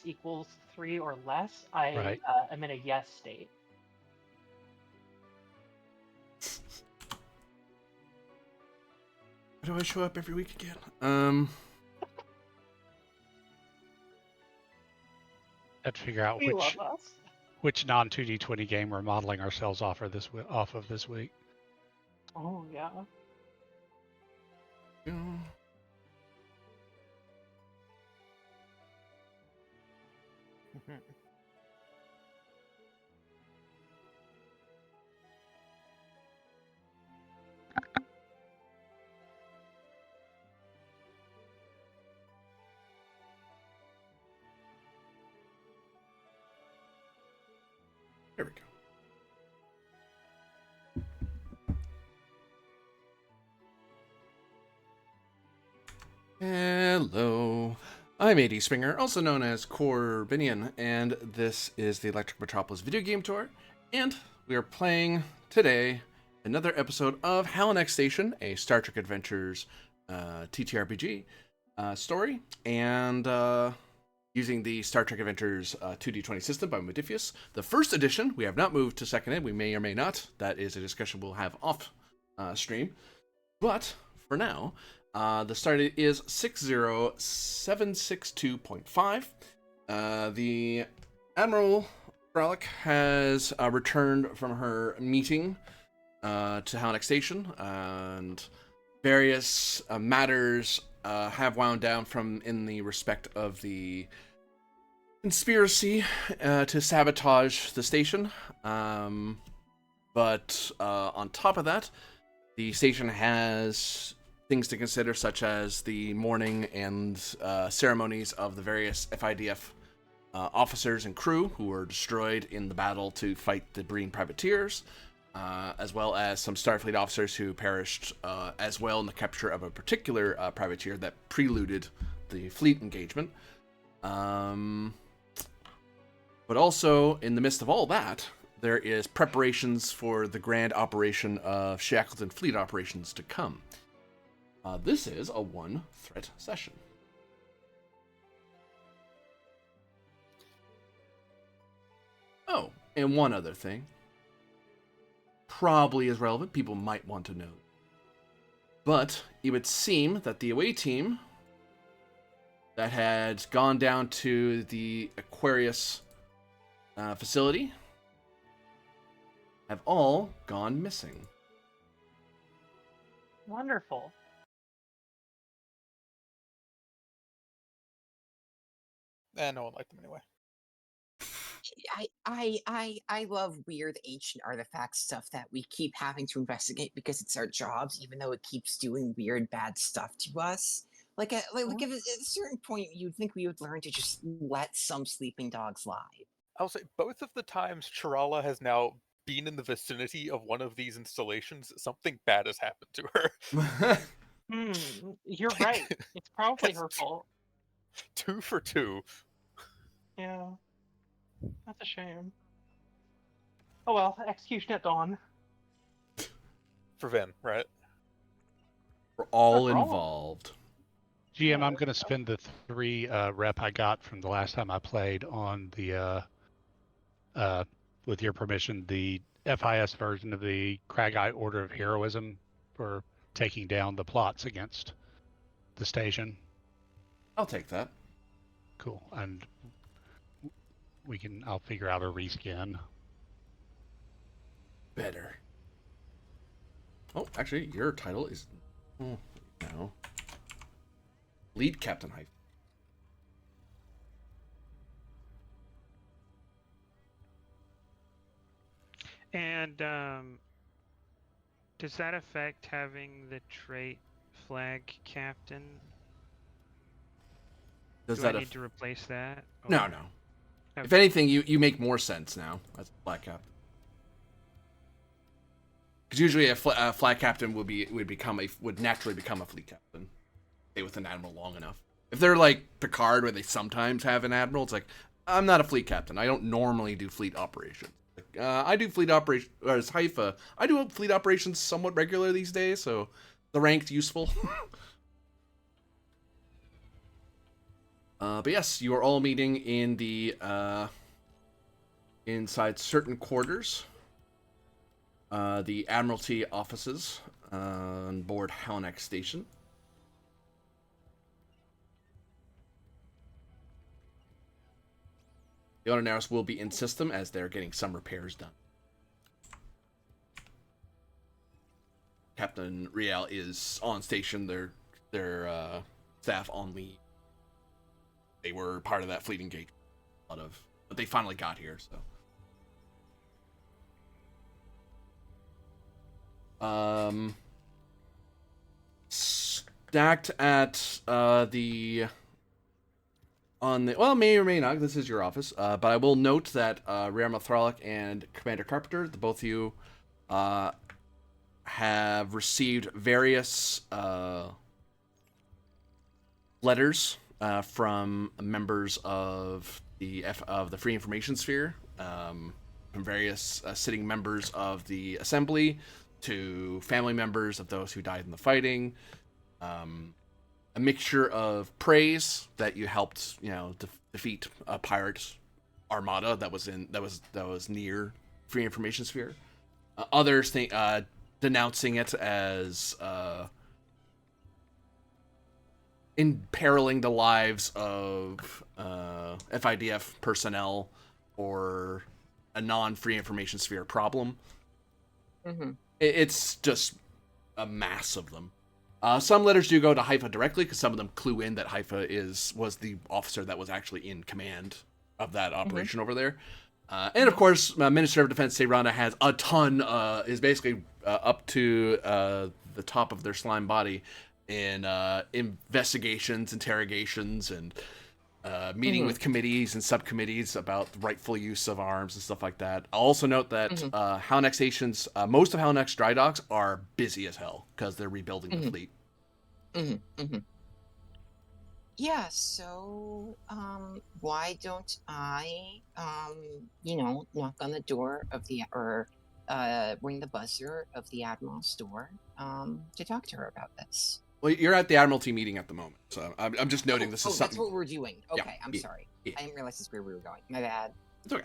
equals 3 or less, I Right. am in a yes state. Why do I show up every week again? Have to figure out We love us. which non-2D20 game we're modeling ourselves off of this week. Oh, yeah. Yeah. There we go. Hello. I'm AD Springer, also known as Corbinian, and this is the Electric Metropolis video game tour. And we are playing today another episode of Halanak Station, a Star Trek Adventures TTRPG story, and using the Star Trek Adventures 2D20 system by Modifius. The first edition, we have not moved to second ed. We may or may not. That is a discussion we'll have off stream. But for now, the start date is 60762.5. The Admiral Frolic has returned from her meeting to Halanak Station, and various matters have wound down from in the respect of the conspiracy to sabotage the station. But on top of that, the station has things to consider, such as the mourning and ceremonies of the various FIDF officers and crew who were destroyed in the battle to fight the Breen privateers, as well as some Starfleet officers who perished as well in the capture of a particular privateer that preluded the fleet engagement. But also, in the midst of all that, there is preparations for the grand operation of Shackleton Fleet operations to come. This is a one-threat session. Oh, and one other thing. Probably is relevant, people might want to know. But it would seem that the away team that had gone down to the Aquarius facility have all gone missing. Wonderful. No one liked them anyway. I love weird ancient artifact stuff that we keep having to investigate because it's our jobs, even though it keeps doing weird bad stuff to us. Like at a certain point, you'd think we would learn to just let some sleeping dogs lie. I'll say both of the times Chirala has now been in the vicinity of one of these installations, something bad has happened to her. You're right. It's probably her fault. 2 for 2. Yeah. That's a shame. Oh well, execution at dawn. For Vin, right? We're all involved. GM, I'm going to spend the 3 rep I got from the last time I played on the, with your permission, the FIS version of the Crag-Eye Order of Heroism for taking down the plots against the station. I'll take that. Cool. And I'll figure out a reskin. Better. Oh, actually, your title is... Oh, no. Lead Captain Hype. And does that affect having the trait Flag Captain? Do I need to replace that? Or... No. Okay. If anything, you make more sense now as a Flag Captain. Because usually a Flag Captain would naturally become a Fleet Captain. Stay with an Admiral long enough. If they're like Picard, where they sometimes have an Admiral, it's like, I'm not a Fleet Captain. I don't normally do fleet operations. Like, I do fleet operations, or as Haifa, I do fleet operations somewhat regular these days, so the rank's useful. But yes, you are all meeting in the inside certain quarters, the Admiralty offices on board Halanak Station. The Autonaros will be in system as they're getting some repairs done. Captain Rial is on station. Their staff on leave. They were part of that fleet engagement. But they finally got here. So, stacked at the may or may not. This is your office, but I will note that Rear Mathralic and Commander Carpenter, the both of you, have received various letters from members of the Free Information Sphere, from various sitting members of the Assembly, to family members of those who died in the fighting. A mixture of praise that you helped, defeat a pirate armada that was near Free Information Sphere. Others denouncing it as imperiling the lives of FIDF personnel or a non-Free Information Sphere problem. Mm-hmm. It's just a mass of them. Some letters do go to Haifa directly, because some of them clue in that Haifa was the officer that was actually in command of that operation over there. And of course, Minister of Defense Seyrana has a ton, is basically up to the top of their slime body in investigations, interrogations, and meeting with committees and subcommittees about rightful use of arms and stuff like that. I'll also note that Halanak Station's, most of Halanak's dry docks are busy as hell because they're rebuilding the fleet. Yeah, so why don't I knock on the door of ring the buzzer of the Admiral's door to talk to her about this. Well, you're at the Admiralty meeting at the moment, so I'm just noting this is something. That's what we're doing. Okay, Yeah, I'm sorry. yeah. I didn't realize this is where we were going. My bad. It's okay.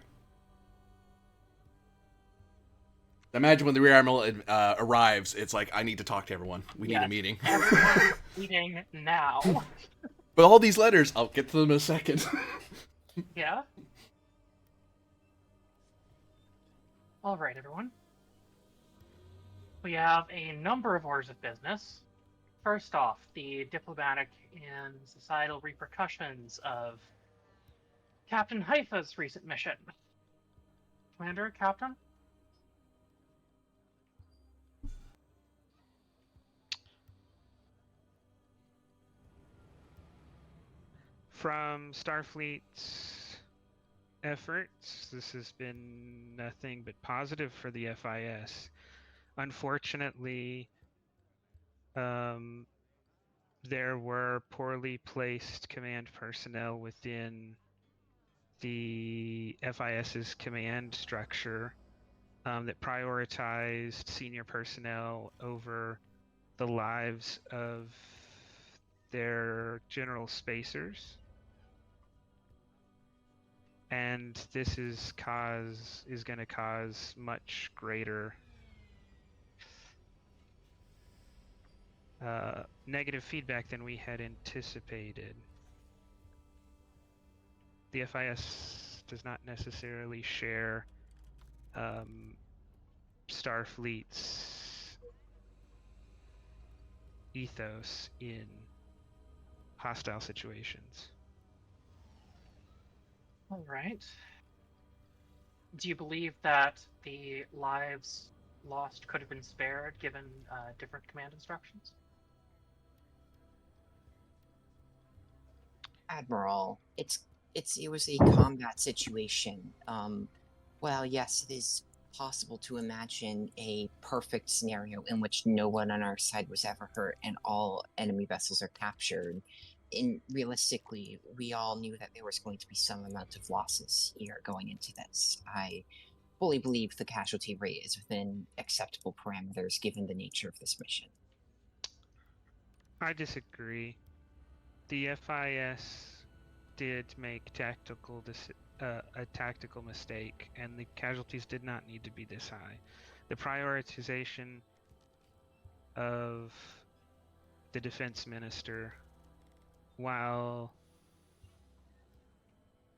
Imagine when the Rear Admiral arrives, it's like, I need to talk to everyone. We need a meeting. Everyone's meeting now. But all these letters, I'll get to them in a second. Yeah? All right, everyone. We have a number of orders of business. First off, the diplomatic and societal repercussions of Captain Haifa's recent mission. Commander, Captain? From Starfleet's efforts, this has been nothing but positive for the FIS. Unfortunately, there were poorly placed command personnel within the FIS's command structure that prioritized senior personnel over the lives of their general spacers. And this is going to cause much greater negative feedback than we had anticipated. The FIS does not necessarily share Starfleet's ethos in hostile situations. All right. Do you believe that the lives lost could have been spared given different command instructions? Admiral, it was a combat situation. Well, yes, it is possible to imagine a perfect scenario in which no one on our side was ever hurt and all enemy vessels are captured. And realistically, we all knew that there was going to be some amount of losses here going into this. I fully believe the casualty rate is within acceptable parameters given the nature of this mission. I disagree. The FIS did make a tactical mistake, and the casualties did not need to be this high. The prioritization of the defense minister, while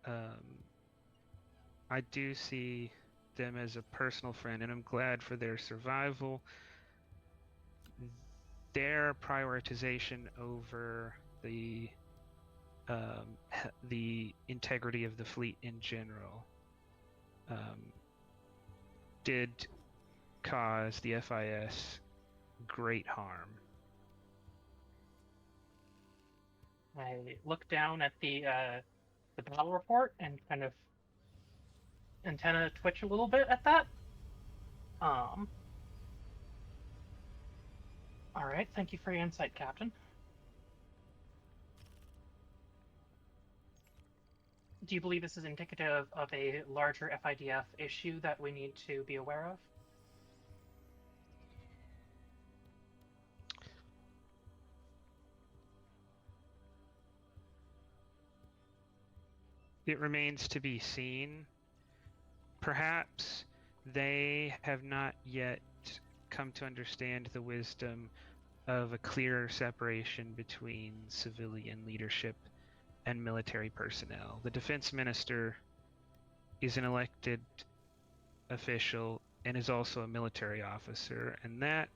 I do see them as a personal friend, and I'm glad for their survival, their prioritization over the integrity of the fleet in general did cause the FIS great harm. I look down at the battle report and kind of antenna twitch a little bit at that. All right, thank you for your insight, Captain. Do you believe this is indicative of a larger FIDF issue that we need to be aware of? It remains to be seen. Perhaps they have not yet come to understand the wisdom of a clearer separation between civilian leadership and military personnel. The defense minister is an elected official and is also a military officer, and that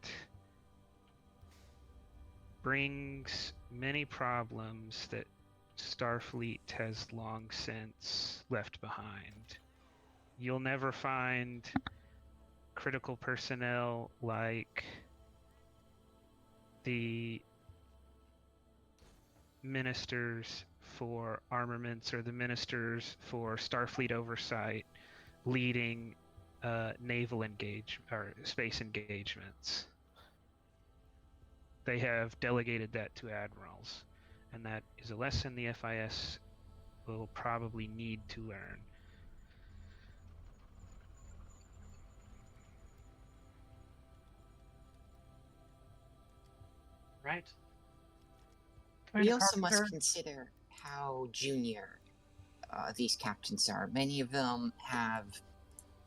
brings many problems that Starfleet has long since left behind. You'll never find critical personnel like the ministers for armaments or the ministers for Starfleet oversight leading naval space engagements. They have delegated that to admirals, and that is a lesson the FIS will probably need to learn. Right. We Commander also must Carpenter, consider how junior these captains are. Many of them have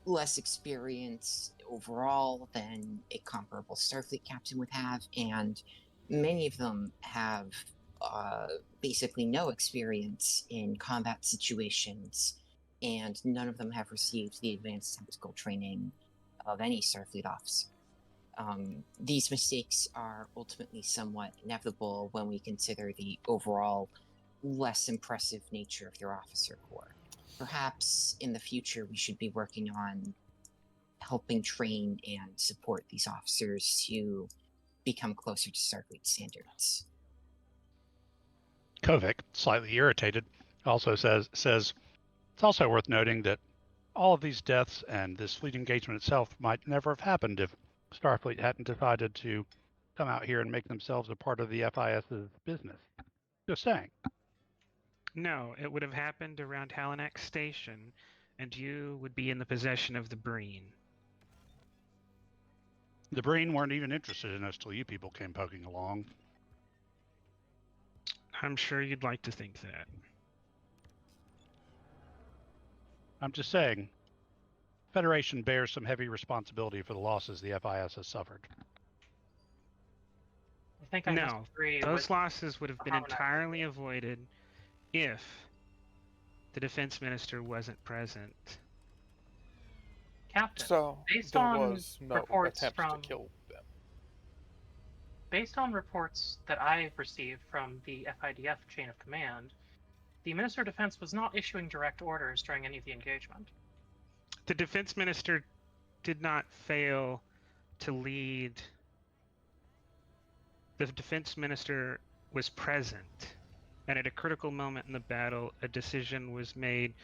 less experience overall than a comparable Starfleet captain would have, and many of them have basically no experience in combat situations, and none of them have received the advanced tactical training of any Starfleet officer. These mistakes are ultimately somewhat inevitable when we consider the overall less impressive nature of their officer corps. Perhaps in the future we should be working on helping train and support these officers to become closer to Starfleet standards. Kovic, slightly irritated, also says it's also worth noting that all of these deaths and this fleet engagement itself might never have happened if Starfleet hadn't decided to come out here and make themselves a part of the FIS's business. Just saying. No, it would have happened around Halanak Station, and you would be in the possession of the Breen. The Breen weren't even interested in us till you people came poking along. I'm sure you'd like to think that. I'm just saying, Federation bears some heavy responsibility for the losses the FIS has suffered. I think I must No, agree those with losses would have been Halanak. entirely avoided if the defense minister wasn't present. Captain. So Based there on was no reports attempt from- to kill them. Based on reports that I've received from the FIDF chain of command, the Minister of Defense was not issuing direct orders during any of the engagement. The defense minister did not fail to lead. The defense minister was present, and at a critical moment in the battle, a decision was made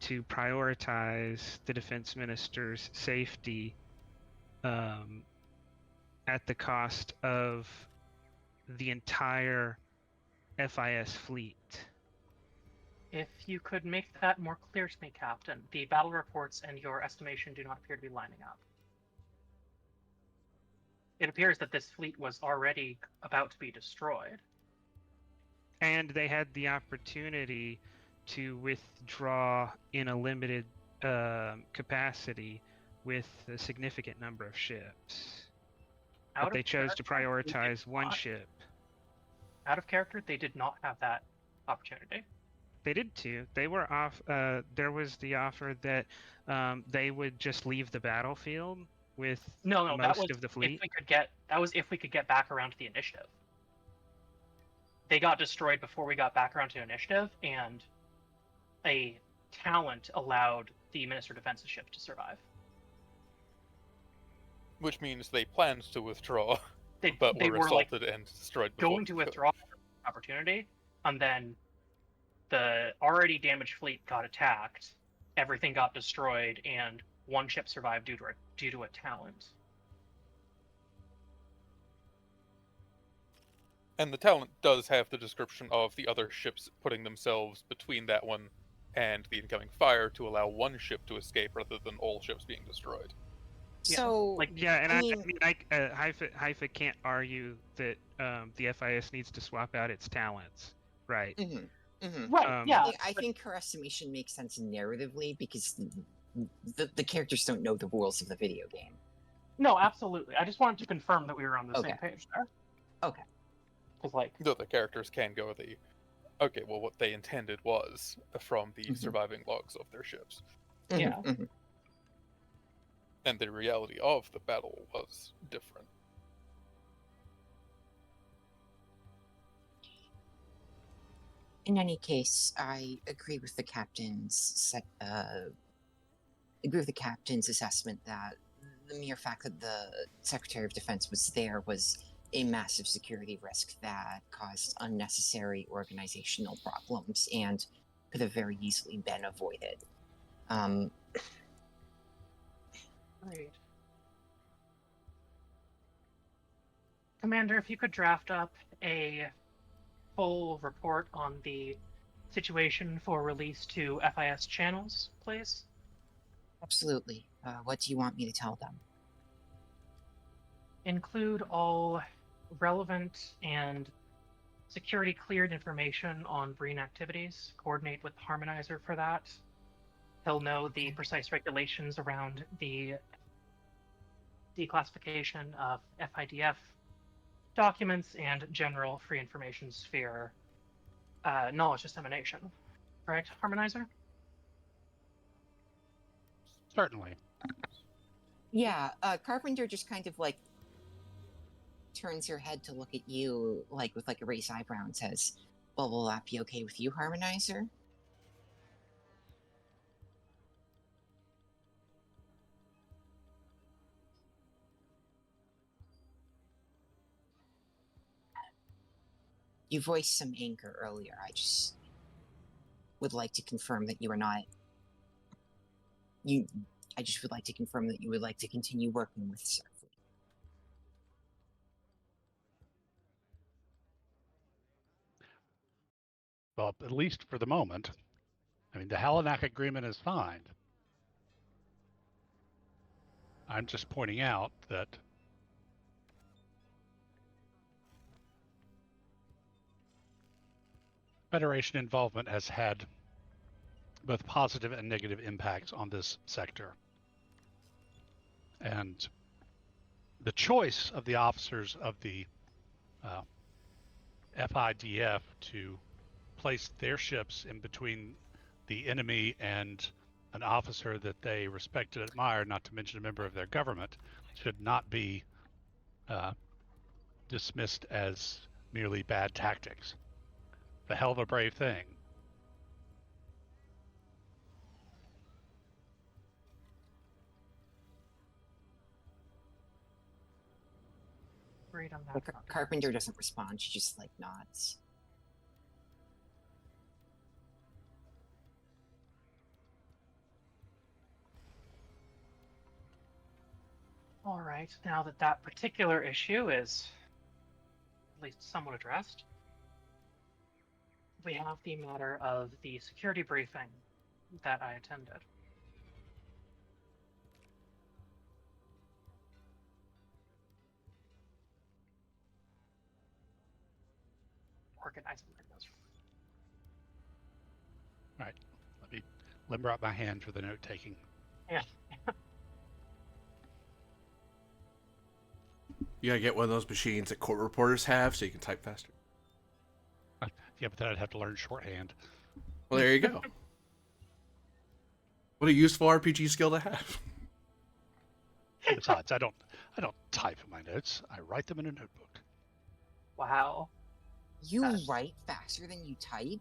to prioritize the defense minister's safety at the cost of the entire FIS fleet. If you could make that more clear to me, Captain, the battle reports and your estimation do not appear to be lining up. It appears that this fleet was already about to be destroyed. And they had the opportunity to withdraw in a limited capacity with a significant number of ships. Out But of they chose to character, they did prioritize one not- ship. Out of character, they did not have that opportunity. They did too. They were off. There was the offer that they would just leave the battlefield with No, that most was of the if fleet. we could get. That was if we could get back around to the initiative. They got destroyed before we got back around to initiative, and a talent allowed the Minister of Defense's ship to survive. Which means they planned to withdraw, They but they were were like assaulted and destroyed before going to they could. withdraw opportunity, and then the already damaged fleet got attacked, everything got destroyed, and one ship survived due to a talent. And the talent does have the description of the other ships putting themselves between that one and the incoming fire to allow one ship to escape rather than all ships being destroyed. Yeah, So, like Yeah, and I I mean- mean, Haifa can't argue that the FIS needs to swap out its talents, right? right, yeah. I think her estimation makes sense narratively because the characters don't know the rules of the video game. No, absolutely. I just wanted to confirm that we were on the same Okay. page there. Okay. Because, like, Though the characters can go okay, well, what they intended was from the Mhm. surviving logs of their ships. Yeah. Mhm. And the reality of the battle was different. In any case, I agree with the captain's assessment that the mere fact that the Secretary of Defense was there was a massive security risk that caused unnecessary organizational problems and could have very easily been avoided. great. Commander, if you could draft up a full report on the situation for release to FIS channels, please. Absolutely. What do you want me to tell them? Include all relevant and security cleared information on Breen activities. Coordinate with Harmonizer for that. He'll know the precise regulations around the declassification of FIDF documents and general free information sphere knowledge dissemination. Correct, Harmonizer? Certainly. Yeah, Carpenter just kind of like turns her head to look at you, like with like a raised eyebrow, and says, "Well, will that be okay with you, Harmonizer?" You voiced some anger earlier. I just would like to confirm that you are not. I just would like to confirm that you would like to continue working with Starfleet. Well, at least for the moment. I mean, the Halanak agreement is fine. I'm just pointing out that Federation involvement has had both positive and negative impacts on this sector. And the choice of the officers of the FIDF to place their ships in between the enemy and an officer that they respect and admire, not to mention a member of their government, should not be dismissed as merely bad tactics. The hell of a brave thing. Great on that. Carpenter doesn't respond. She just like nods. All right, now that that particular issue is at least somewhat addressed, we have the matter of the security briefing that I attended. Organizing those. limber up my hand for the note taking. Yeah. You gotta get one of those machines that court reporters have so you can type faster. Yeah, but then I'd have to learn shorthand. Well, there you go. What a useful RPG skill to have. Besides, I don't type in my notes. I write them in a notebook. Wow. You That's- write faster than you type?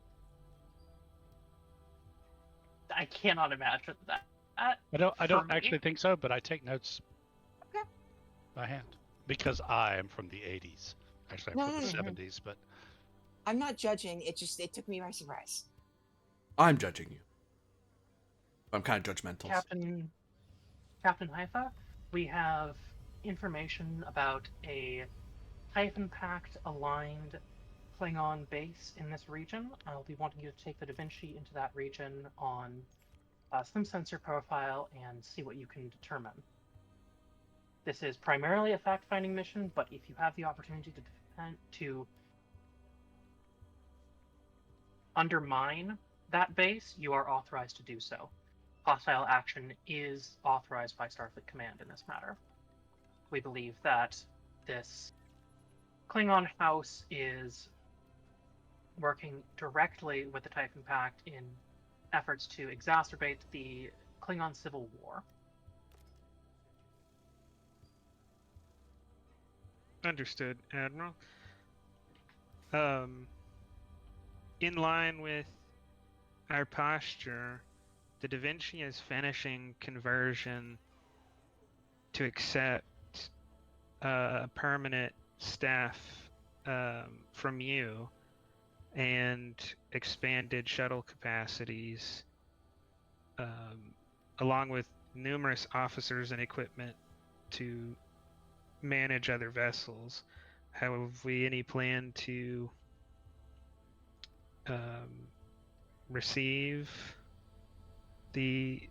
I cannot imagine that. I For don't me? actually think so, but I take notes Okay. by hand because I am from the 80s. Actually, I'm No, from the no, no. 70s, but I'm not judging. It took me by surprise. I'm judging you. I'm kind of judgmental. Captain Haifa, we have information about a Typhon Pact aligned Klingon base in this region. I'll be wanting you to take the Da Vinci into that region on some sensor profile and see what you can determine. This is primarily a fact-finding mission, but if you have the opportunity to undermine that base, you are authorized to do so. Hostile action is authorized by Starfleet Command in this matter. We believe that this Klingon House is working directly with the Typhon Pact in efforts to exacerbate the Klingon Civil War. Understood, Admiral. In line with our posture, the Da Vinci is finishing conversion to accept permanent staff from you and expanded shuttle capacities, along with numerous officers and equipment to manage other vessels. Have we any plan to receive the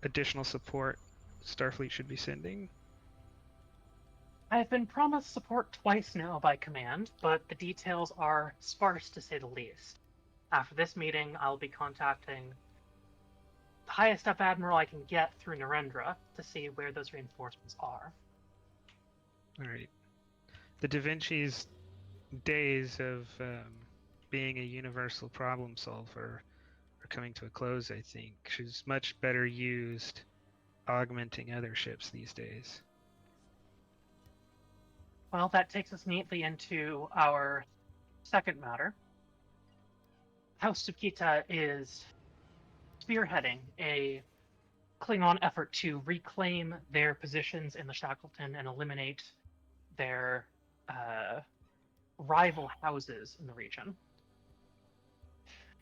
additional support Starfleet should be sending? I have been promised support twice now by Command, but the details are sparse to say the least. After this meeting, I'll be contacting the highest up admiral I can get through Narendra to see where those reinforcements are. All right. The Da Vinci's days of being a universal problem solver are coming to a close, I think. She's much better used augmenting other ships these days. Well, that takes us neatly into our second matter. House Tsukita is spearheading a Klingon effort to reclaim their positions in the Shackleton and eliminate their rival houses in the region.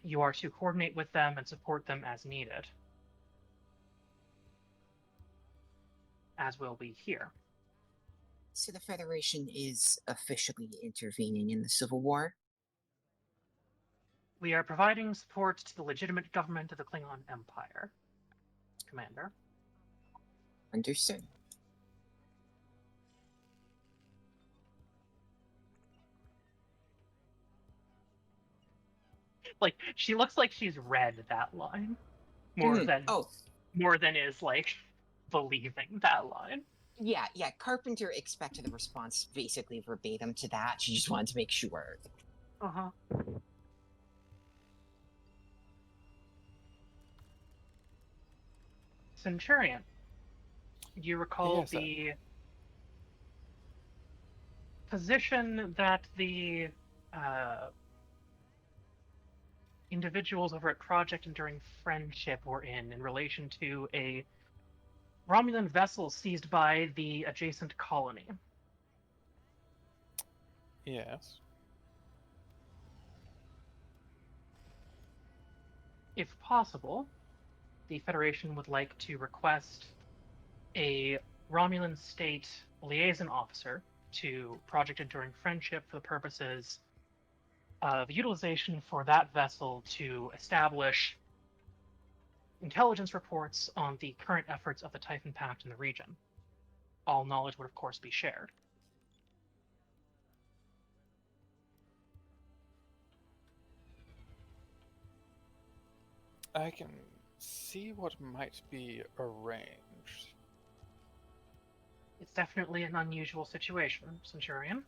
You are to coordinate with them and support them as needed, as will be here. So the Federation is officially intervening in the Civil War? We are providing support to the legitimate government of the Klingon Empire, Commander. Understood. Like, she looks like she's read that line more than is like believing that line. Yeah. Carpenter expected a response basically verbatim to that. She just wanted to make sure. Uh-huh. Centurion, do you recall Yes, the position that the individuals over at Project Enduring Friendship were in relation to a Romulan vessel seized by the adjacent colony? Yes. If possible, the Federation would like to request a Romulan state liaison officer to Project Enduring Friendship for the purposes of utilization for that vessel to establish intelligence reports on the current efforts of the Typhon Pact in the region. All knowledge would, of course, be shared. I can see what might be arranged. It's definitely an unusual situation, Centurion.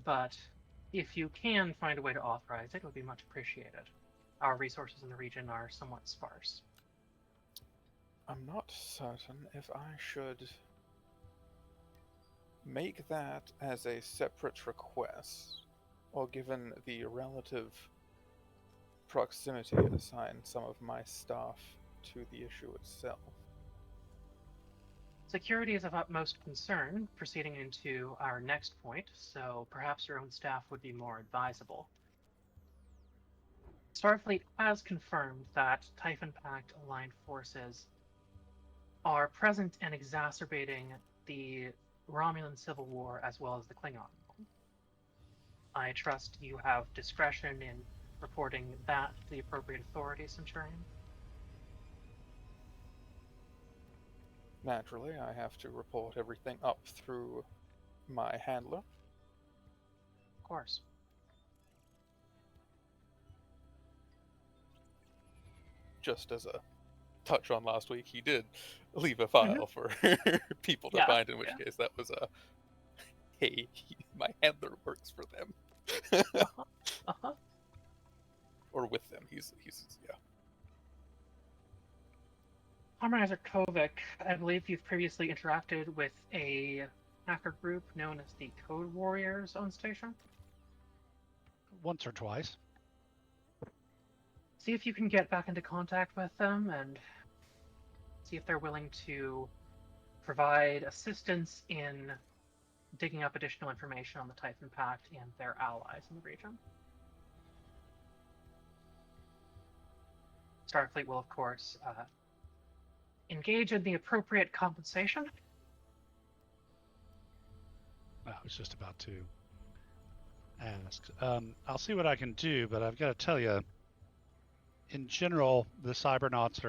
But if you can find a way to authorize it, it would be much appreciated. Our resources in the region are somewhat sparse. I'm not certain if I should make that as a separate request, or given the relative proximity, assign some of my staff to the issue itself. Security is of utmost concern proceeding into our next point, so perhaps your own staff would be more advisable. Starfleet has confirmed that Typhon Pact aligned forces are present and exacerbating the Romulan Civil War as well as the Klingon one. I trust you have discretion in reporting that to the appropriate authorities, Centurion. Naturally, I have to report everything up through my handler. Of course. Just as a touch on last week, he did leave a file for people to Yeah, find, in which yeah. case that was a, hey, my handler works for them. Uh-huh. Or with them. He's yeah. Harmonizer Kovic, I believe you've previously interacted with a hacker group known as the Code Warriors on station. Once or twice. See if you can get back into contact with them and see if they're willing to provide assistance in digging up additional information on the Typhon Pact and their allies in the region. Starfleet will, of course, engage in the appropriate compensation. I was just about to ask. I'll see what I can do, but I've got to tell you, in general, the cybernauts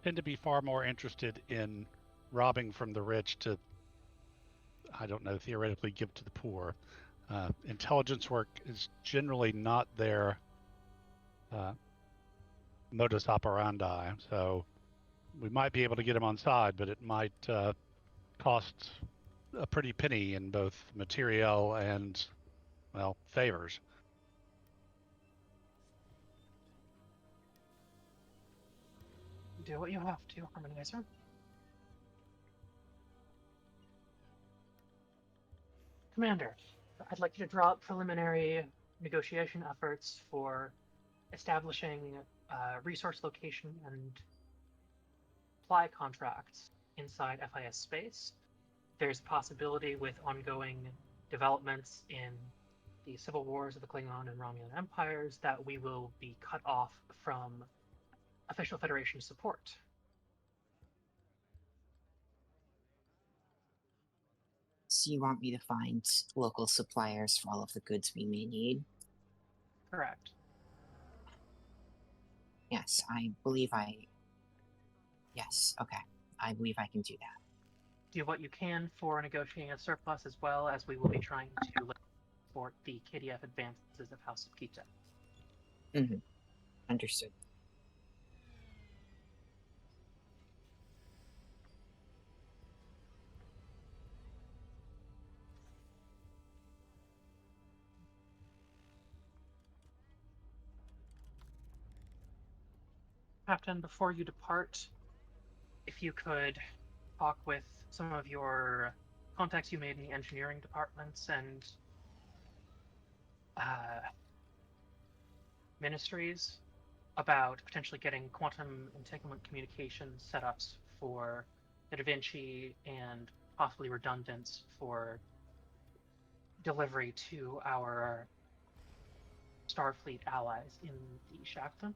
tend to be far more interested in robbing from the rich to, I don't know, theoretically give to the poor. Intelligence work is generally not their modus operandi, so we might be able to get them on side, but it might cost a pretty penny in both material and, well, favors. Do what you have to, Harmonizer. Commander, I'd like you to draw up preliminary negotiation efforts for establishing resource location and supply contracts inside FIS space. There's possibility with ongoing developments in the civil wars of the Klingon and Romulan empires that we will be cut off from official Federation support. So you want me to find local suppliers for all of the goods we may need? Correct. Yes, Yes, okay. I believe I can do that. Do what you can for negotiating a surplus, as well as we will be trying to support the KDF advances of House of Kita. Mm-hmm. Understood. Captain, before you depart, if you could talk with some of your contacts you made in the engineering departments and ministries about potentially getting quantum entanglement communication setups for the Da Vinci and possibly redundant for delivery to our Starfleet allies in the Shackleton.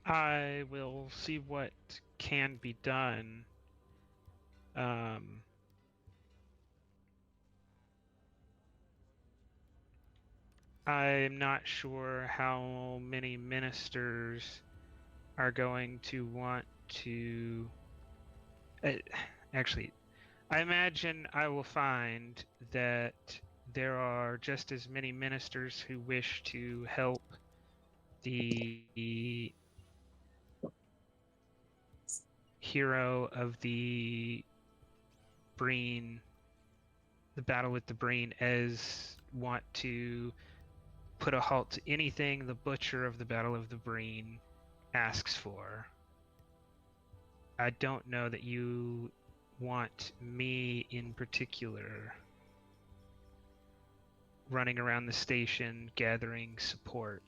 I will see what can be done. I'm not sure how many ministers are going to want to. Actually, I imagine I will find that there are just as many ministers who wish to help the hero of the Breen, the battle with the Breen, as want to put a halt to anything the Butcher of the Battle of the Breen asks for. I don't know that you want me in particular running around the station gathering support.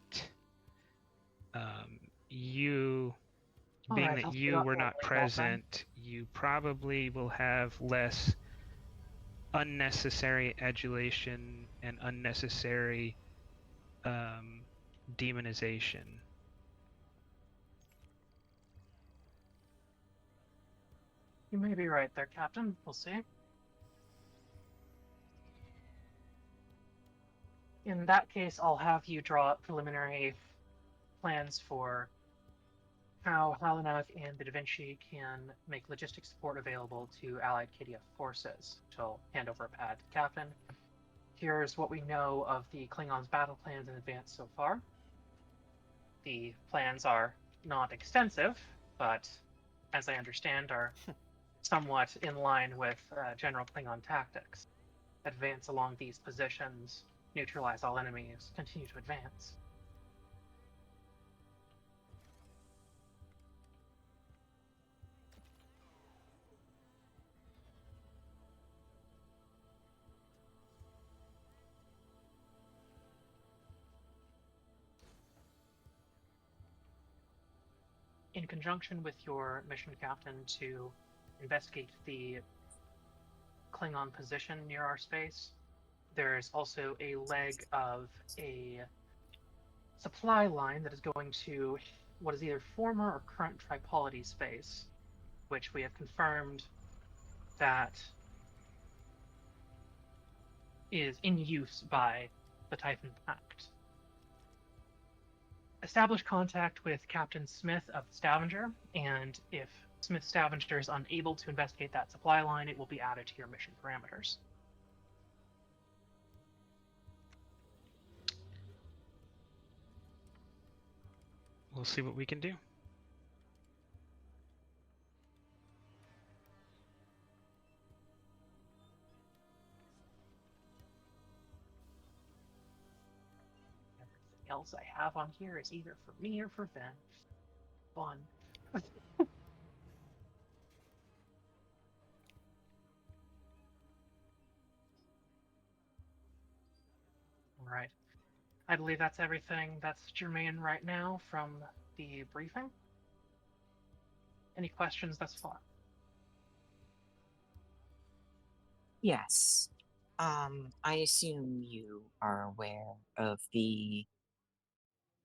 You, All being right, that I'll you not were worry not about that. present, you probably will have less unnecessary adulation and unnecessary demonization. You may be right there, Captain. We'll see. In that case, I'll have you draw up preliminary plans for how Halanak and the Da Vinci can make logistic support available to allied KDF forces. She'll hand over a pad to the captain. Here's what we know of the Klingons' battle plans in advance so far. The plans are not extensive, but as I understand, are somewhat in line with general Klingon tactics. Advance along these positions, neutralize all enemies, continue to advance. In conjunction with your mission, Captain, to investigate the Klingon position near our space, there's also a leg of a supply line that is going to what is either former or current Tripolity space, which we have confirmed that is in use by the Typhon Pact. Establish contact with Captain Smith of the Stavanger, and if Smith Stavanger is unable to investigate that supply line, it will be added to your mission parameters. We'll see what we can do. Everything else I have on here is either for me or for Ben. Fun. All right. I believe that's everything that's germane right now from the briefing. Any questions thus far? Yes. I assume you are aware of the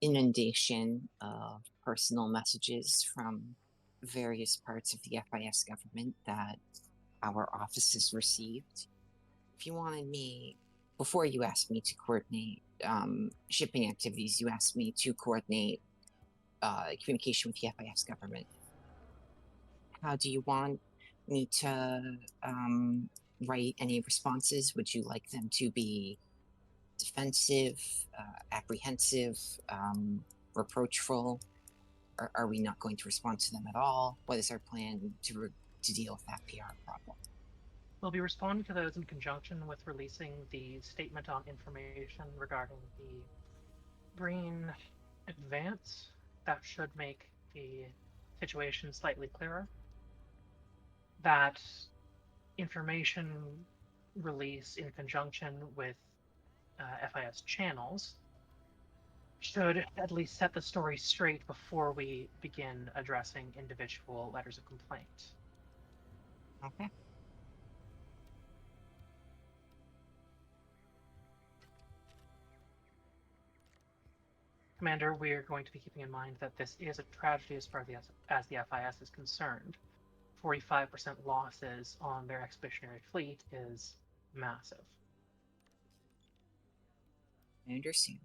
inundation of personal messages from various parts of the FIS government that our office has received. If you wanted me, before you asked me to coordinate shipping activities, you asked me to coordinate communication with the FIS government. How do you want me to write any responses? Would you like them to be defensive, apprehensive, reproachful? Or are we not going to respond to them at all? What is our plan to deal with that PR problem? We'll be responding to those in conjunction with releasing the statement on information regarding the Breen advance. That should make the situation slightly clearer. That information release in conjunction with FIS channels should at least set the story straight before we begin addressing individual letters of complaint. Okay. Commander, we're going to be keeping in mind that this is a tragedy as far as the FIS is concerned. 45% losses on their expeditionary fleet is massive. I understand.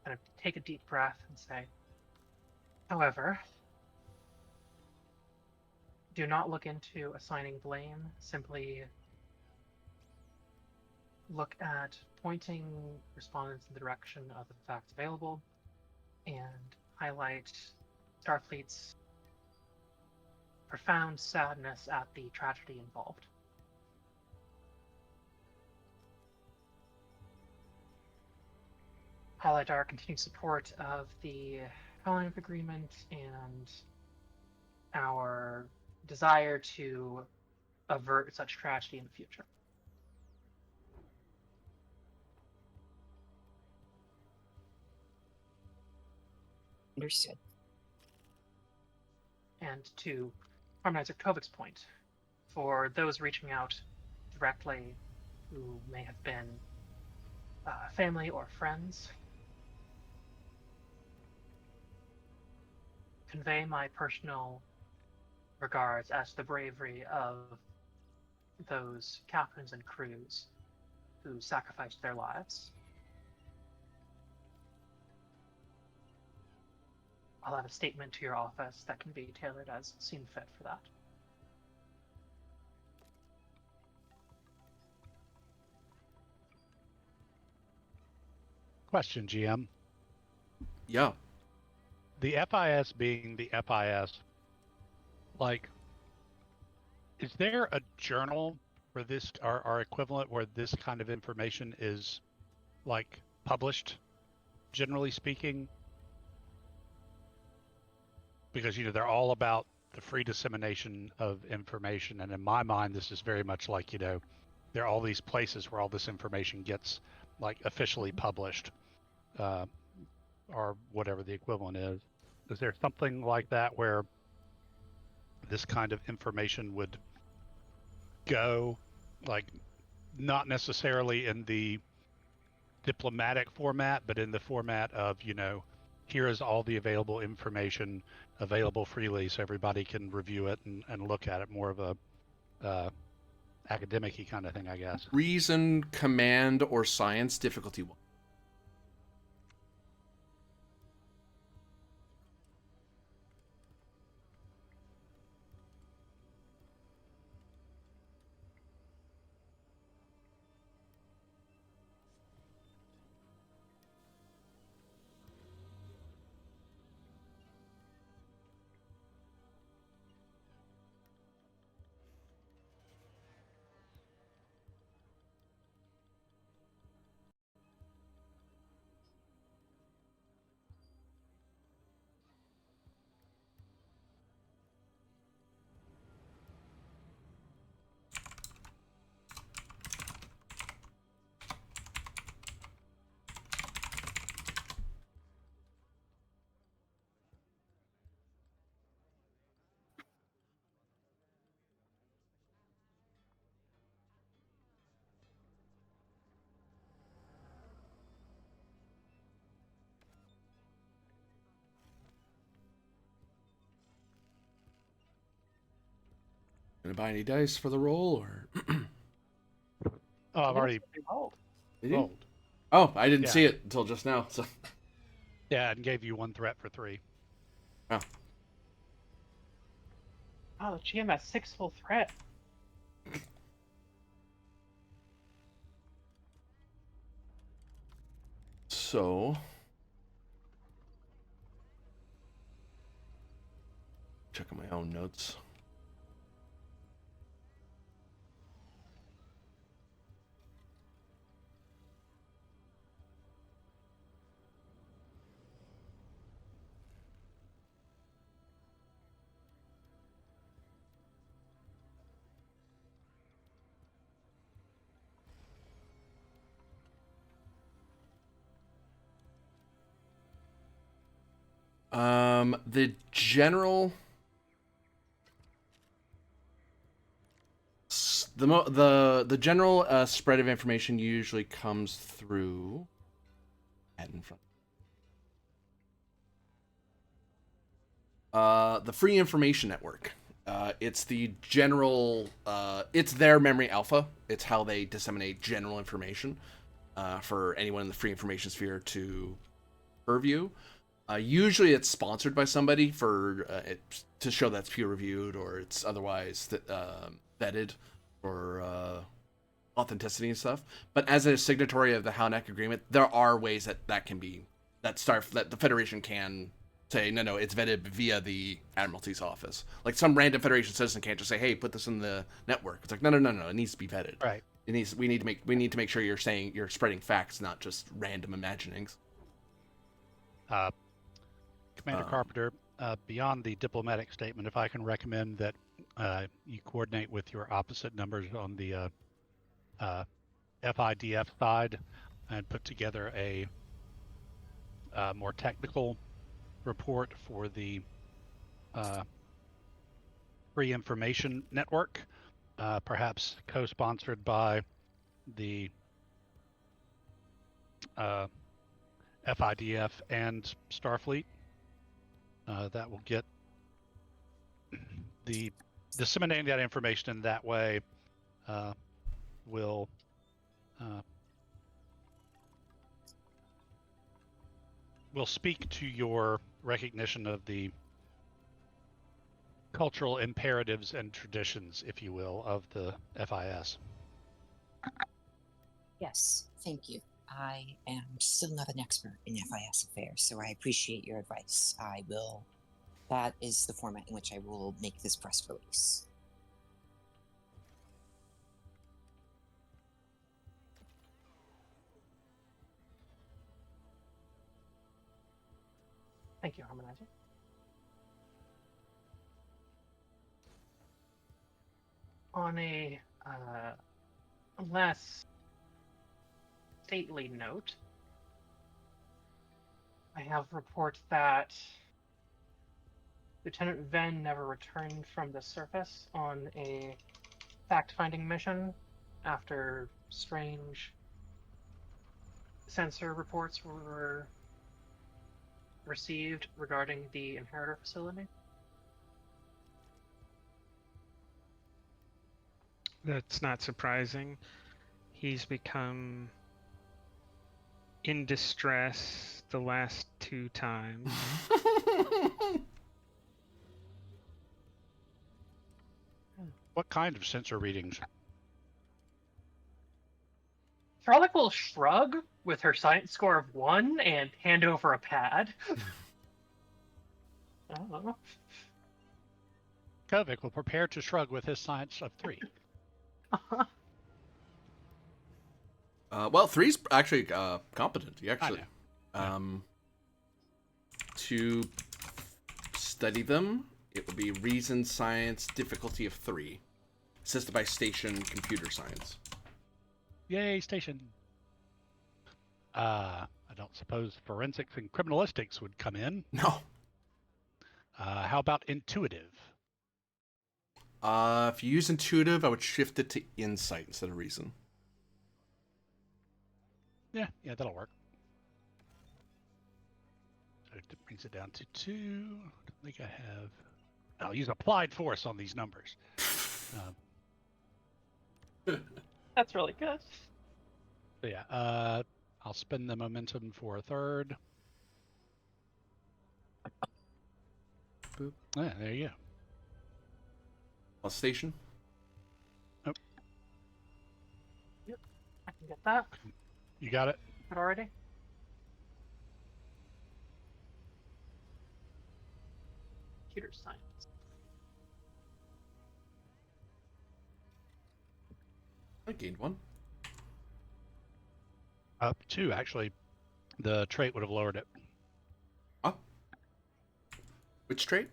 kind of take a deep breath and say, however, do not look into assigning blame. Simply look at pointing respondents in the direction of the facts available and highlight Starfleet's profound sadness at the tragedy involved. Highlight our continued support of the Halanak Agreement and our desire to avert such tragedy in the future. Understood. And to harmonize Kovic's point, for those reaching out directly who may have been family or friends, convey my personal regards as to the bravery of those captains and crews who sacrificed their lives. I'll have a statement to your office that can be tailored as seen fit for that. Question, GM. Yeah. The FIS being the FIS, like, is there a journal for this, our equivalent, where this kind of information is, like, published, generally speaking? Because, you know, they're all about the free dissemination of information. And in my mind, this is very much like, you know, there are all these places where all this information gets, like, officially published, or whatever the equivalent is. Is there something like that where this kind of information would go, like, not necessarily in the diplomatic format, but in the format of, you know, here is all the available information available freely so everybody can review it and look at it, more of a academic-y kind of thing, I guess. Reason, command, or science difficulty 1. Gonna buy any dice for the roll, or? Oh, I've already rolled. Did you? rolled. Oh, I didn't Yeah. see it until just now. So. Yeah, and gave you 1 threat for 3. Oh. Oh, the GM has 6 full threat. So. Checking my own notes. The general, the general spread of information usually comes through. Head in front. The Free Information Network. It's the general. It's their memory alpha. It's how they disseminate general information for anyone in the free information sphere to purview. Usually it's sponsored by somebody for it to show that's peer reviewed or it's otherwise vetted for authenticity and stuff. But as a signatory of the Halanak agreement, there are ways that can be that the Federation can say no, it's vetted via the Admiralty's office. Like some random Federation citizen can't just say, hey, put this in the network. It's like no, it needs to be vetted. Right. We need to make sure you're spreading facts, not just random imaginings. Commander Carpenter, beyond the diplomatic statement, if I can recommend that you coordinate with your opposite numbers on the FIDF side and put together a more technical report for the Free Information Network, perhaps co-sponsored by the FIDF and Starfleet. That will get the disseminating that information in that way will speak to your recognition of the cultural imperatives and traditions, if you will, of the FIS. Yes, thank you. I am still not an expert in FIS affairs, so I appreciate your advice. That is the format in which I will make this press release. Thank you, Harmonizer. On a less stately note, I have report that Lieutenant Venn never returned from the surface on a fact-finding mission after strange sensor reports were received regarding the Inheritor facility. That's not surprising. He's become in distress the last 2 times. What kind of sensor readings? Frolic will shrug with her science score of 1 and hand over a pad. Oh. Kovic will prepare to shrug with his science of 3. Well, 3's actually competent. You actually, Yeah. to study them, it would be reason science difficulty of 3, assisted by station computer science. Yay, station. I don't suppose forensics and criminalistics would come in. No. How about intuitive? If you use intuitive, I would shift it to insight instead of reason. Yeah, that'll work. So it brings it down to 2. I don't think I have. I'll use applied force on these numbers. That's really good. So yeah, I'll spend the momentum for a 3rd. Boop. Yeah, there you go. A station. Yep, I can get that. You got it? Good already? Computer science. I gained 1. Up 2, actually. The trait would have lowered it. Oh. Which trait?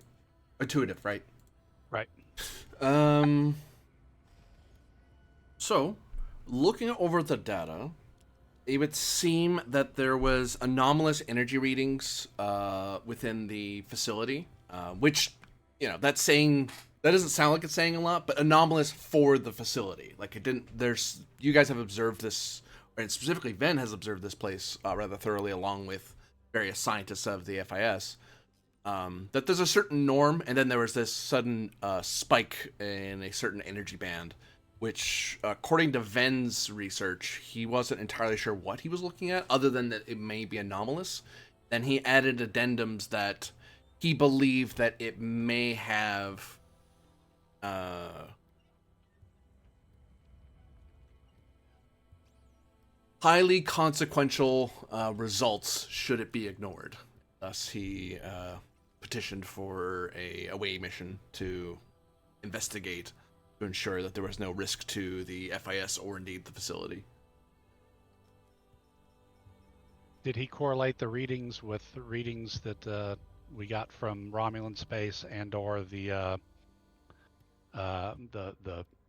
Intuitive, right? Right. So, looking over the data, it would seem that there was anomalous energy readings within the facility, which, that doesn't sound like it's saying a lot, but anomalous for the facility. Like, you guys have observed this, and specifically Venn has observed this place rather thoroughly along with various scientists of the FIS, that there's a certain norm, and then there was this sudden spike in a certain energy band, which, according to Venn's research, he wasn't entirely sure what he was looking at, other than that it may be anomalous. Then he added addendums that he believed that it may have highly consequential results should it be ignored. Thus, he petitioned for a away mission to investigate to ensure that there was no risk to the FIS or indeed the facility. Did he correlate the readings with the readings that we got from Romulan space and/or the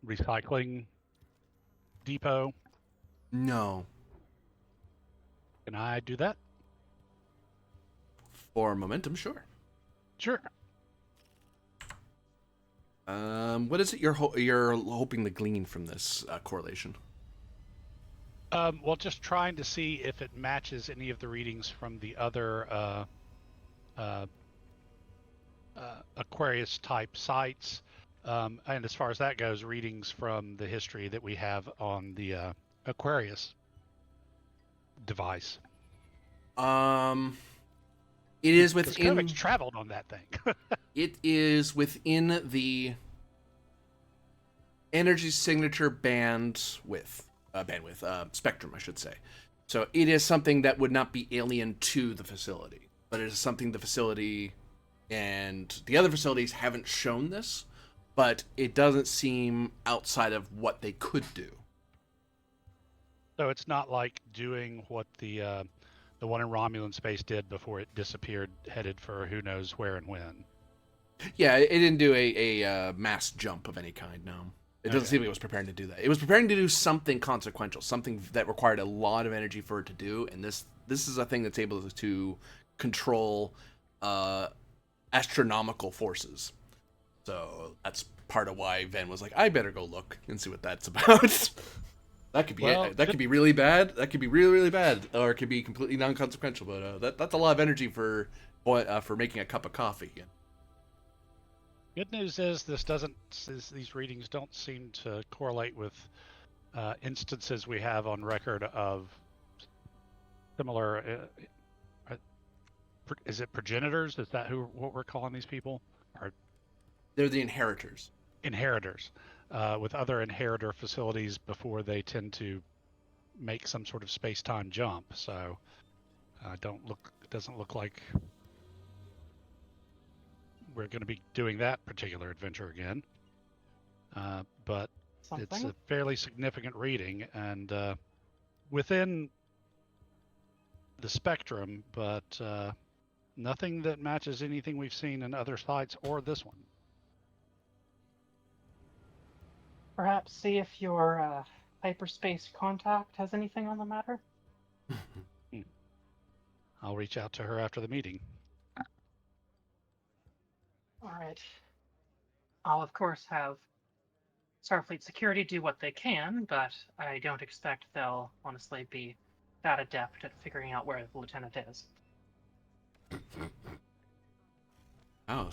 recycling depot? No. Can I do that? For momentum, sure. Sure. What is it you're hoping to glean from this correlation? Well, just trying to see if it matches any of the readings from the other Aquarius type sites. And as far as that goes, readings from the history that we have on the Aquarius device. It is Because within. Kovic's traveled on that thing. It is within the energy signature bandwidth, spectrum, I should say. So it is something that would not be alien to the facility, but it is something the facility and the other facilities haven't shown this, but it doesn't seem outside of what they could do. So it's not like doing what the one in Romulan space did before it disappeared, headed for who knows where and when. Yeah, it didn't do a mass jump of any kind, no. It doesn't seem like it was preparing to do that. It was preparing to do something consequential, something that required a lot of energy for it to do, and this is a thing that's able to control astronomical forces. So that's part of why Ven was like, I better go look and see what that's about. That could be could be really bad. That could be really, really bad, or it could be completely non-consequential. But that's a lot of energy for making a cup of coffee. Good news is these readings don't seem to correlate with instances we have on record of similar. Is it progenitors? Is that what we're calling these people? Or they're the inheritors. Inheritors, with other inheritor facilities before they tend to make some sort of space-time jump. So, it doesn't look like we're going to be doing that particular adventure again. But it's a fairly significant reading and within the spectrum, but nothing that matches anything we've seen in other sites or this one. Perhaps see if your hyperspace contact has anything on the matter? I'll reach out to her after the meeting. All right. I'll, of course, have Starfleet security do what they can, but I don't expect they'll honestly be that adept at figuring out where the lieutenant is. Oh,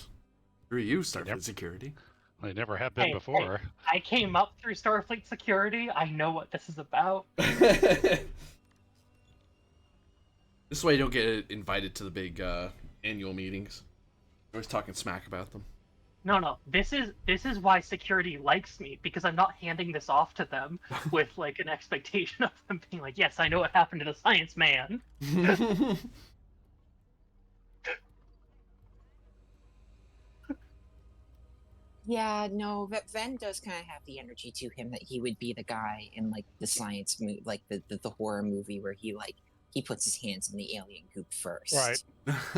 screw you, Starfleet security. They never have been before. Hey, I came up through Starfleet security. I know what this is about. This is why you don't get invited to the big annual meetings. You're always talking smack about them. No. This is why security likes me, because I'm not handing this off to them with like an expectation of them being like, yes, I know what happened to the science man. Yeah, no, Ven does kind of have the energy to him that he would be the guy in like the science movie, like the horror movie where he puts his hands in the alien goop first. Right.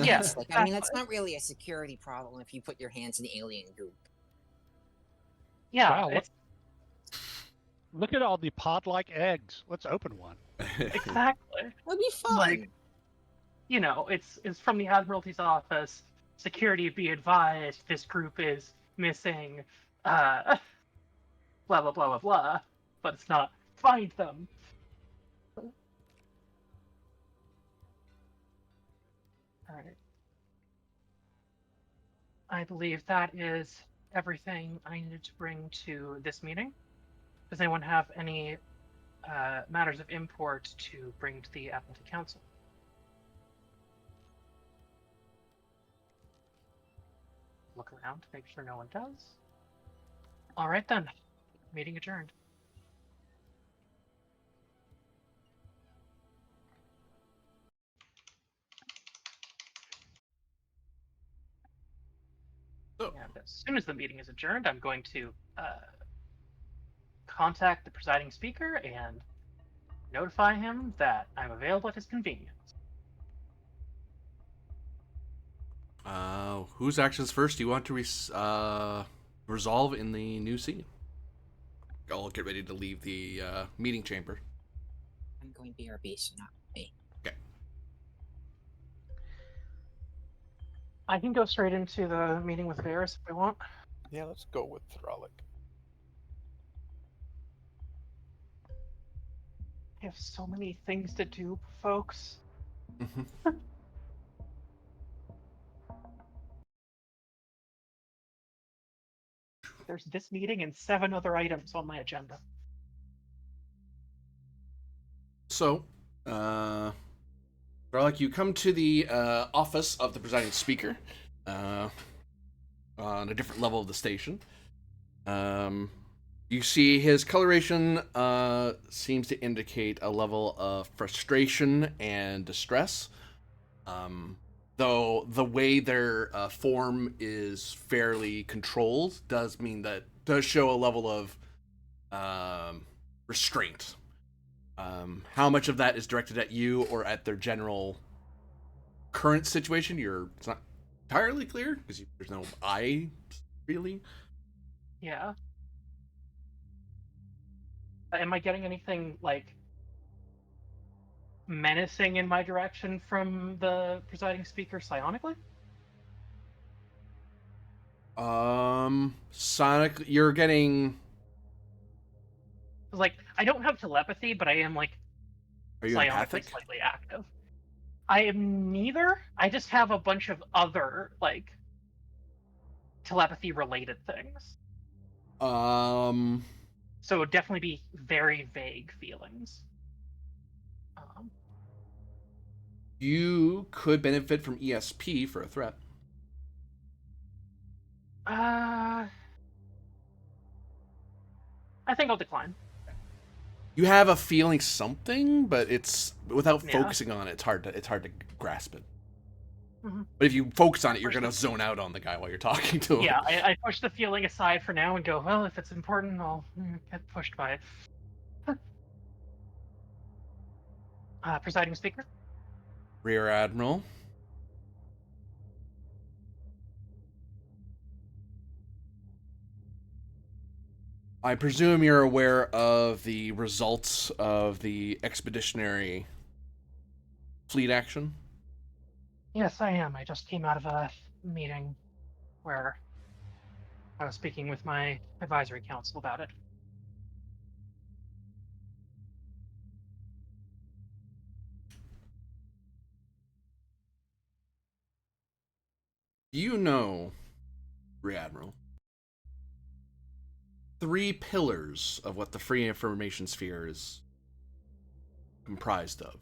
Yes. Like, I mean, that's not really a security problem if you put your hands in the alien goop. Yeah. Wow, look at all the pod-like eggs. Let's open one. Exactly. That'd be fun. Like, you know, it's from the Admiralty's office. Security be advised, this group is missing, blah, blah, blah, blah, blah. But it's not, find them. Alright. I believe that is everything I needed to bring to this meeting. Does anyone have any matters of import to bring to the Admiralty Council? look around to make sure no one does. All right then. Meeting adjourned. So, And as soon as the meeting is adjourned, I'm going to contact the presiding speaker and notify him that I'm available at his convenience. whose actions first do you want to resolve in the new scene? I'll get ready to leave the meeting chamber. I'm going BRB, so not me. Okay. I can go straight into the meeting with Varys if we want. Yeah, let's go with Thralic. I have so many things to do, folks. Mm-hmm. There's this meeting and 7 other items on my agenda. So, Garlic, you come to the office of the presiding speaker on a different level of the station. You see his coloration seems to indicate a level of frustration and distress. Though the way their form is fairly controlled does show a level of restraint. How much of that is directed at you or at their general current situation? It's not entirely clear because there's no eye really. Yeah. Am I getting anything like menacing in my direction from the presiding speaker psionically? Sonic, you're getting. Like, I don't have telepathy, but I am like Are you psionically empathic? slightly active. I am neither. I just have a bunch of other like telepathy related things. Um, So it would definitely be very vague feelings. you could benefit from ESP for a threat. I think I'll decline. You have a feeling something, but it's without Yeah. focusing on it. It's hard to grasp it. Mm-hmm. But if you focus on it, you're gonna zone out on the guy while you're talking to him. Yeah, I push the feeling aside for now and go, well, if it's important, I'll get pushed by it. Presiding speaker? Rear Admiral. I presume you're aware of the results of the expeditionary fleet action? Yes, I am. I just came out of a meeting where I was speaking with my advisory council about it. You know, Rear Admiral, 3 pillars of what the free information sphere is comprised of.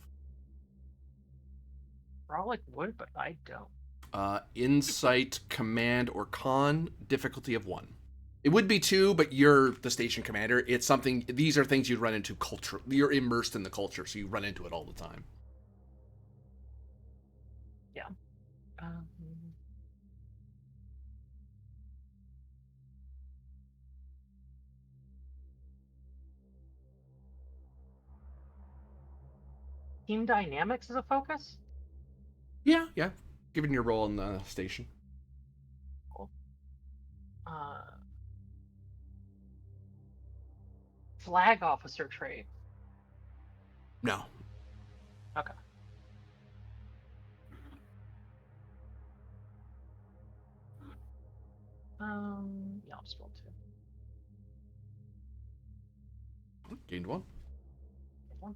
Frolic would, but I don't. Insight, command, or con, difficulty of 1. It would be 2, but you're the station commander. It's something, these are things you'd run into culture. You're immersed in the culture, so you run into it all the time. Yeah. Team dynamics is a focus? Yeah, given your role in the station. Cool. Flag officer trait. No. Okay. Yeah, I'll just roll 2. Gained 1. Get 1.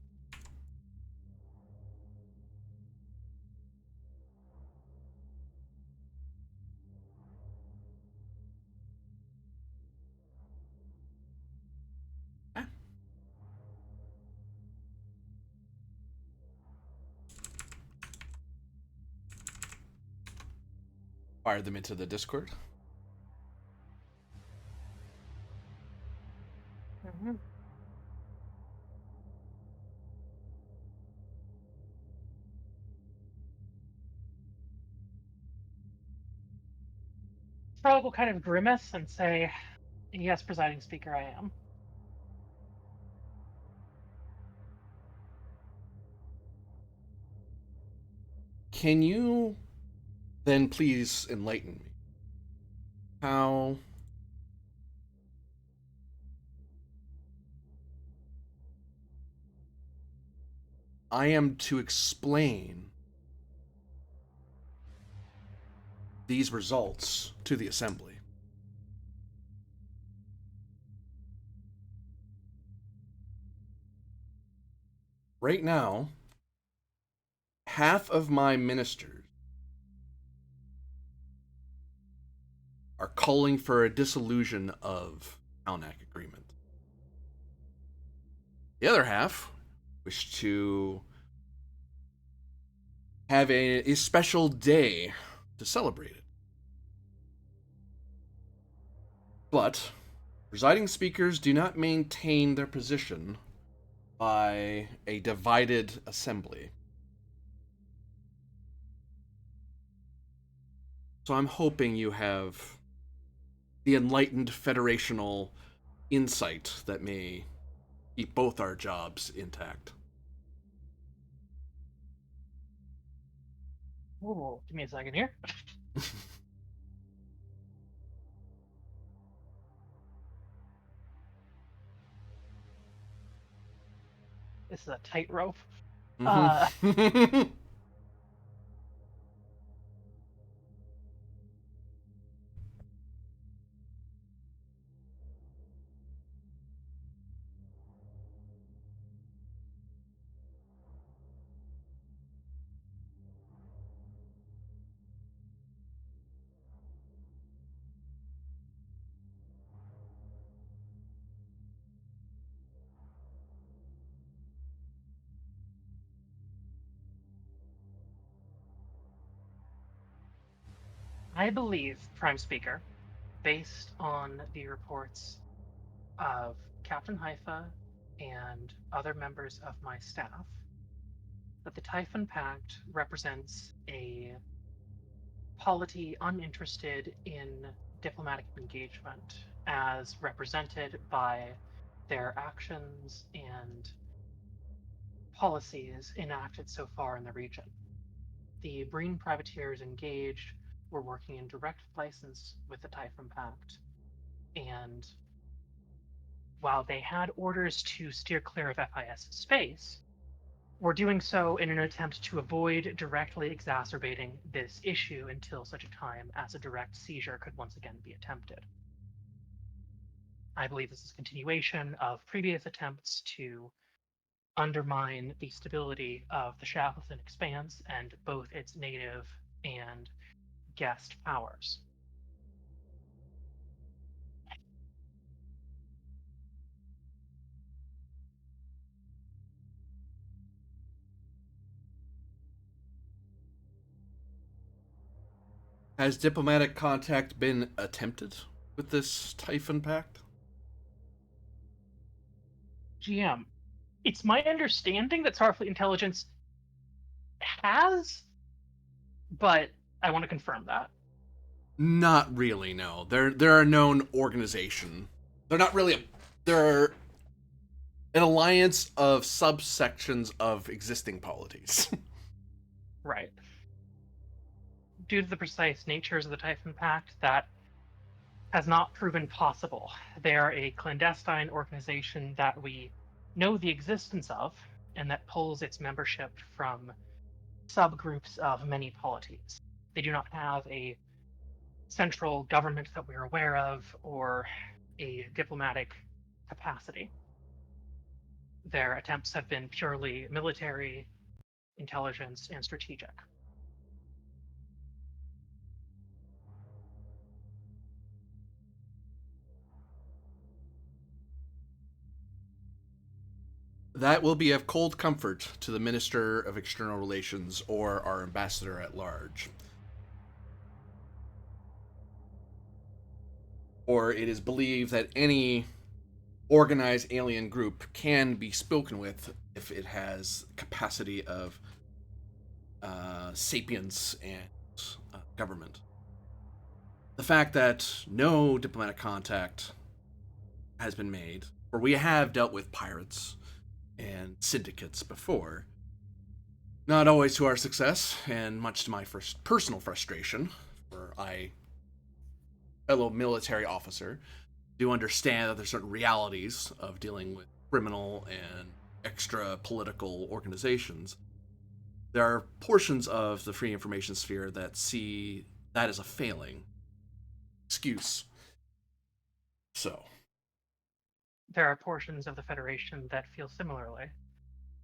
Fire them into the Discord. Mhm. Frog will kind of grimace and say, "Yes, presiding speaker, I am." Can you then please enlighten me? How I am to explain these results to the assembly? Right now, half of my ministers are calling for a dissolution of Halanak agreement. The other half wish to have a special day to celebrate it. But presiding speakers do not maintain their position by a divided assembly. So I'm hoping you have the enlightened federational insight that may keep both our jobs intact. Ooh, give me a second here. This is a tightrope. Mhm. I believe, Prime Speaker, based on the reports of Captain Haifa and other members of my staff, that the Typhon Pact represents a polity uninterested in diplomatic engagement, as represented by their actions and policies enacted so far in the region. The Breen privateers engaged were working in direct license with the Typhon Pact, and while they had orders to steer clear of FIS space, were doing so in an attempt to avoid directly exacerbating this issue until such a time as a direct seizure could once again be attempted. I believe this is a continuation of previous attempts to undermine the stability of the Shackleton Expanse and both its native and guest powers. Has diplomatic contact been attempted with this Typhon Pact? GM, it's my understanding that Starfleet Intelligence has, but I want to confirm that. Not really, no. They're a known organization. They're not really a, they're an alliance of subsections of existing polities. Right. Due to the precise natures of the Typhon Pact, that has not proven possible. They are a clandestine organization that we know the existence of, and that pulls its membership from subgroups of many polities. They do not have a central government that we're aware of or a diplomatic capacity. Their attempts have been purely military, intelligence, and strategic. That will be of cold comfort to the Minister of External Relations or our ambassador at large. Or it is believed that any organized alien group can be spoken with if it has capacity of sapience and government. The fact that no diplomatic contact has been made, or we have dealt with pirates and syndicates before, not always to our success, and much to my personal frustration, for I, fellow military officer, do understand that there's certain realities of dealing with criminal and extra political organizations. There are portions of the free information sphere that see that as a failing excuse. So, There are portions of the Federation that feel similarly,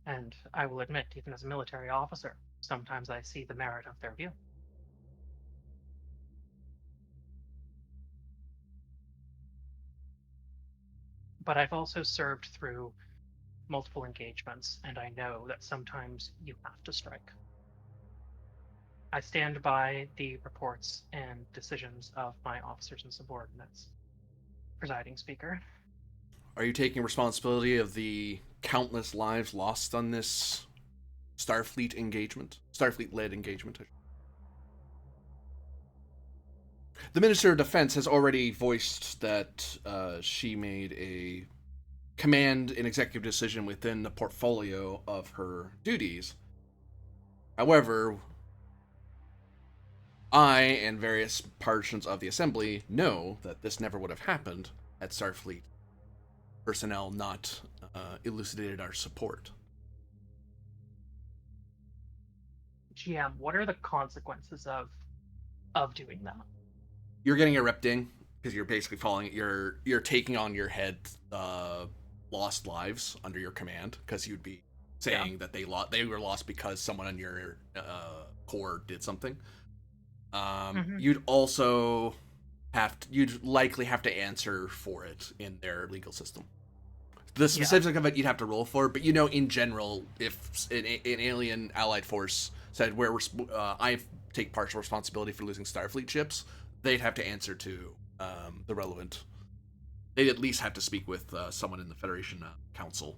and I will admit, even as a military officer, sometimes I see the merit of their view. But I've also served through multiple engagements, and I know that sometimes you have to strike. I stand by the reports and decisions of my officers and subordinates. Presiding Speaker. are you taking responsibility of the countless lives lost on this Starfleet engagement? Starfleet-led engagement? The Minister of Defense has already voiced that she made a command and executive decision within the portfolio of her duties. However, I and various portions of the Assembly know that this never would have happened had Starfleet personnel not elucidated our support. GM, what are the consequences of doing that? You're getting a rep ding because you're basically following. You're taking on your head lost lives under your command, because you'd be saying that they were lost because someone on your corps did something. You'd also you'd likely have to answer for it in their legal system. The specifics of it you'd have to roll for, but in general, if an alien allied force said I take partial responsibility for losing Starfleet ships, they'd have to answer to the relevant. They'd at least have to speak with someone in the Federation Council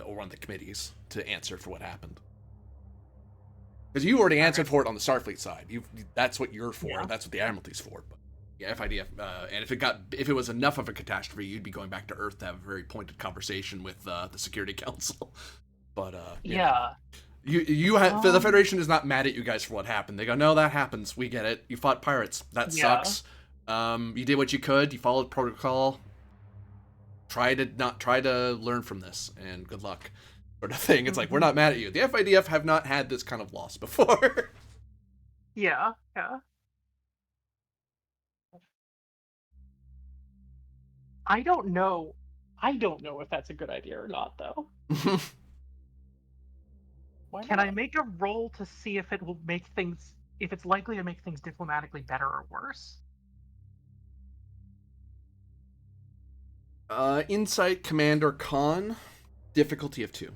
or one of the committees to answer for what happened. Because you already answered for it on the Starfleet side. That's what you're for. Yeah. That's what the Admiralty's for. But yeah, FIDF. And if it was enough of a catastrophe, you'd be going back to Earth to have a very pointed conversation with the Security Council. But yeah. The Federation is not mad at you guys for what happened. They go, no, that happens. We get it. You fought pirates. That sucks. You did what you could. You followed protocol. Try to learn from this, and good luck, sort of thing. It's like, we're not mad at you. The FIDF have not had this kind of loss before. Yeah. I don't know if that's a good idea or not, though. Why Can not? I make a roll to see if it will make things, if it's likely to make things diplomatically better or worse? Insight, Command, or Con. Difficulty of 2.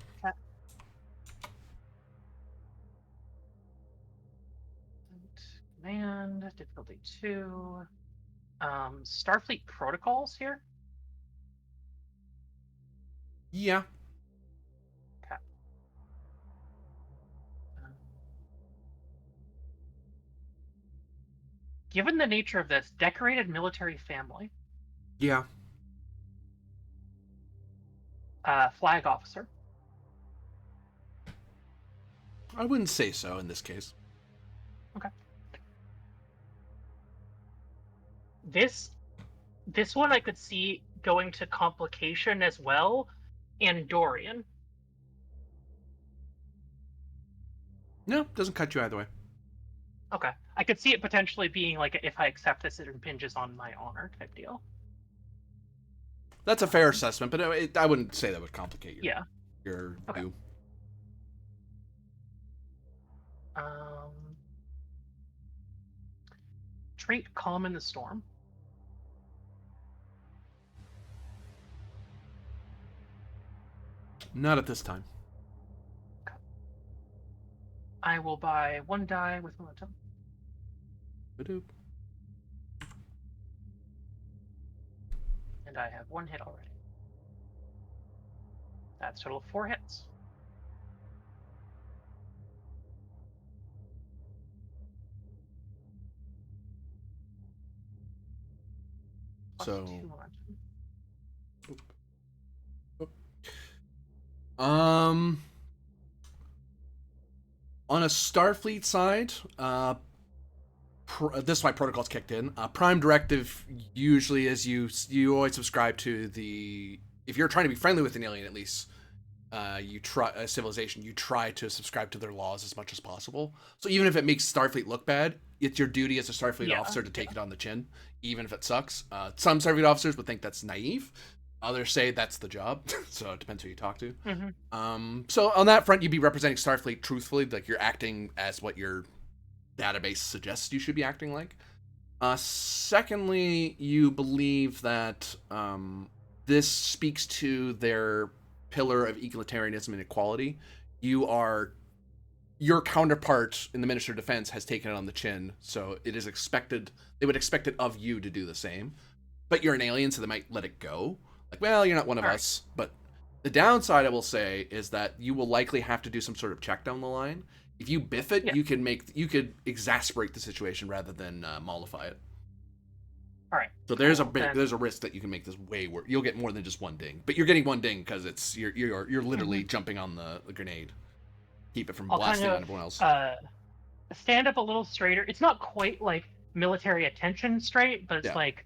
Command, difficulty 2. Starfleet protocols here? Yeah. Okay. Given the nature of this, decorated military family, Yeah. flag officer. I wouldn't say so in this case. Okay. This one I could see going to complication as well, and Dorian. No, doesn't cut you either way. Okay. I could see it potentially being like, if I accept this, it impinges on my honor type deal. That's a fair assessment, but I wouldn't say that would complicate your Okay. view. Trait calm in the storm. Not at this time. Okay. I will buy 1 die with momentum. Ba-doop. And I have 1 hit already. That's a total of 4 hits. Plus So 2 on. On a Starfleet side, this is why protocols kicked in. Prime directive usually is you always subscribe to the, if you're trying to be friendly with an alien, at least you try a civilization, you try to subscribe to their laws as much as possible. So even if it makes Starfleet look bad, it's your duty as a Starfleet officer to take it on the chin, even if it sucks. Some Starfleet officers would think that's naive. Others say that's the job. So it depends who you talk to. So on that front, you'd be representing Starfleet truthfully, like you're acting as what your database suggests you should be acting like. Secondly, you believe that this speaks to their pillar of egalitarianism and equality. Your counterpart in the Ministry of Defense has taken it on the chin, so it is expected, they would expect it of you to do the same. But you're an alien, so they might let it go. Like, well, you're not one of us. But the downside, I will say, is that you will likely have to do some sort of check down the line. If you biff it, you could exasperate the situation rather than mollify it. All right. So there's a risk that you can make this way worse. You'll get more than just one ding, but you're getting one ding because it's you're literally jumping on the grenade. Keep it from blasting on everyone else. Stand up a little straighter. It's not quite like military attention straight, but it's like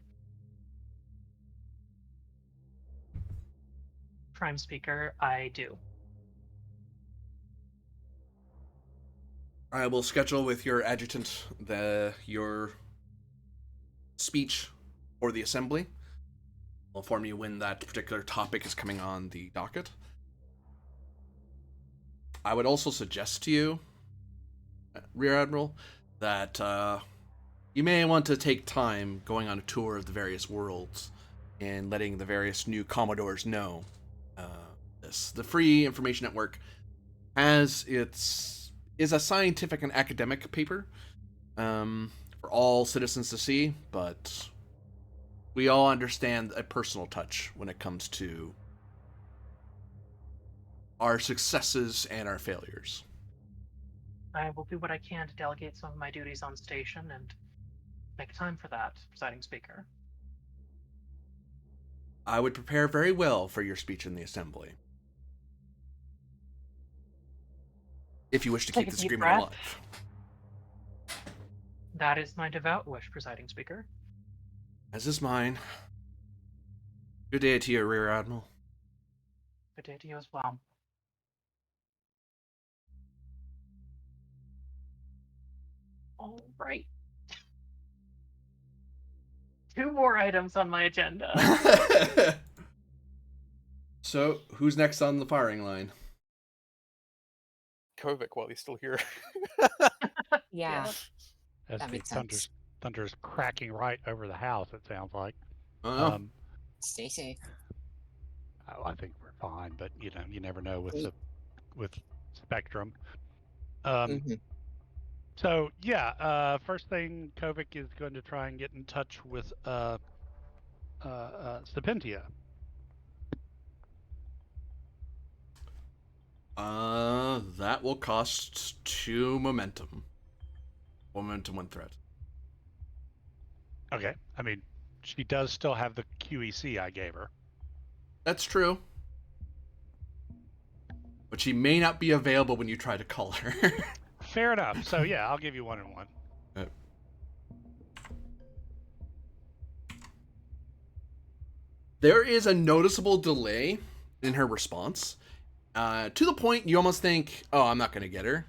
Prime Speaker. I do. I will schedule with your adjutant your speech for the assembly. I'll inform you when that particular topic is coming on the docket. I would also suggest to you, Rear Admiral, that you may want to take time going on a tour of the various worlds and letting the various new Commodores know this. The Free Information Network is a scientific and academic paper for all citizens to see, but we all understand a personal touch when it comes to our successes and our failures. I will do what I can to delegate some of my duties on station and make time for that, Presiding Speaker. I would prepare very well for your speech in the Assembly. If you wish to keep this agreement alive. That is my devout wish, Presiding Speaker. As is mine. Good day to you, Rear Admiral. Good day to you as well. All right. 2 more items on my agenda. So, who's next on the firing line? Kovic, while he's still here. Yeah. As That the makes sense. thunder's cracking right over the house, it sounds like. Stay safe. I think we're fine, but you never know with Spectrum. So yeah, first thing, Kovic is going to try and get in touch with Sapentia. That will cost 2 momentum. 1 momentum, 1 threat. Okay, I mean, she does still have the QEC I gave her. That's true. But she may not be available when you try to call her. Fair enough. So yeah, I'll give you 1 and 1. There is a noticeable delay in her response. To the point you almost think, oh, I'm not going to get her.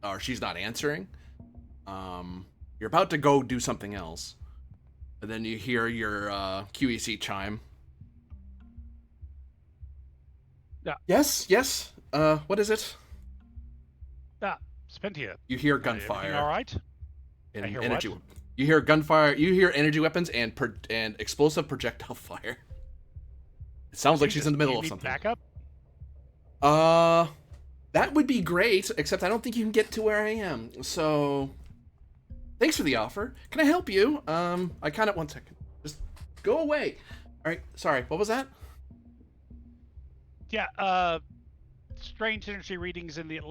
Or she's not answering. You're about to go do something else. And then you hear your QEC chime. Yeah. Yes. What is it? Sapentia. You hear gunfire. All right. And I hear energy. what? You hear gunfire. You hear energy weapons and explosive projectile fire. It sounds like she's in the middle of something. Backup? That would be great, except I don't think you can get to where I am. So, thanks for the offer. Can I help you? I kind of, 1 second. Just go away. All right. Sorry. What was that? Yeah. Strange energy readings in the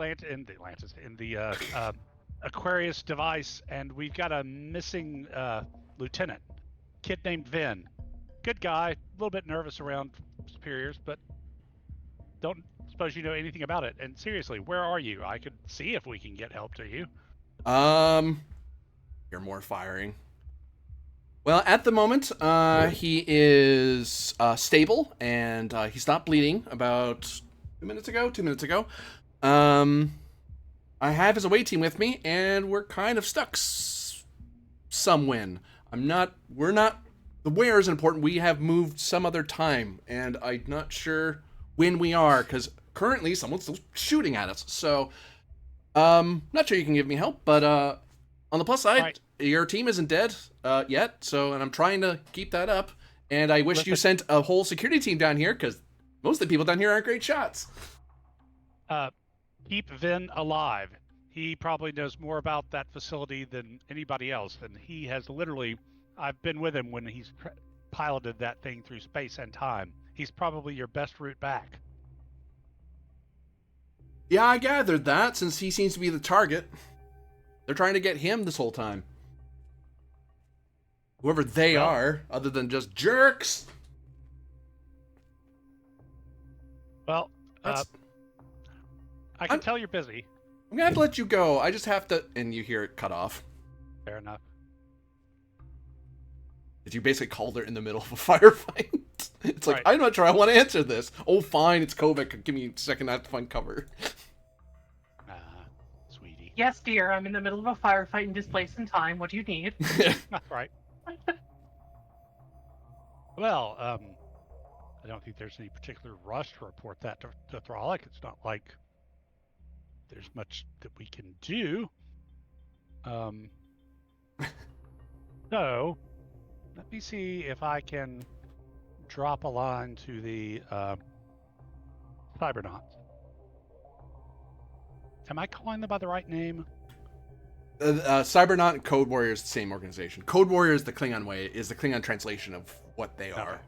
Aquarius device, and we've got a missing lieutenant, kid named Vin. Good guy, a little bit nervous around superiors, but don't suppose you know anything about it. And seriously, where are you? I could see if we can get help to you. Hear more firing. Well, at the moment, he is stable, and he stopped bleeding about 2 minutes ago. 2 minutes ago. I have his away team with me, and we're kind of stuck. Some win. We're not. The where is important. We have moved some other time, and I'm not sure when we are, because currently someone's still shooting at us. So, not sure you can give me help, but on the plus side, Right. your team isn't dead yet. So, and I'm trying to keep that up. And I wish you Listen. sent a whole security team down here, because most of the people down here aren't great shots. Keep Vin alive. He probably knows more about that facility than anybody else, and he has literally. I've been with him when he's piloted that thing through space and time. He's probably your best route back. Yeah, I gathered that, since he seems to be the target. They're trying to get him this whole time. Whoever they are, other than just jerks. Well, That's- I can tell you're busy. I'm gonna have to let you go. I just have to. And you hear it cut off. Fair enough. Did you basically called her in the middle of a firefight? It's like, Right. I'm not sure I want to answer this. Oh, fine, it's Kovac. Give me a second, I have to find cover. Sweetie. Yes, dear, I'm in the middle of a firefight in displaced in time. What do you need? Right. Well, I don't think there's any particular rush to report that to Thralic. It's not like there's much that we can do. So, let me see if I can drop a line to the Cybernauts. Am I calling them by the right name? Cybernaut and Code Warrior is the same organization. Code Warrior is the Klingon way, is the Klingon translation of what they are. Okay.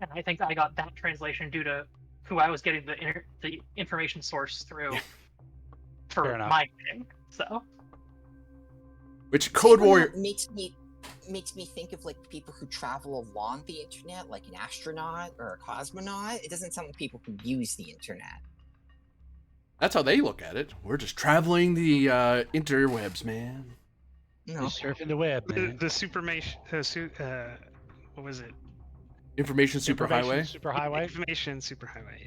And I think I got that translation due to who I was getting the information source through Fair for enough. my thing. So Which Code Warrior... makes me think of like people who travel along the internet, like an astronaut or a cosmonaut. It doesn't sound like people who use the internet. That's how they look at it. We're just traveling the interwebs, man. No. Just surfing the web, man. The supermation. What was it? Information superhighway. Superhighway. Information superhighway.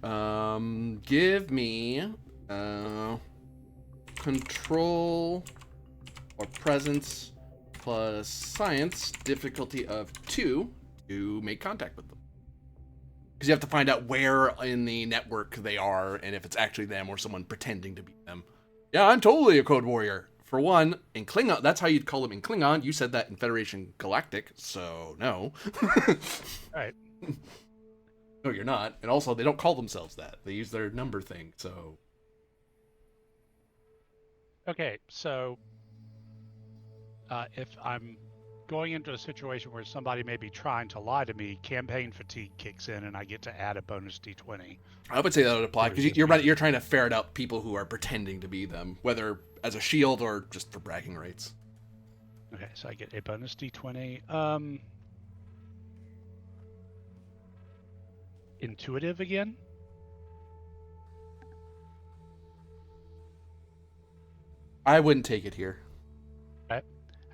Yeah. Give me control or presence plus science difficulty of 2 to make contact with them. Because you have to find out where in the network they are and if it's actually them or someone pretending to be them. Yeah, I'm totally a Code Warrior. For one, in Klingon, that's how you'd call them in Klingon. You said that in Federation Galactic, so no. Right. No, you're not. And also, they don't call themselves that. They use their number thing, so... Okay, so if I'm going into a situation where somebody may be trying to lie to me, campaign fatigue kicks in and I get to add a bonus d20. I would say that would apply, because you're trying to ferret out people who are pretending to be them, whether as a shield or just for bragging rights. Okay, so I get a bonus d20. Intuitive again? I wouldn't take it here.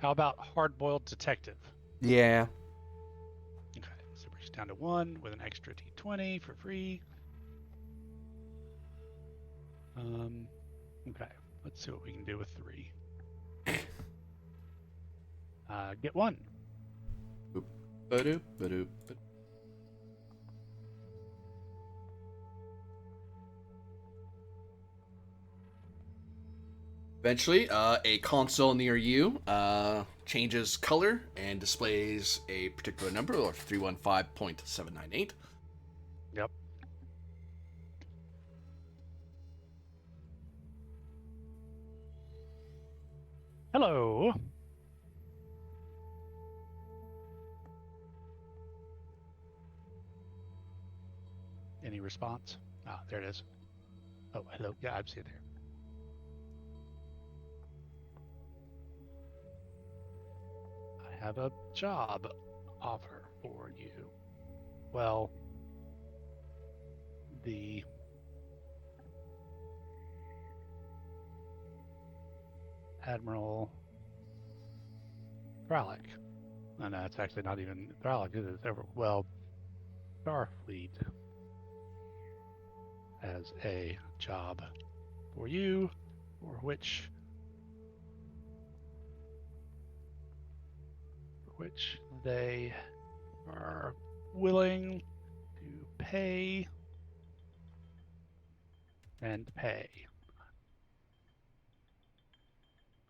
How about hard-boiled detective? Yeah. Okay, so it brings it down to 1 with an extra d20 for free. Okay, let's see what we can do with 3. Get 1. Eventually, a console near you changes color and displays a particular number, or 315.798. Yep. Hello. Any response? Ah, there it is. Oh, hello. Yeah, I see it there. I have a job offer for you. Well, the Admiral Thralic. No, no, it's actually not even Thralic. It is well, Starfleet has a job for you, for which they are willing to pay and pay.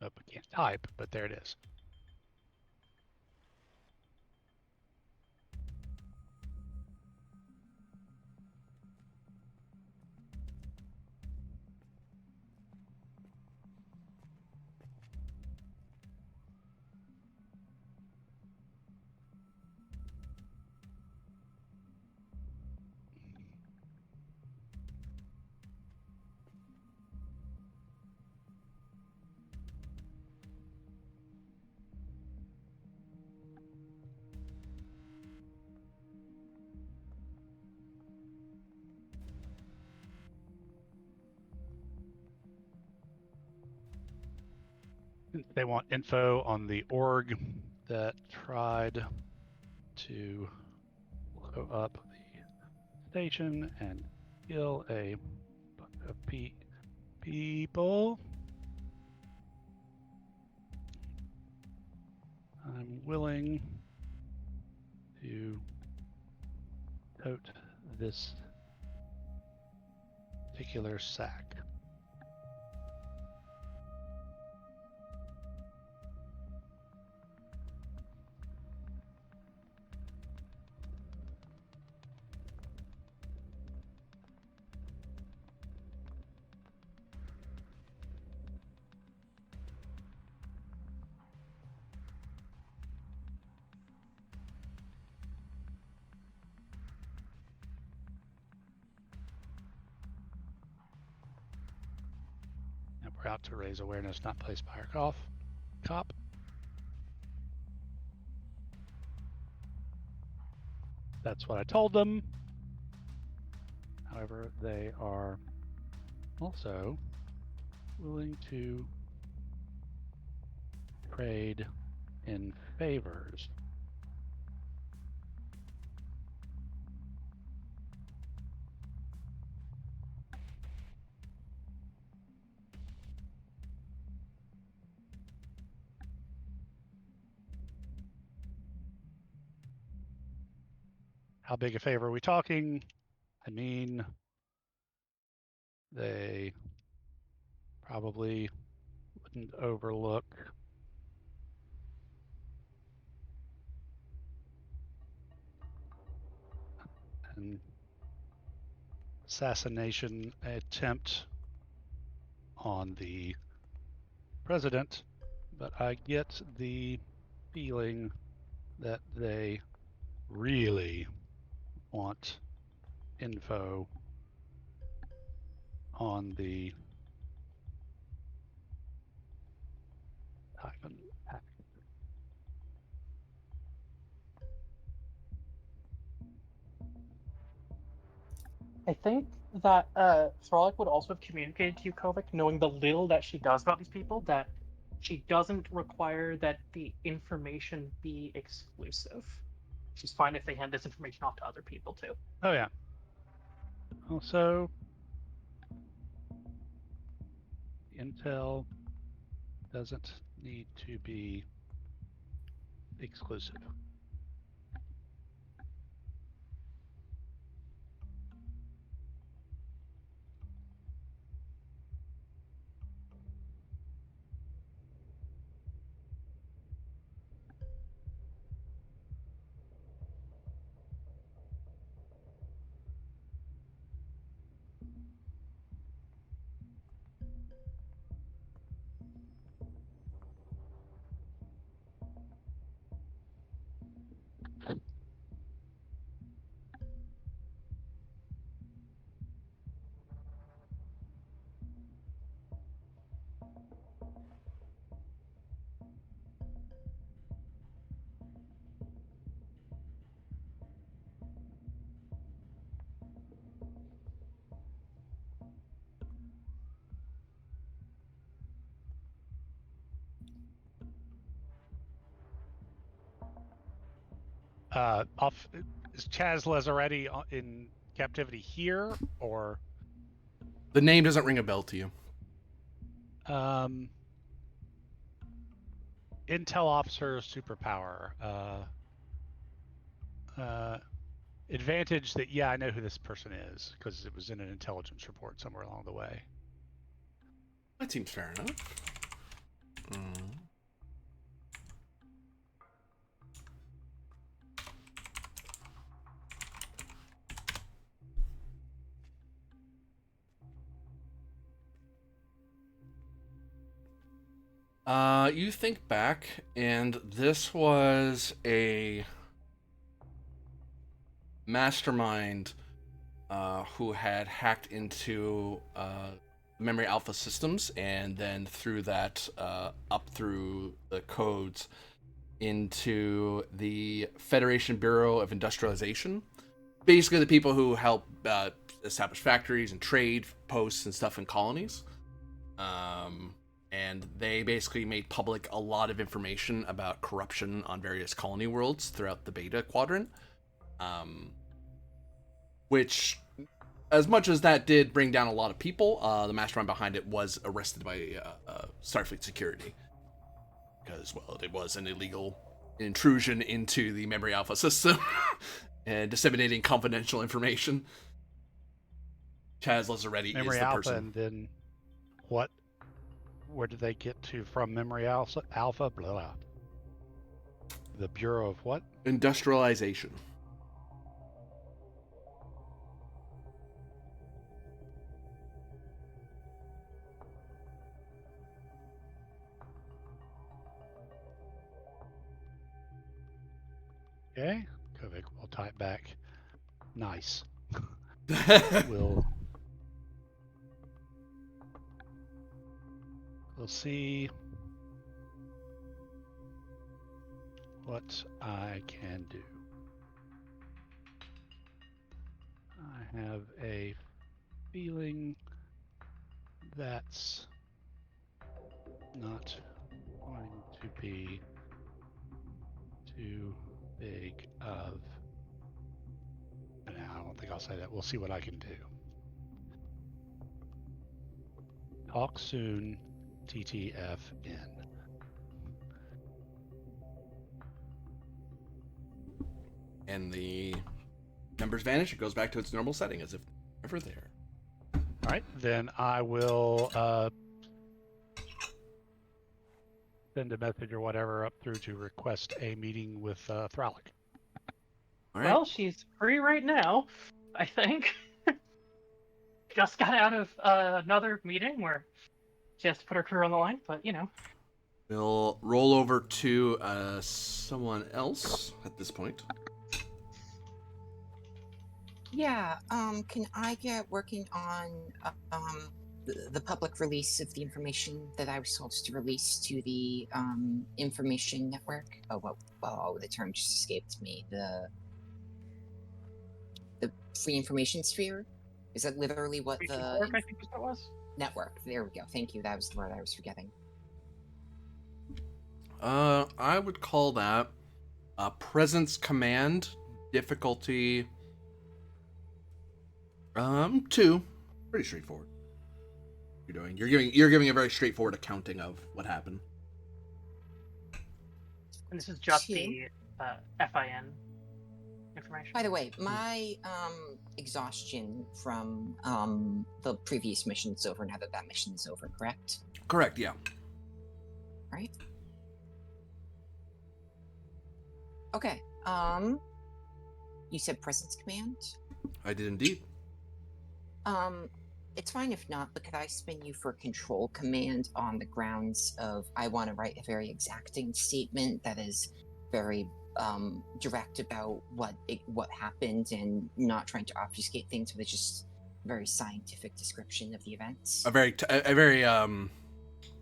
Oh, I can't type, but there it is. They want info on the org that tried to blow up the station and kill a bunch of people. I'm willing to tote this particular sack. And we're out to raise awareness not placed by our cop. That's what I told them. However, they are also willing to trade in favors. How big a favor are we talking? I mean, they probably wouldn't overlook an assassination attempt on the president, but I get the feeling that they really want info on the Typhon pack. I think that Thralic would also have communicated to you, Kovic, knowing the little that she does about these people, that she doesn't require that the information be exclusive. She's fine if they hand this information off to other people too. Oh yeah. Also, intel doesn't need to be exclusive. Is Chaz Lazaretti in captivity here, or The name doesn't ring a bell to you. Intel officer superpower? Advantage that I know who this person is because it was in an intelligence report somewhere along the way. That seems fair enough. You think back, and this was a mastermind who had hacked into memory alpha systems, and then through that up through the codes into the Federation Bureau of Industrialization. Basically, the people who help establish factories and trade posts and stuff in colonies. And they basically made public a lot of information about corruption on various colony worlds throughout the Beta Quadrant. Which, as much as that did bring down a lot of people, the mastermind behind it was arrested by Starfleet security. Because, well, it was an illegal intrusion into the Memory Alpha system and disseminating confidential information. Chaz Lazaretti Memory is the Alpha, person. and then what? Where did they get to from Memory Alpha? Blah, blah. The Bureau of what? Industrialization. Okay, Kovic will type back. Nice. We'll see what I can do. I have a feeling that's not going to be too big of. No, I don't think I'll say that. We'll see what I can do. Talk soon, TTFN. And the numbers vanish. It goes back to its normal setting as if ever there. All right, then I will send a message or whatever up through to request a meeting with Thralic. All right. Well, she's free right now, I think. Just got out of another meeting where she has to put her career on the line, but you know. We'll roll over to someone else at this point. Yeah, can I get working on the public release of the information that I was supposed to release to the information network? Oh, the term just escaped me. The free information sphere? Is that literally what the Network, I think is what it was. network? There we go. Thank you. That was the word I was forgetting. I would call that a presence command difficulty 2. Pretty straightforward. You're giving a very straightforward accounting of what happened. And this is just Two. the FIN information. By the way, my exhaustion from the previous mission is over now that mission is over, correct? Correct, yeah. Right? Okay. You said presence command? I did indeed. It's fine if not, but could I spin you for control command on the grounds of I want to write a very exacting statement that is very direct about what happened and not trying to obfuscate things with just very scientific description of the events. A very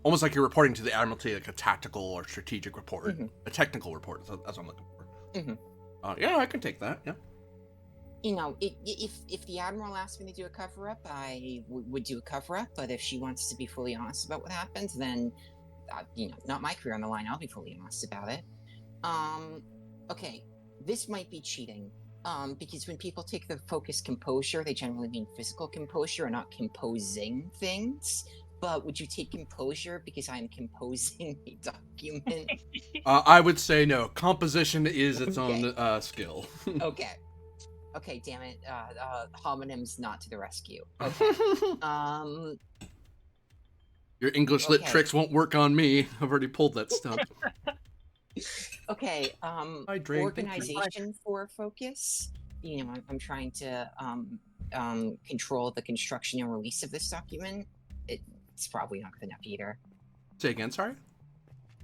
almost like you're reporting to the Admiralty, like a tactical or strategic report, a technical report. That's what I'm looking for. Yeah, I can take that. Yeah. You know, if the Admiral asked me to do a cover-up, I would do a cover-up, but if she wants to be fully honest about what happened, then, not my career on the line, I'll be fully honest about it. Okay, this might be cheating. Because when people take the focus composure, they generally mean physical composure and not composing things. But would you take composure because I'm composing a document? I would say no. Composition is its Okay. own skill. Okay. Okay, damn it. Homonyms not to the rescue. Okay. Your English lit Okay. tricks won't work on me. I've already pulled that stunt. Okay. Hi, Drake. Organization for focus. You know, I'm trying to control the construction and release of this document. It's probably not good enough either. Say again, sorry?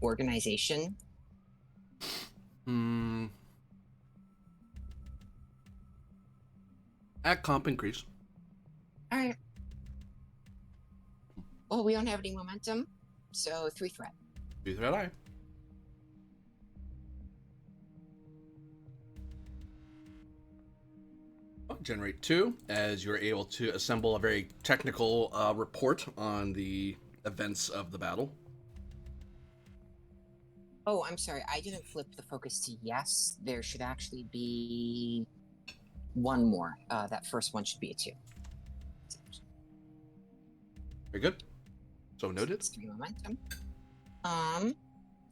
Organization. At comp increase. All right. Well, we don't have any momentum, so 3 threat. 3 threat eye. Generate 2 as you're able to assemble a very technical report on the events of the battle. Oh, I'm sorry. I didn't flip the focus to yes. There should actually be one more. That first one should be a 2. Very good. So noted. It's 3 momentum.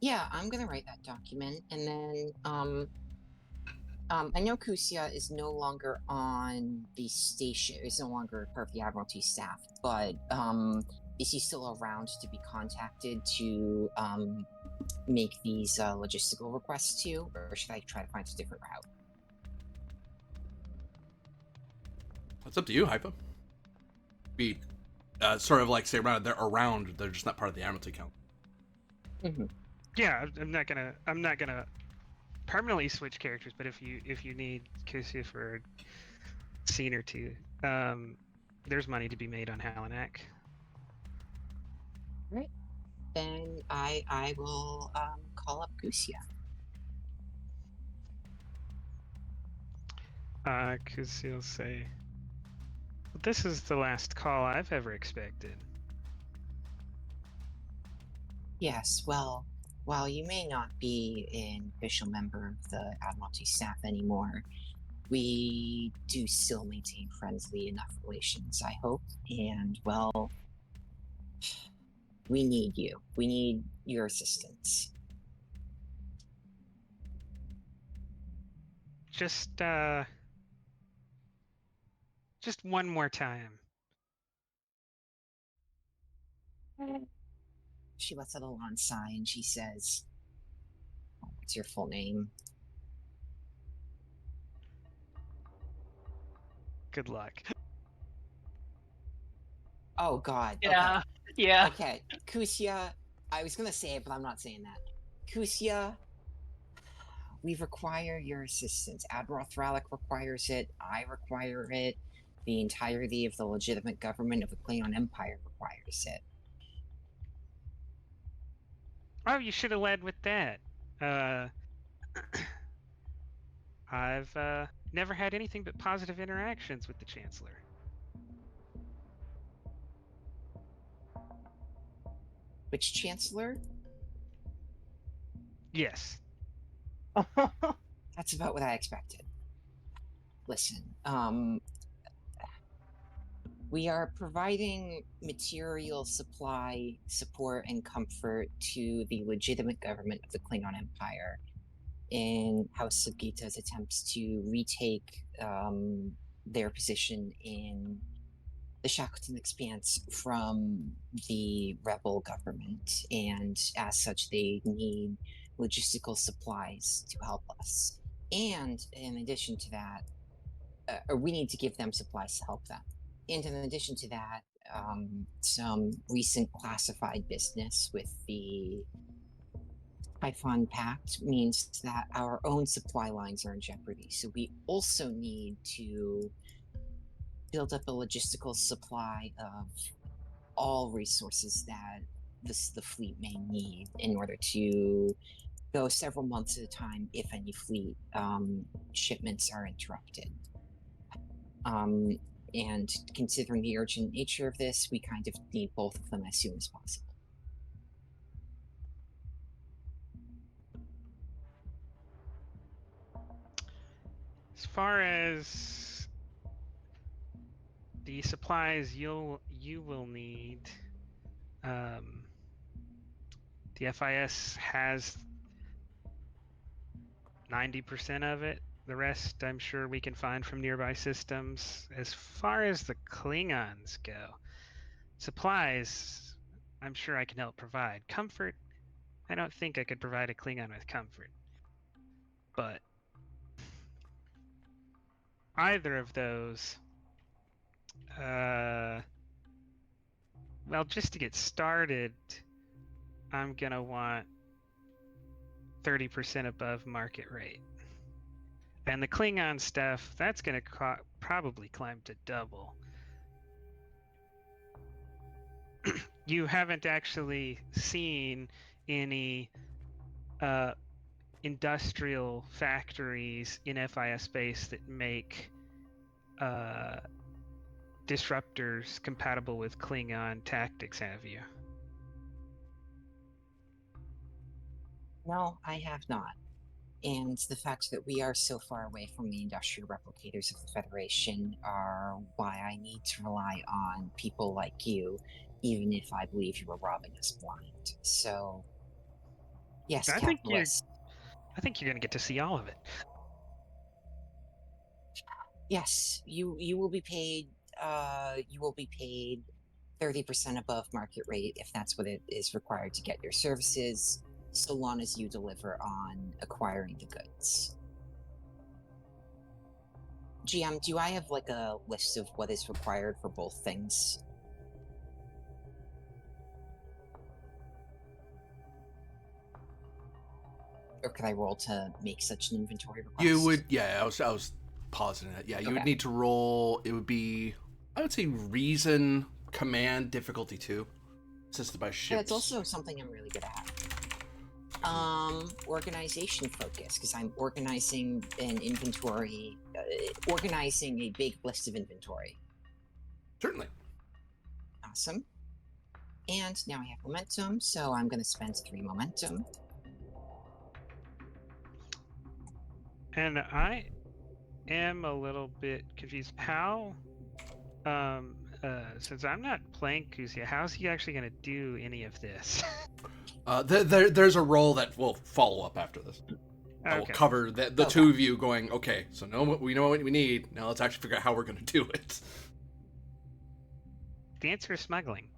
Yeah, I'm gonna write that document, and then I know Kusia is no longer on the station. Is no longer part of the Admiralty staff, but is he still around to be contacted to make these logistical requests to, or should I try to find a different route? It's up to you, Hypa. Be sort of like say around. They're around. They're just not part of the Admiralty count. Mm-hmm. Yeah, I'm not gonna permanently switch characters, but if you need Kusia for a scene or two, there's money to be made on Halanak. Right. Then I will call up Kusia. Kusia will say, "This is the last call I've ever expected." Yes, well, while you may not be an official member of the Admiralty staff anymore, we do still maintain friendly enough relations, I hope. And, well, we need you. We need your assistance. Just one more time. She lets out a long sigh and she says, "What's your full name?" Good luck. Oh, God. Yeah. Yeah. Okay. Kusia, I was going to say it, but I'm not saying that. Kusia, we require your assistance. Admiral Thralic requires it. I require it. The entirety of the legitimate government of the Klingon Empire requires it. Oh, you should have led with that. I've never had anything but positive interactions with the Chancellor. Which Chancellor? Yes. That's about what I expected. Listen, we are providing material supply, support, and comfort to the legitimate government of the Klingon Empire in House of Gita's attempts to retake their position in the Shackleton Expanse from the rebel government, and as such, they need logistical supplies to help us. And in addition to that, we need to give them supplies to help them. And in addition to that, some recent classified business with the Typhon Pact means that our own supply lines are in jeopardy. So we also need to build up a logistical supply of all resources that the fleet may need in order to go several months at a time if any fleet shipments are interrupted. And considering the urgent nature of this, we kind of need both of them as soon as possible. far as the supplies you will need, the FIS has 90% of it. The rest, I'm sure we can find from nearby systems. As far as the Klingons go, supplies, I'm sure I can help provide. Comfort, I don't think I could provide a Klingon with comfort. But either of those, well, just to get started, I'm gonna want 30% above market rate. And the Klingon stuff, that's gonna probably climb to double. You haven't actually seen any industrial factories in FIS space that make disruptors compatible with Klingon tactics, have you? No, I have not. And the fact that we are so far away from the industrial replicators of the Federation are why I need to rely on people like you, even if I believe you are robbing us blind. So, yes, I think you're capitalist. gonna get to see all of it. Yes, you will be paid. You will be paid 30% above market rate if that's what it is required to get your services, so long as you deliver on acquiring the goods. GM, do I have like a list of what is required for both things? Or could I roll to make such an inventory request? You would, yeah. I was positing that. Yeah, you would Okay. need to roll. It would be, I would say, Reason Command difficulty 2, assisted by ships. Yeah, it's also something I'm really good at. Organization focus, because I'm organizing an inventory, organizing a big list of inventory. Certainly. Awesome. And now I have momentum, so I'm going to spend 3 momentum. And I am a little bit confused. How, since I'm not playing Kuzia, how's he actually going to do any of this? There's a roll that will follow up after this. That will Okay. cover the two of you going, okay, so we know what we need. Now let's actually figure out how we're going to do it. The answer is smuggling.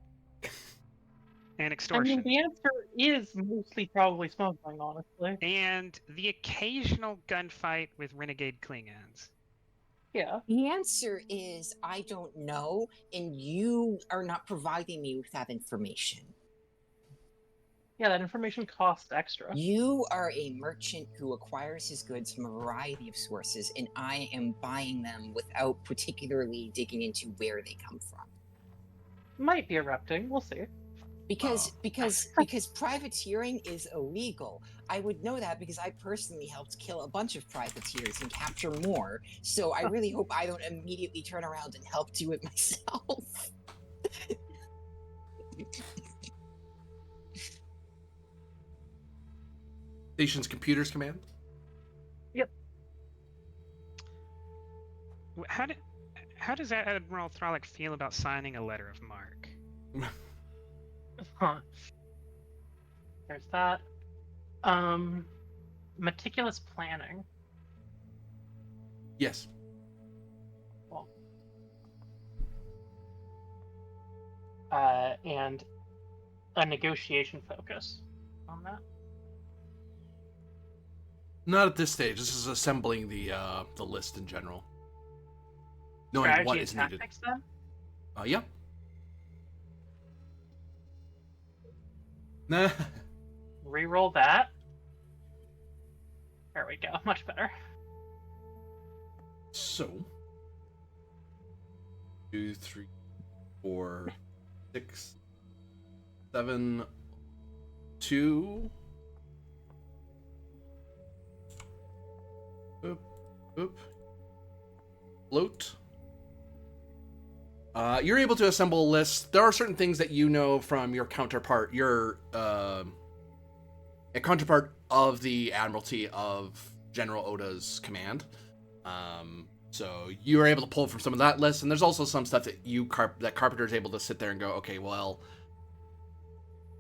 And I extortion. mean, the answer is mostly probably smuggling, honestly. And the occasional gunfight with renegade Klingons. Yeah. The answer is I don't know, and you are not providing me with that information. Yeah, that information costs extra. You are a merchant who acquires his goods from a variety of sources, and I am buying them without particularly digging into where they come from. Might be erupting, we'll see. Because privateering is illegal. I would know that because I personally helped kill a bunch of privateers and capture more. So I really hope I don't immediately turn around and help do it myself. Station's computers command. Yep. How does Admiral Thralic feel about signing a letter of marque? Huh. There's that. Meticulous planning. Yes. Well, and a negotiation focus on that. Not at this stage. This is assembling the list in general. Knowing Strategy what and is needed. tactics, then? Yeah. Nah. Reroll that. There we go. Much better. So, 2, 3, 4, 6, 7, 2. Oop, oop. Float. You're able to assemble a list. There are certain things that you know from your counterpart, a counterpart of the Admiralty of General Oda's command. So you were able to pull from some of that list, and there's also some stuff that that Carpenter is able to sit there and go, okay, well,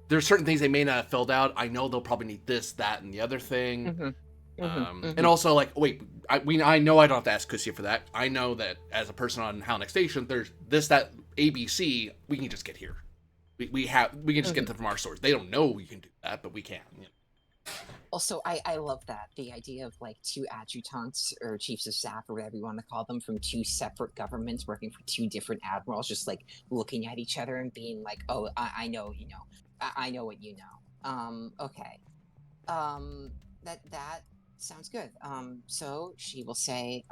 there's certain things they may not have filled out. I know they'll probably need this, that, and the other thing. And also, like, wait, I know I don't have to ask Kusia for that. I know that as a person on Halanak Station, there's this, that, ABC. We can just get here. We can just get them from our source. They don't know we can do that, but we can. You know? Also, I love that. The idea of like two adjutants or chiefs of staff or whatever you want to call them from two separate governments working for two different admirals, just like looking at each other and being like, oh, I know, you know, I know what you know. Okay. That sounds good. So she will say,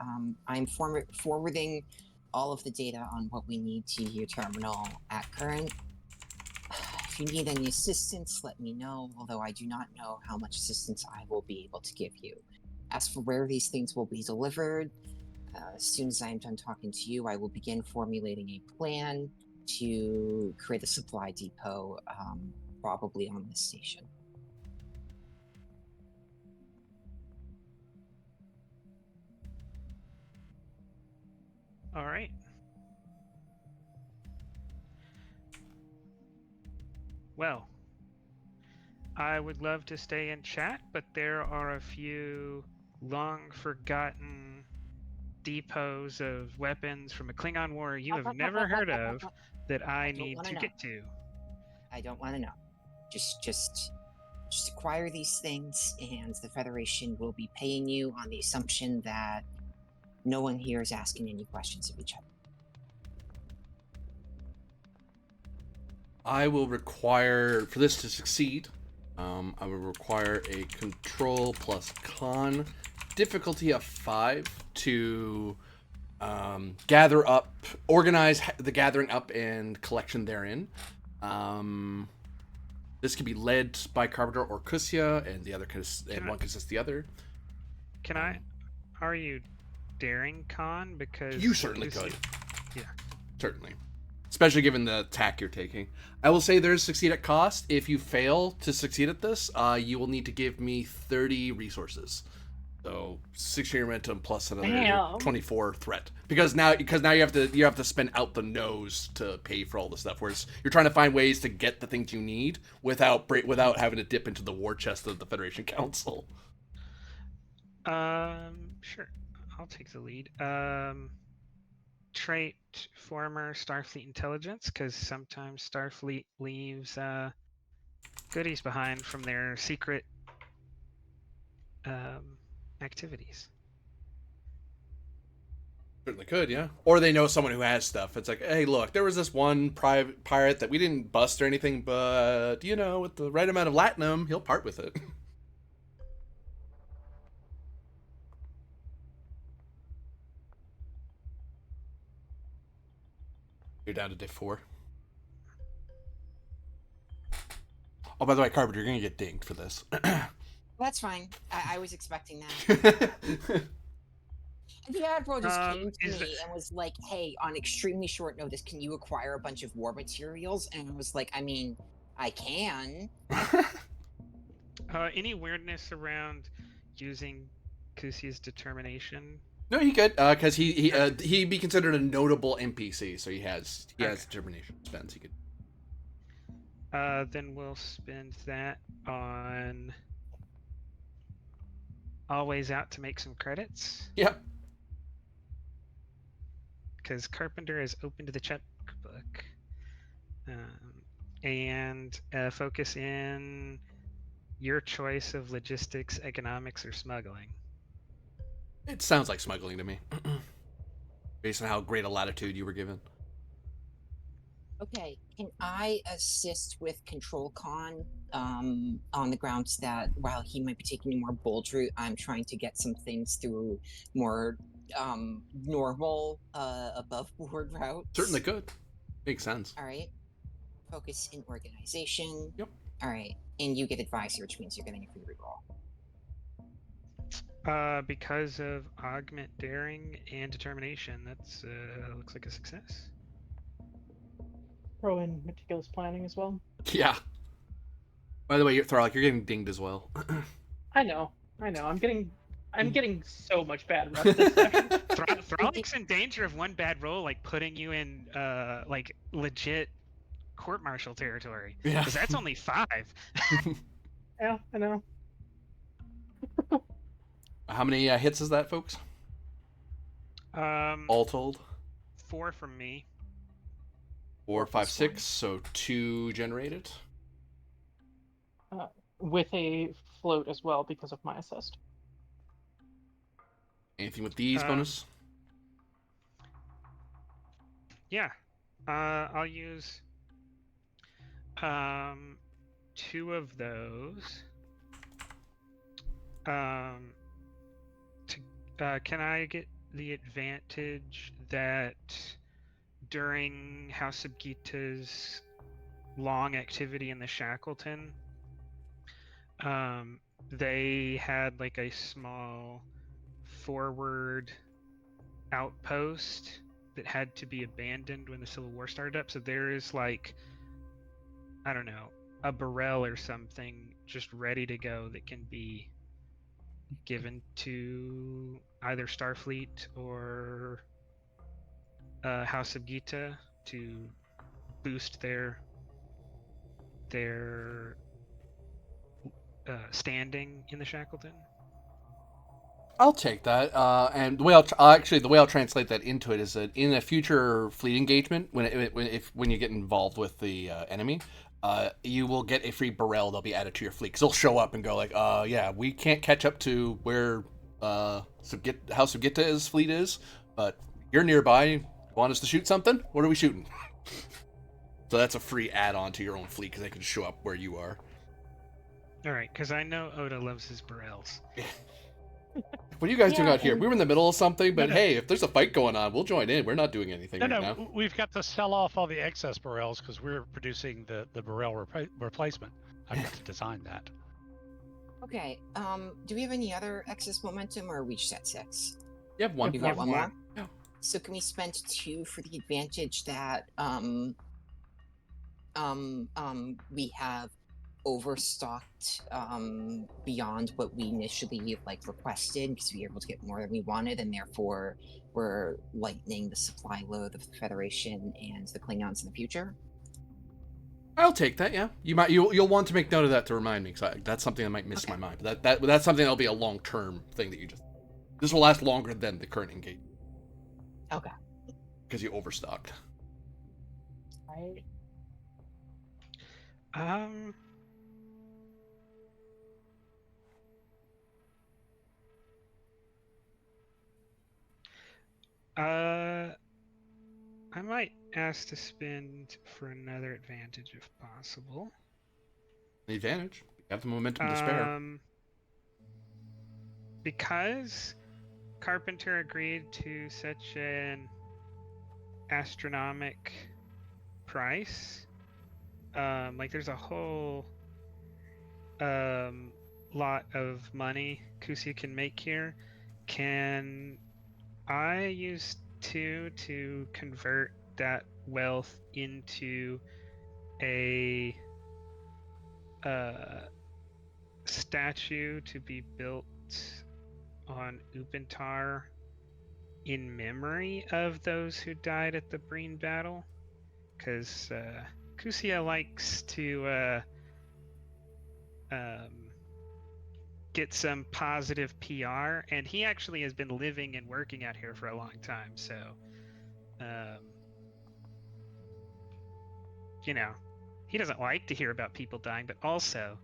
I'm forwarding all of the data on what we need to your terminal at current. If you need any assistance, let me know, although I do not know how much assistance I will be able to give you. As for where these things will be delivered, as soon as I am done talking to you, I will begin formulating a plan to create a supply depot, probably on this station. All right. Well, I would love to stay and chat, but there are a few long forgotten depots of weapons from a Klingon war you have never heard of that I need to get to. I don't want to know. Just acquire these things, and the Federation will be paying you on the assumption that no one here is asking any questions of each other. I will require, for this to succeed, I will require a control plus con difficulty of 5 to organize the gathering up and collection therein. This can be led by Carpenter or Kusia, and the other one consists the other. Can I? Are you daring con? Because you certainly could. Yeah, certainly. Especially given the tack you're taking. I will say there's succeed at cost. If you fail to succeed at this, you will need to give me 30 resources. So 60 momentum plus another 24 threat. Because now you have to spend out the nose to pay for all the stuff. Whereas you're trying to find ways to get the things you need without having to dip into the war chest of the Federation Council. Sure. I'll take the lead. Trait former Starfleet intelligence, because sometimes Starfleet leaves goodies behind from their secret activities. Certainly could, yeah. Or they know someone who has stuff. It's like, hey, look, there was this one private pirate that we didn't bust or anything, but, you know, with the right amount of latinum, he'll part with it. You're down to day 4. Oh, by the way, Carpenter, you're going to get dinged for this. That's fine. I was expecting that. The Admiral just came to me and was like, hey, on extremely short notice, can you acquire a bunch of war materials? And I was like, I mean, I can. Any weirdness around using Kusi's determination? No, he could, because he'd be considered a notable NPC, so he has determination spends. He could. Then we'll spend that on always out to make some credits. Yep. Because Carpenter is open to the checkbook. And focus in your choice of logistics, economics, or smuggling. It sounds like smuggling to me, based on how great a latitude you were given. Okay, can I assist with control con on the grounds that while he might be taking a more bold route, I'm trying to get some things through more normal above board routes? Certainly could. Makes sense. All right. Focus in organization. Yep. All right, and you get advisor, which means you're getting a free reroll. Because of augment daring and determination, that's looks like a success. Throw in meticulous planning as well. Yeah. By the way, you're getting dinged as well. I know. I'm I'm getting so much bad rep this session. Thrallic's in danger of one bad roll, like putting you in like legit court-martial territory. Yeah. Because that's only 5. Yeah, I know. How many hits is that, folks? All told? 4 from me. 4, 5, plus 6. So 2 generated. With a float as well because of my assist. Anything with these Um, bonus? Yeah. I'll use 2 of those. Can I get the advantage that during House of Gita's long activity in the Shackleton, they had like a small forward outpost that had to be abandoned when the Civil War started up. So there is like, I don't know, a barrel or something just ready to go that can be given to either Starfleet or House of Gita to boost their standing in the Shackleton. I'll take that. And the way I'll translate that into it is that in a future fleet engagement, when you get involved with the enemy, you will get a free barrel that'll be added to your fleet. Because they'll show up and go like, yeah, we can't catch up to where House of Gita's fleet is, but you're nearby. You want us to shoot something? What are we shooting? So that's a free add-on to your own fleet because they can show up where you are. All right, because I know Oda loves his barrels. What are you guys doing Yeah, out here? and- We were in the middle of something, but No. hey, if there's a fight going on, we'll join in. We're not doing anything No, right no, now. we've got to sell off all the excess barrels because we're producing the barrel replacement. I've got to design that. Okay. Do we have any other excess momentum, or are we just at 6? You have one. You got one more. Yeah. So can we spend 2 for the advantage that we have overstocked beyond what we initially requested because we were able to get more than we wanted, and therefore we're lightening the supply load of the Federation and the Klingons in the future? I'll take that. Yeah, you'll want to make note of that to remind me because that's something that might miss my mind. But that's something that'll be a long term thing that this will last longer than the current engagement. Okay. Because you overstocked. Right. I might ask to spend for another advantage if possible. The advantage. You have the momentum to spare. Because Carpenter agreed to such an astronomic price, there's a whole lot of money Kusia can make here. Can I use 2 to convert that wealth into a statue to be built on Upentar in memory of those who died at the Breen battle? Because Kusia likes to get some positive PR, and he actually has been living and working out here for a long time, so he doesn't like to hear about people dying, but also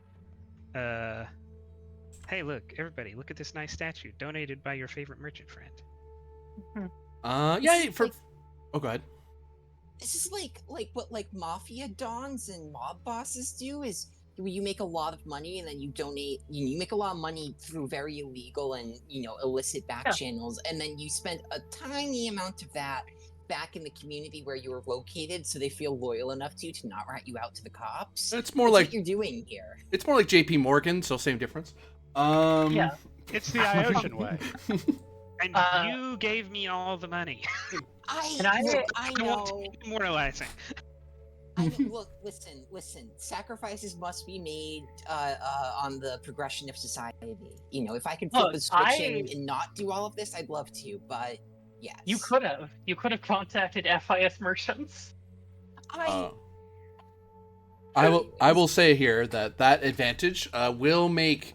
hey, look, everybody, look at this nice statue donated by your favorite merchant friend. Yeah. Oh, go ahead. This is like what mafia dons and mob bosses do is you make a lot of money and then you donate, you make a lot of money through very illegal and illicit back channels, and then you spend a tiny amount of that back in the community where you were located so they feel loyal enough to you to not rat you out to the cops. It's more That's like what you're doing here. It's more like JP Morgan, so same difference. Yeah. It's the Iosian way. And you gave me all the money. I And I know. I want to be demoralizing. I mean, look, listen. Sacrifices must be made on the progression of society. You know, if I could flip Look, a switch and not do all of this, I'd love to. But yes, you could have contacted FIS merchants. I. I will say here that advantage will make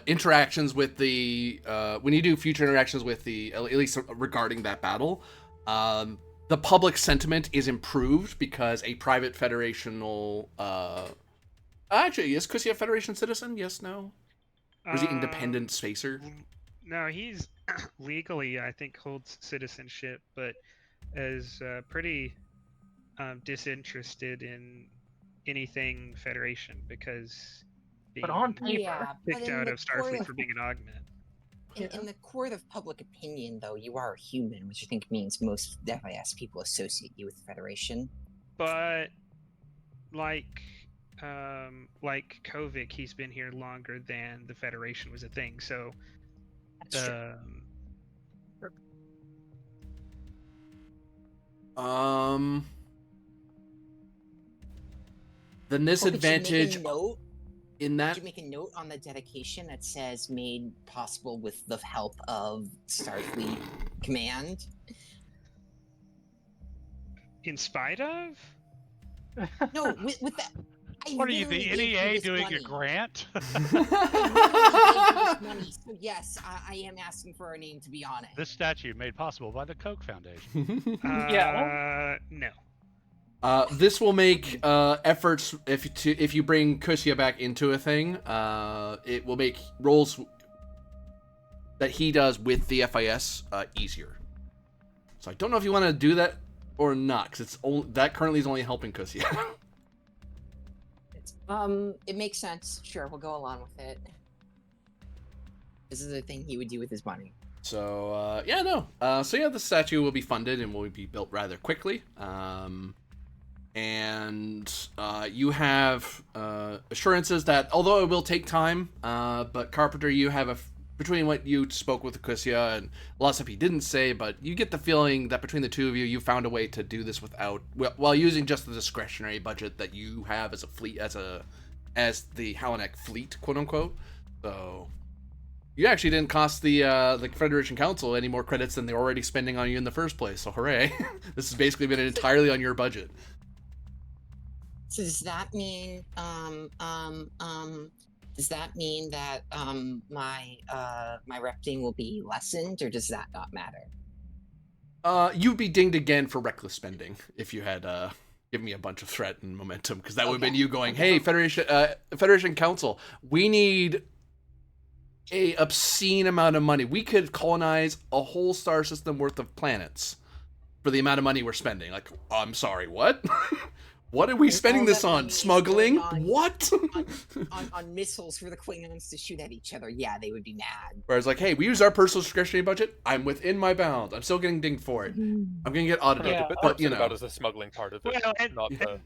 interactions with the when you do future interactions with the at least regarding that battle, the public sentiment is improved because a private federational actually is Kusia a Federation citizen? Yes, no, or is he independent spacer? No, he's legally, I think, holds citizenship, but is pretty disinterested in anything Federation because But being on paper, Yeah, but kicked in out the of core Starfleet of for being an augment. in the court of public opinion, though, you are a human, which I think means most FIS people associate you with the Federation. But like Kovic, he's been here longer than the Federation was a thing. So That's true. The Or disadvantage in Could that you make a note on the dedication that says "made possible with the help of Starfleet Command"? in spite of, No, with that. I What are you, literally the gave you NEA this doing money. a grant? I literally gave you this money, so yes, I am asking for a name to be on it. This statue made possible by the Koch Foundation. no. This will make efforts if you bring Kusia back into a thing. It will make roles that he does with the FIS easier. So I don't know if you want to do that or not, because it's only that currently is only helping Kusia. It makes sense. Sure, we'll go along with it. This is the thing he would do with his money. So the statue will be funded and will be built rather quickly. And you have assurances that although it will take time, but Carpenter, you have between what you spoke with Kusia and a lot of stuff he didn't say, but you get the feeling that between the two of you, you found a way to do this while using just the discretionary budget that you have as a fleet, as the Halanak fleet, quote unquote. So you actually didn't cost the Federation Council any more credits than they're already spending on you in the first place. So hooray! This has basically been entirely on your budget. So does that mean that my repting will be lessened, or does that not matter? You'd be dinged again for reckless spending if you had given me a bunch of threat and momentum, because that would have been you going, "Hey, Federation Council, we need a obscene amount of money. We could colonize a whole star system worth of planets for the amount of money we're spending." Like, I'm sorry, what? What are we spending this on? Smuggling? What? on missiles for the Klingons to shoot at each other. Yeah, they would be mad. Whereas, like, hey, we use our personal discretionary budget. I'm within my bounds. I'm still getting dinged for it. I'm gonna get audited, Yeah. but you know. about is the smuggling part of it, Well, not the.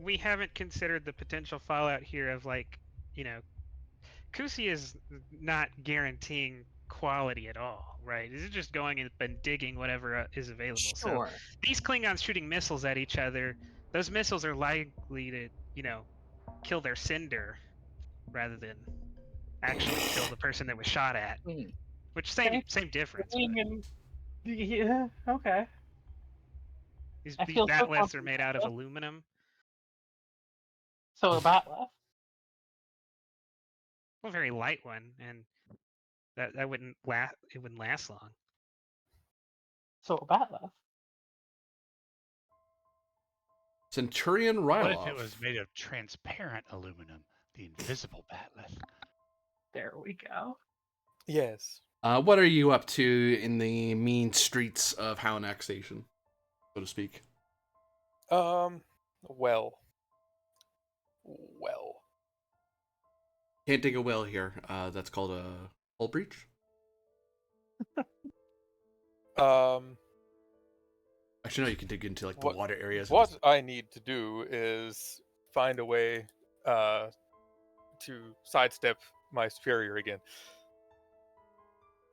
We haven't considered the potential fallout here of Kusi is not guaranteeing quality at all, right? This is just going and digging whatever is available. Sure. So these Klingons shooting missiles at each other, those missiles are likely to, kill their sender rather than actually kill the person that was shot at. Which same difference. Yeah, okay. These I feel so batleths are made out of aluminum. So a batleth. Well, a very light one, and that wouldn't last. It wouldn't last long. So a batleth. Centurion What Rylov. if it was made of transparent aluminum, the invisible batleth? There we go. Yes. What are you up to in the mean streets of Halanak Station, so to speak? Well. Can't dig a well here. That's called a hull breach. Actually, no, you can dig into like the water areas. What I need to do is find a way to sidestep my superior again.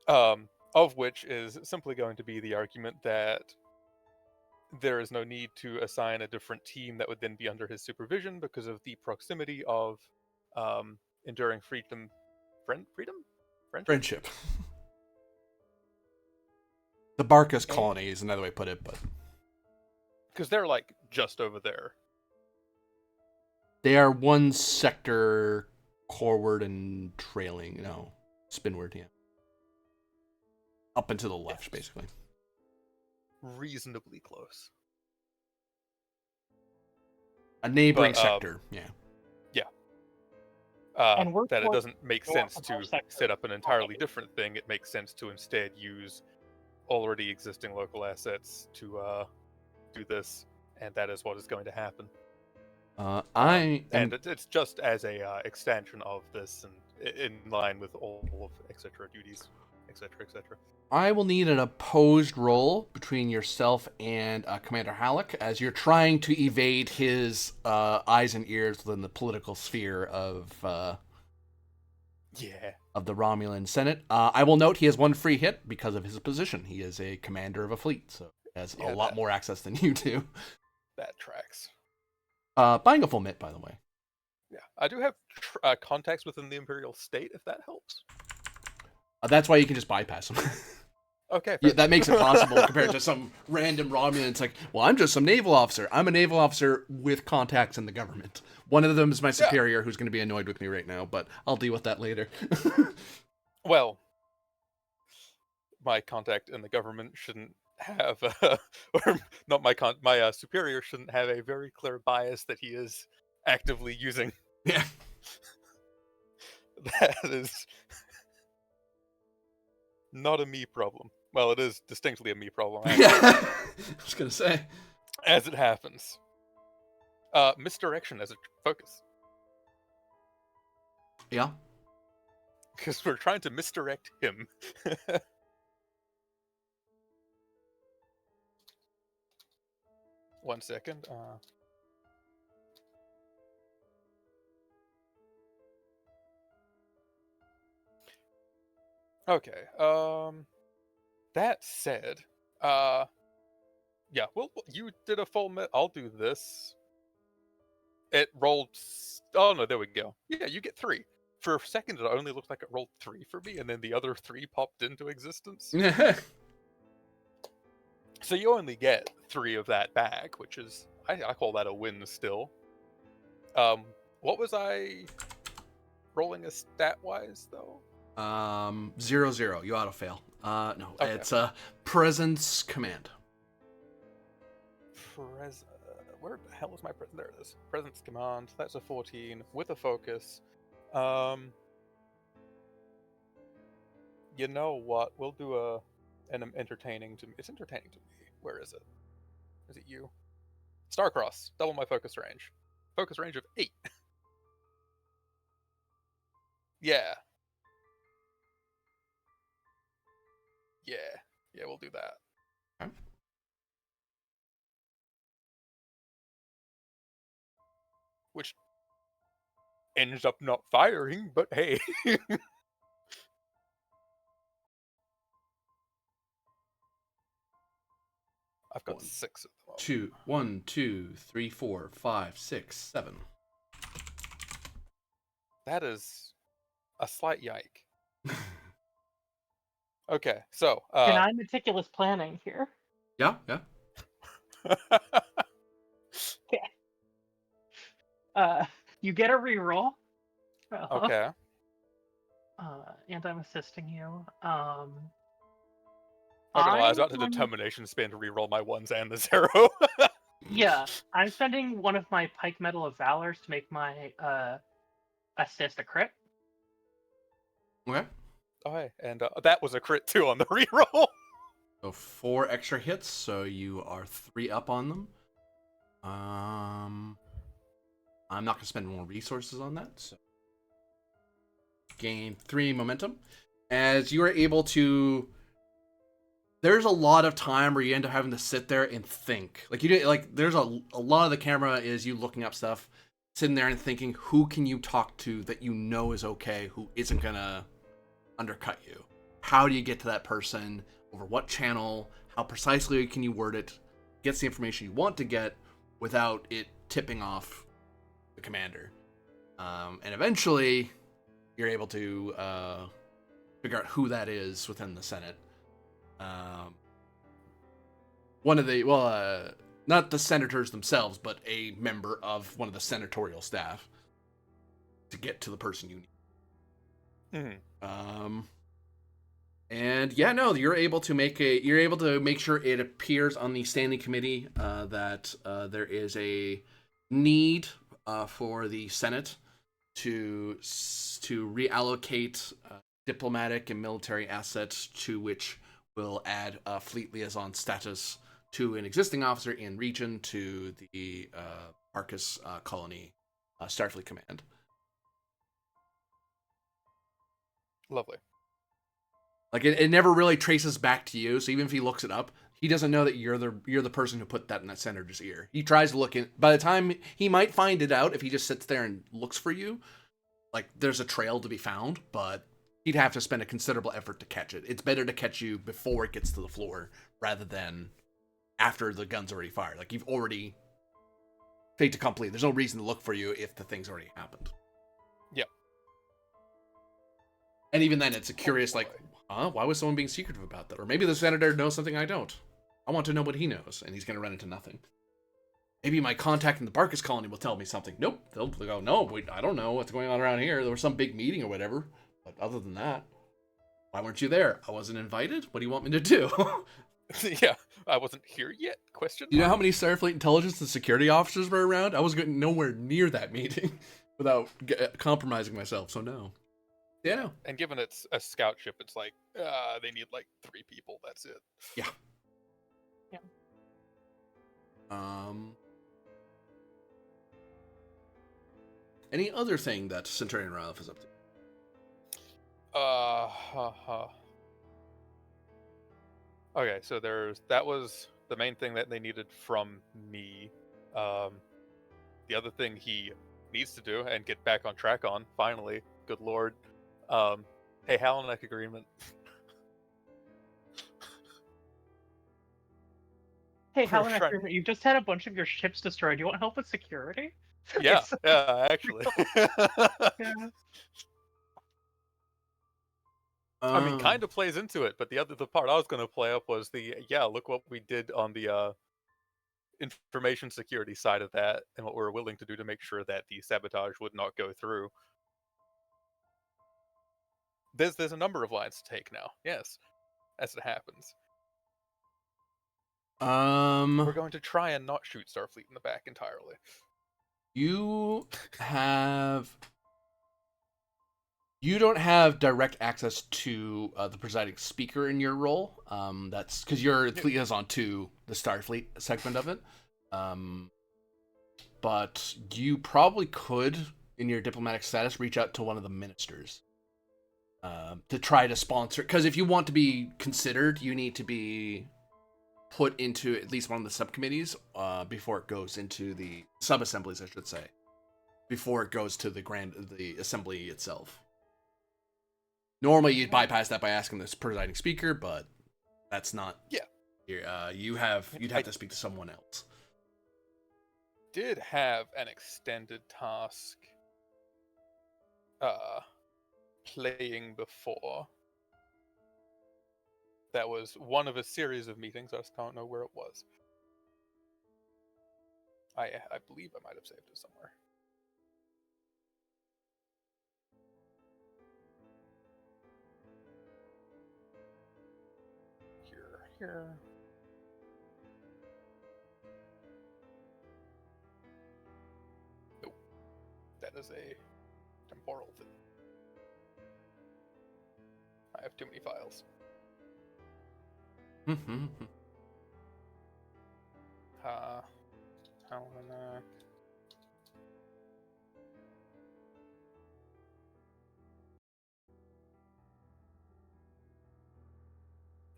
Of which is simply going to be the argument that there is no need to assign a different team that would then be under his supervision because of the proximity of enduring freedom, friendship. Friendship. The Barcus And- colony is another way to put it, but Because they're like just over there. they are one sector forward and trailing. No, spinward, yeah. Up and to the left, Yes. basically. Reasonably close. A neighboring But, sector, yeah. And we're That it towards doesn't make north sense of our to sector. set up an entirely different thing. It makes sense to instead use already existing local assets to do this, and that is what is going to happen. And It's just as a extension of this, and in line with all of etc. duties, etc. etc. I will need an opposed roll between yourself and Commander Halleck as you're trying to evade his eyes and ears within the political sphere of Yeah. the Romulan Senate. I will note he has one free hit because of his position. He is a commander of a fleet, so he has a Yeah, lot that- more access than you do. That tracks. Buying a full mitt, by the way. Yeah, I do have contacts within the Imperial State, if that helps. That's why you can just bypass him. Okay. Yeah, fair. that makes it possible compared to some random Romulan. It's like, well, I'm just some naval officer. I'm a naval officer with contacts in the government. One of them is my superior who's going to be annoyed with me right now, but I'll deal with that later. Well, my contact in the government shouldn't have, or not my superior shouldn't have a very clear bias that he is actively using. Yeah. That is not a me problem. Well, it is distinctly a me problem, actually, I was going to say. as it happens. Misdirection as a focus, Yeah. because we're trying to misdirect him. One second. Okay. That said, yeah. Well, you did a full. I'll do this. It rolled. Oh no, there we go. Yeah, you get 3. For a second, it only looked like it rolled 3 for me, and then the other 3 popped into existence. So you only get 3 of that back, which is I call that a win still. What was I rolling a stat wise though? 0-0. You auto fail. No, Okay. it's presence command. Where the hell is my presence? There it is. Presence command. That's a 14 with a focus. You know what? We'll do an entertaining to me. It's entertaining to me. Where is it? Is it you? Starcross. Double my focus range. Focus range of 8. Yeah. Yeah, we'll do that. Okay. Which ends up not firing, but hey. I've got 6 at the moment. 1, 2, 3, 4, 5, 6, 7. That is a slight yike. Okay, so Can I meticulous planning here? Yeah. You get a reroll. okay. And I'm assisting you. Not gonna lie, I was about to I'm- determination spin to reroll my 1s and the 0. Yeah, I'm spending one of my Pike Medal of Valors to make my assist a crit. Okay. Oh hey, and that was a crit too on the reroll. So 4 extra hits, so you are 3 up on them. I'm not going to spend more resources on that, so gain 3 momentum. As you are able to... There's a lot of time where you end up having to sit there and think. Like, there's a lot of the camera is you looking up stuff, sitting there and thinking, who can you talk to that you know is okay, who isn't going to undercut you? How do you get to that person? Over what channel? How precisely can you word it? gets the information you want to get without it tipping off the commander. And eventually, you're able to figure out who that is within the Senate. One of the, not the senators themselves, but a member of one of the senatorial staff to get to the person you need. And yeah, no, you're able to make sure it appears on the standing committee that there is a need for the Senate to reallocate diplomatic and military assets, to which will add fleet liaison status to an existing officer in region to the Arcus colony Starfleet Command. Lovely. Like it never really traces back to you, so even if he looks it up, he doesn't know that you're the person who put that in that senator's ear. He tries to look in. By the time he might find it out if he just sits there and looks for you, like there's a trail to be found, but he'd have to spend a considerable effort to catch it. It's better to catch you before it gets to the floor rather than after the gun's already fired. Like you've already fait accompli. There's no reason to look for you if the thing's already happened. Yep. And even then, it's a curious, like, why was someone being secretive about that? Or maybe the senator knows something I don't. I want to know what he knows, and he's going to run into nothing. Maybe my contact in the Barcus colony will tell me something. Nope. They'll go, no, wait, I don't know what's going on around here. There was some big meeting or whatever. But other than that, why weren't you there? I wasn't invited? What do you want me to do? Yeah, I wasn't here yet. Question. You know how many Starfleet intelligence and security officers were around? I was getting nowhere near that meeting without compromising myself, so no. Yeah, no. And given it's a scout ship, it's like, they need like 3 people. That's it. Yeah. Yeah. Any other thing that Centurion Ralph is up to? Okay, so that was the main thing that they needed from me. The other thing he needs to do and get back on track on, finally, good lord. Hey, Halanak agreement. Hey, We're Halanak, trying- you've just had a bunch of your ships destroyed. You want help with security? Yeah, yeah, actually. Yeah. I mean, kind of plays into it, but the part I was going to play up was look what we did on the information security side of that, and what we were willing to do to make sure that the sabotage would not go through. There's a number of lines to take now. Yes, as it happens. We're going to try and not shoot Starfleet in the back entirely. You don't have direct access to the presiding speaker in your role. That's because your fleet is on to the Starfleet segment of it. But you probably could, in your diplomatic status, reach out to one of the ministers to try to sponsor. Because if you want to be considered, you need to be put into at least one of the subcommittees before it goes into the sub-assemblies, I should say, before it goes to the assembly itself. Normally, you'd bypass that by asking this presiding speaker, but that's not. Yeah. You'd have to speak to someone else. Did have an extended task playing before. That was one of a series of meetings. I just don't know where it was. I believe I might have saved it somewhere. Here. Nope. That is a temporal thing. I have too many files. Halanak.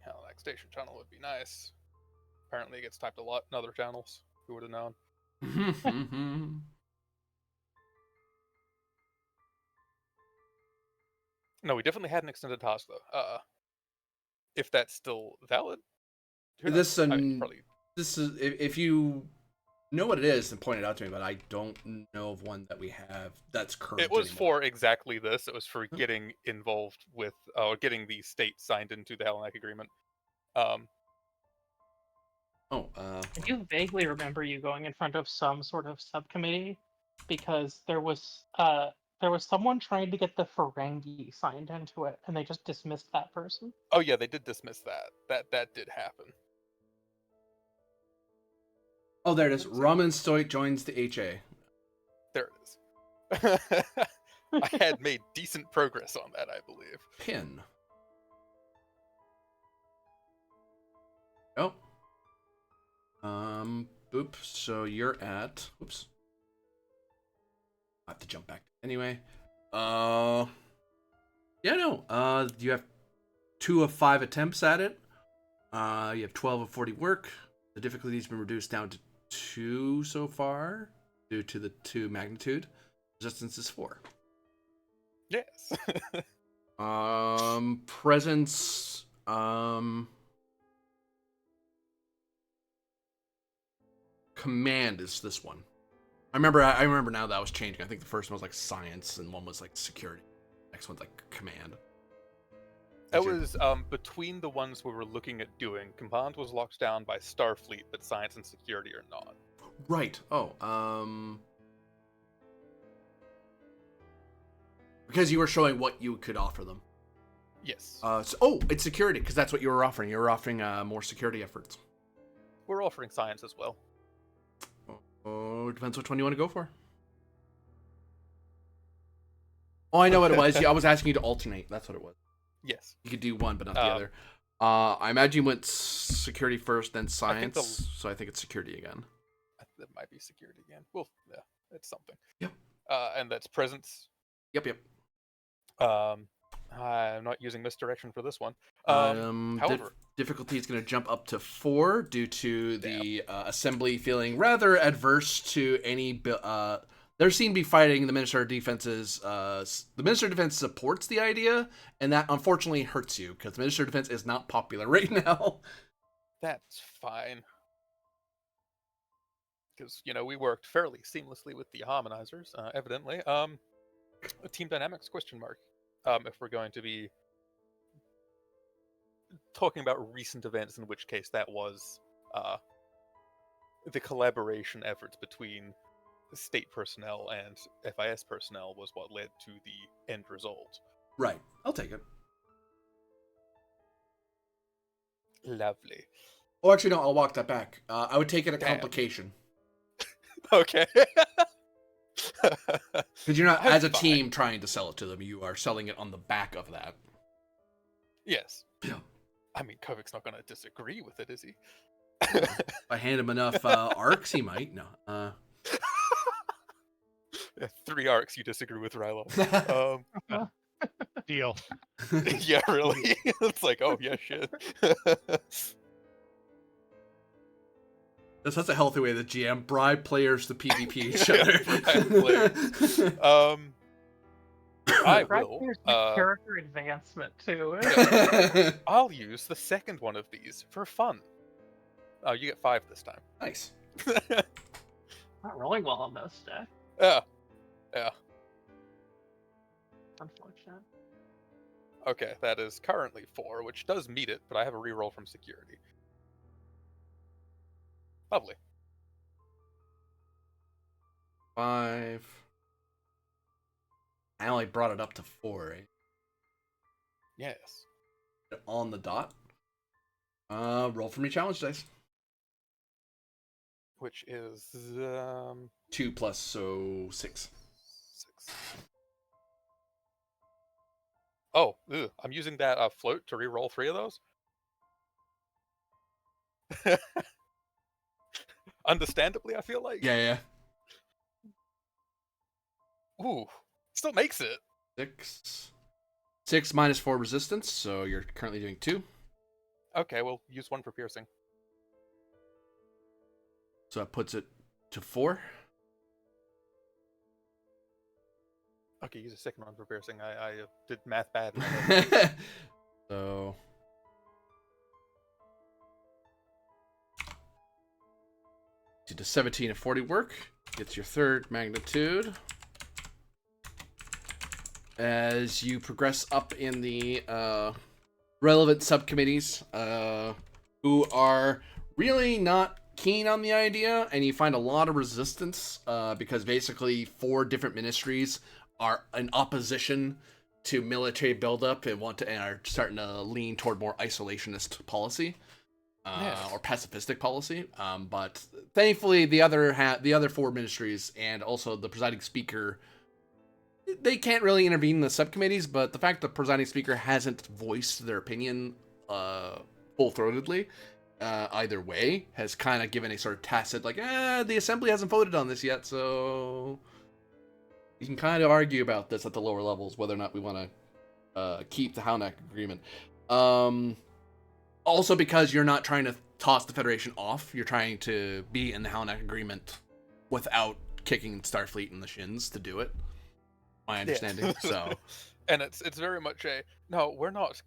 Halanak station channel would be nice. Apparently it gets typed a lot in other channels. Who would have known? No, we definitely had an extended task though. If that's still valid. This probably. this is if you know what it is, then point it out to me. But I don't know of one that we have that's current. It was anymore. for exactly this. It was for getting involved with, getting the state signed into the Halanak agreement. Oh, I do vaguely remember you going in front of some sort of subcommittee because there was someone trying to get the Ferengi signed into it, and they just dismissed that person. Oh yeah, they did dismiss that. That did happen. oh, there it is. Ramen Stoic joins the HA. There it is. I had made decent progress on that, I believe. Pin. Oh. Boop. So you're at. Oops. I have to jump back. Anyway. Yeah, no. You have 2 of 5 attempts at it. You have 12 of 40 work. The difficulty's been reduced down to 2 so far due to the 2 magnitude. Resistance is 4. Yes. Presence. Command is this one. I remember now that was changing. I think the first one was like science and one was like security. Next one's like command. That was between the ones we were looking at doing. Command was locked down by Starfleet, but science and security are not. Right. Oh, because you were showing what you could offer them. Yes. It's security because that's what you were offering. You were offering more security efforts. We're offering science as well. Oh, depends which one you want to go for. Oh, I know what it was. I was asking you to alternate. That's what it was. Yes. You could do one, but not the other. I imagine you went security first, then I science. So I think it's security again. That might be security again. Well, yeah, it's something. Yep. And that's presence. Yep. I'm not using misdirection for this one. However, difficulty is going to jump up to 4 due to the assembly feeling rather adverse to any. There seem to be fighting the Minister of Defense's. The Minister of Defense supports the idea, and that unfortunately hurts you because the Minister of Defense is not popular right now. That's fine. Because, we worked fairly seamlessly with the harmonizers, evidently. Team dynamics, question mark. If we're going to be talking about recent events, in which case that was the collaboration efforts between state personnel and FIS personnel was what led to the end result. Right. I'll take it. Lovely. Oh, actually, no, I'll walk that back. I would take it a complication. Okay. Because you're not, as a Fine. team, trying to sell it to them. You are selling it on the back of that. Yes. Yeah. I mean, Kovic's not going to disagree with it, is he? If I hand him enough arcs, he might. No. 3 arcs you disagree with, Rilo. Deal. Yeah, really? It's like, oh, yeah, shit. That's a healthy way the GM bribe players to PvP each Yeah, other. I Right, will. there's the character advancement too. I'll use the second one of these for fun. Oh, you get 5 this time. Nice. Not rolling well on those stuff. Yeah. Unfortunate. Okay, that is currently 4, which does meet it, but I have a reroll from security. Lovely. 5. I only brought it up to 4, right? Yes. On the dot. Roll for me challenge dice. Which is 2 plus, so 6. 6. Oh, I'm using that float to reroll 3 of those. Understandably, I feel like. Yeah. Ooh, still makes it. 6 minus 4 resistance, so you're currently doing 2. Okay, well, use 1 for piercing. So that puts it to 4. Okay, use a second 1 for piercing. I did math bad. So Does 17 and 40 work? Gets your third magnitude. As you progress up in the relevant subcommittees, who are really not keen on the idea, and you find a lot of resistance because basically 4 different ministries are in opposition to military buildup and are starting to lean toward more isolationist policy. Or pacifistic policy, but thankfully the other 4 ministries and also the presiding speaker, they can't really intervene in the subcommittees. But the fact the presiding speaker hasn't voiced their opinion full-throatedly either way has kind of given a sort of tacit like, the assembly hasn't voted on this yet, so you can kind of argue about this at the lower levels whether or not we want to keep the Halanak agreement. Also, because you're not trying to toss the Federation off, you're trying to be in the Halanak agreement without kicking Starfleet in the shins to do it. My understanding. Yeah. So, and it's very much no, we're not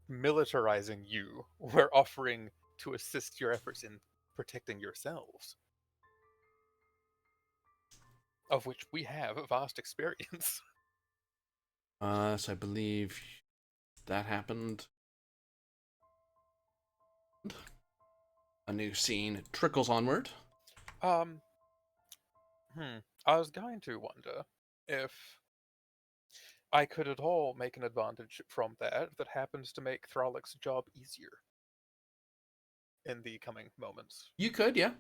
militarizing you. We're offering to assist your efforts in protecting yourselves, of which we have vast experience. so I believe that happened. A new scene trickles onward. I was going to wonder if I could at all make an advantage from that happens to make Thrallick's job easier in the coming moments. You could, yeah.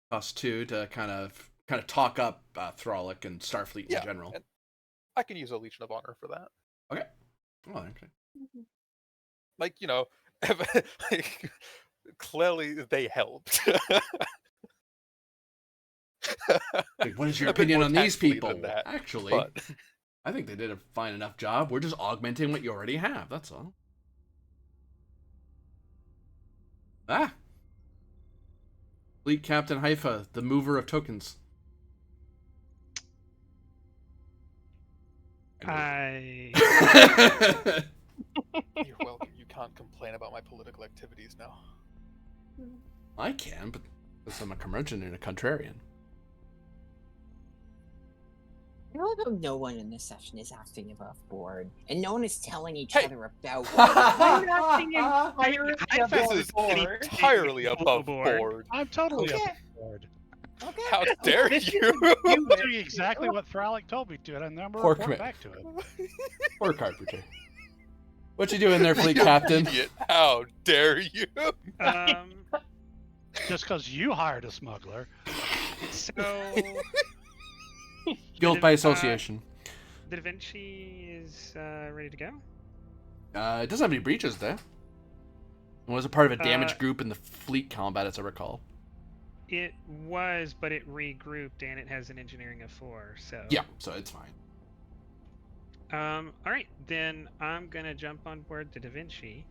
Us 2 to kind of talk up Thrallick and Starfleet in general. And I can use a Legion of Honor for that. Okay. Oh, okay. Like, like, clearly they helped. Like, what is your A bit opinion more on these tactfully people? than that, Actually, but... I think they did a fine enough job. We're just augmenting what you already have, that's all. Fleet Captain Haifa, the mover of tokens. I You're welcome. You can't complain about my political activities now. I can, but because I'm a curmudgeon and a contrarian. I love how no one in this session is acting above board, and no one is telling each Hey! other about. I'm acting entirely I above This is board. entirely above Board. board. I'm totally Okay. up board. Okay. How dare This is you? I'm doing exactly what Thrallick told me to, and I'm never Poor report commit. back to him. Or Carpenter. What you doing there, Fleet You Captain? Idiot. How dare you? Just because you hired a smuggler. So Guilt by association. the Da Vinci is ready to go. It doesn't have any breaches there. It was a part of a damaged Uh, group in the fleet combat, as I recall. It was, but it regrouped and it has an engineering of 4. So Yeah, so it's fine. All right, then I'm gonna jump on board the Da Vinci.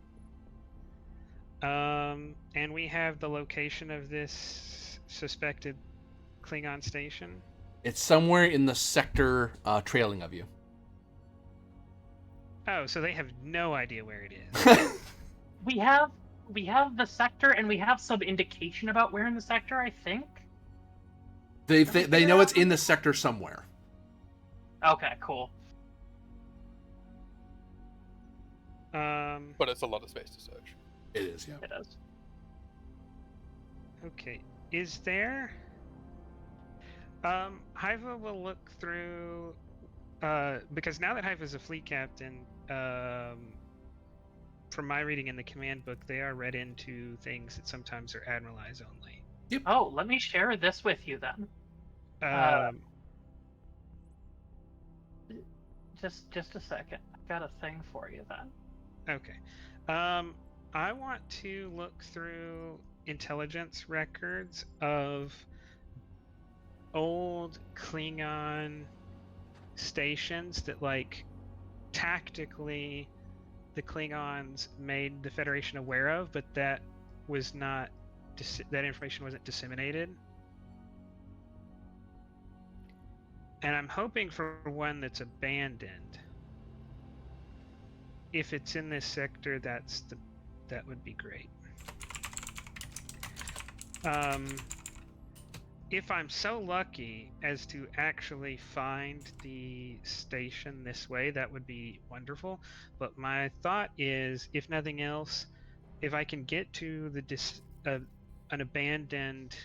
And we have the location of this suspected Klingon station. It's somewhere in the sector trailing of you. Oh, so they have no idea where it is. We have the sector, and we have some indication about where in the sector, I think. They know it's in the sector somewhere. Okay, cool. But it's a lot of space to search. It is, yeah. It is. Okay, is there? Haiva will look through, because now that Haiva's a fleet captain, from my reading in the command book, they are read into things that sometimes are admiral eyes only. Yep. Oh, let me share this with you then. Just a second. I've got a thing for you then. Okay. I want to look through intelligence records of old Klingon stations that, like, tactically the Klingons made the Federation aware of, but that was not that information wasn't disseminated. And I'm hoping for one that's abandoned. If it's in this sector, that would be great. if I'm so lucky as to actually find the station this way, that would be wonderful. But my thought is, if nothing else, if I can get to an abandoned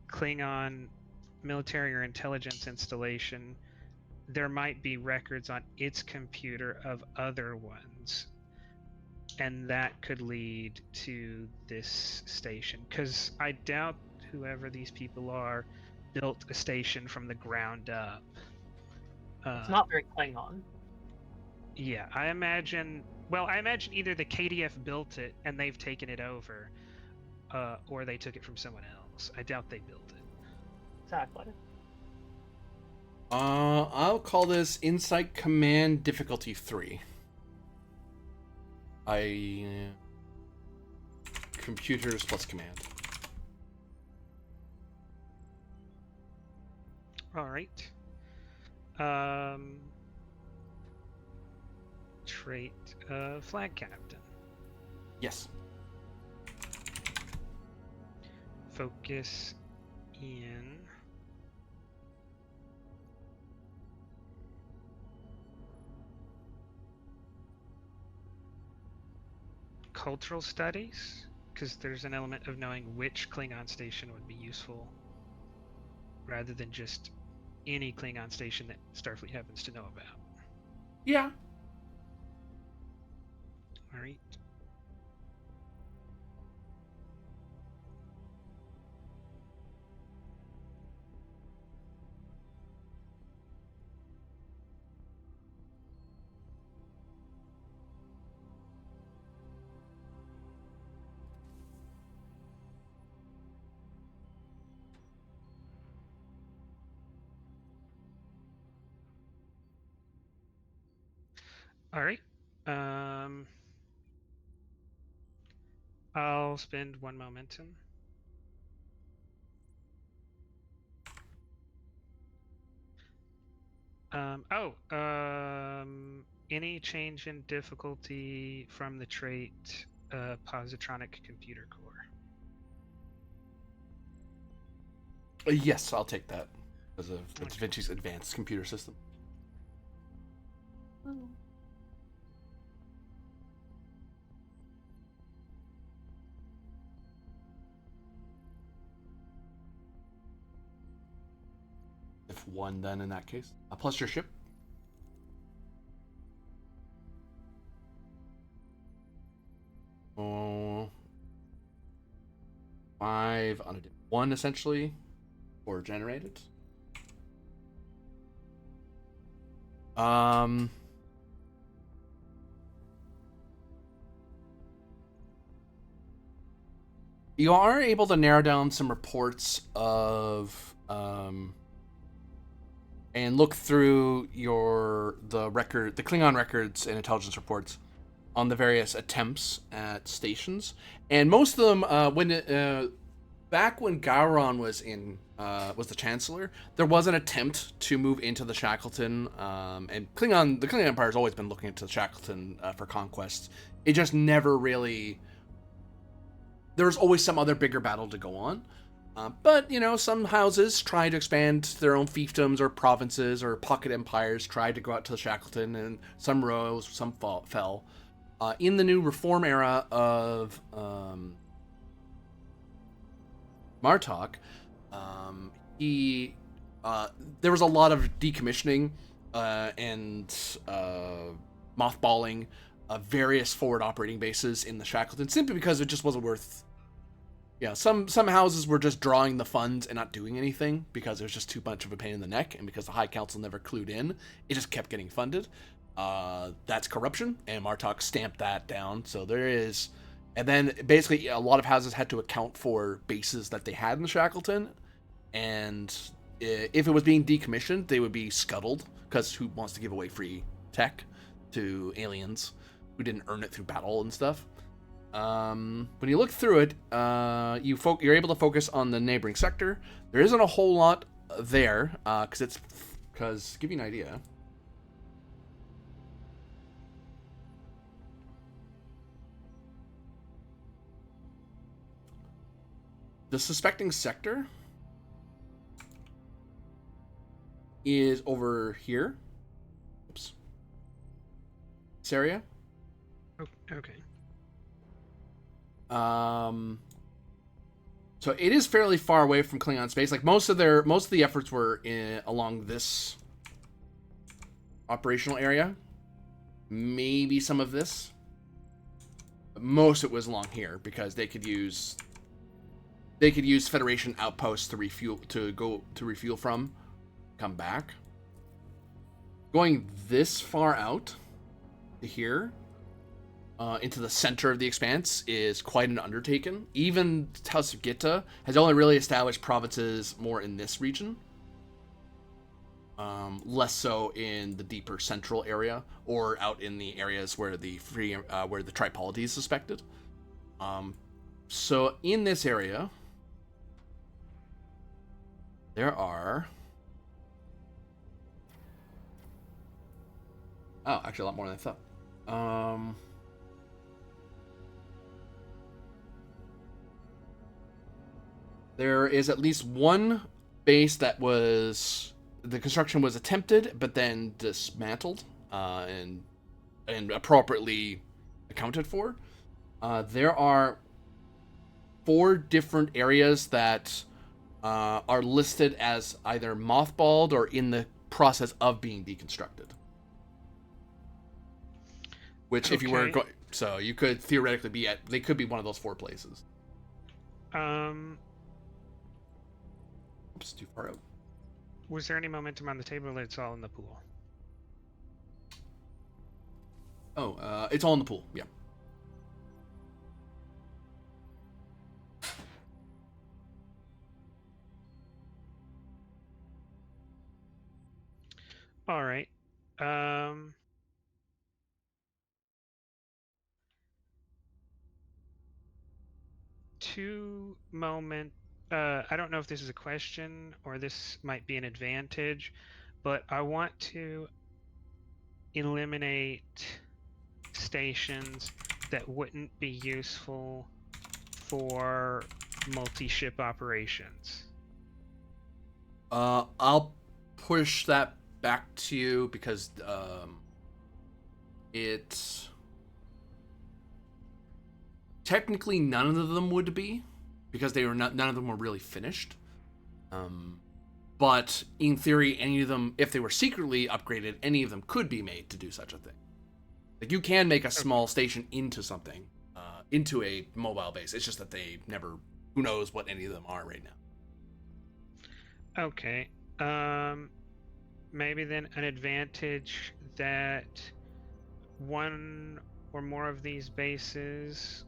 Klingon military or intelligence installation, there might be records on its computer of other ones, and that could lead to this station. Because I doubt whoever these people are built a station from the ground up. It's not very Klingon. Yeah, I imagine either the KDF built it and they've taken it over, or they took it from someone else. I doubt they built it. Exactly. I'll call this Insight Command Difficulty 3. Computers plus command. All right. Trait flag captain. Yes. Focus in cultural studies, because there's an element of knowing which Klingon station would be useful rather than just any Klingon station that Starfleet happens to know about. Yeah. All right. All right. I'll spend 1 momentum. Any change in difficulty from the trait positronic computer core. Yes, I'll take that because of it's Okay. Vinci's advanced computer system. If 1, then in that case, plus your ship. Oh, 5 on a 1 essentially, or generated. You are able to narrow down some reports of and look through the Klingon records and intelligence reports on the various attempts at stations, and most of them back when Gowron was the Chancellor, there was an attempt to move into the Shackleton, and the Klingon Empire has always been looking into Shackleton for conquest. It just never really. There was always some other bigger battle to go on. But, some houses tried to expand their own fiefdoms or provinces or pocket empires, tried to go out to the Shackleton, and some rose, some fell. In the new reform era of Martok, there was a lot of decommissioning and mothballing of various forward operating bases in the Shackleton, simply because it just wasn't worth. Yeah, some houses were just drawing the funds and not doing anything because it was just too much of a pain in the neck, and because the High Council never clued in, it just kept getting funded. That's corruption, and Martok stamped that down. So there is, and then basically a lot of houses had to account for bases that they had in the Shackleton, and if it was being decommissioned, they would be scuttled, because who wants to give away free tech to aliens who didn't earn it through battle and stuff? When you look through it, you're able to focus on the neighboring sector. There isn't a whole lot there, because to give you an idea, the suspecting sector is over here. Oops. This area. Okay. So it is fairly far away from Klingon space. Like most of the efforts were along this operational area. Maybe some of this. But most of it was along here because they could use Federation outposts to refuel from, come back. Going this far out to here, into the center of the expanse is quite an undertaking. Even House of Gitta has only really established provinces more in this region. Less so in the deeper central area or out in the areas where the Tripolity is suspected. So in this area, there are actually a lot more than I thought. There is at least one base that the construction was attempted, but then dismantled and appropriately accounted for. There are 4 different areas that are listed as either mothballed or in the process of being deconstructed. Which, if you were so you could theoretically they could be one of those 4 places. Oops, too far out. Was there any momentum on the table, or it's all in the pool? Oh, it's all in the pool. Yeah. All right. 2 moment. I don't know if this is a question or this might be an advantage, but I want to eliminate stations that wouldn't be useful for multi-ship operations. I'll push that back to you because it's technically none of them would be because none of them were really finished. But in theory, any of them, if they were secretly upgraded, any of them could be made to do such a thing. Like you can make a small station into something, into a mobile base. It's just that they never. Who knows what any of them are right now. Okay. Maybe then an advantage that one or more of these bases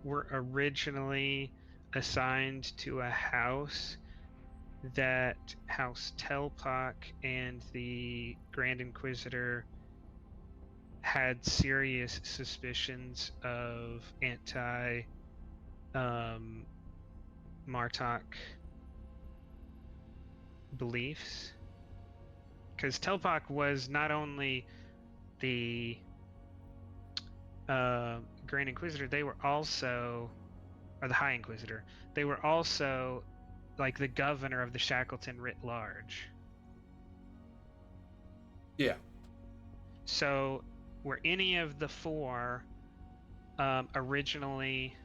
were originally assigned to a house that House Telpak and the Grand Inquisitor had serious suspicions of Martok beliefs. Because Telpak was not only the Grand Inquisitor, they were also, or the High Inquisitor, they were also like the governor of the Shackleton writ large. Yeah. So were any of the 4 originally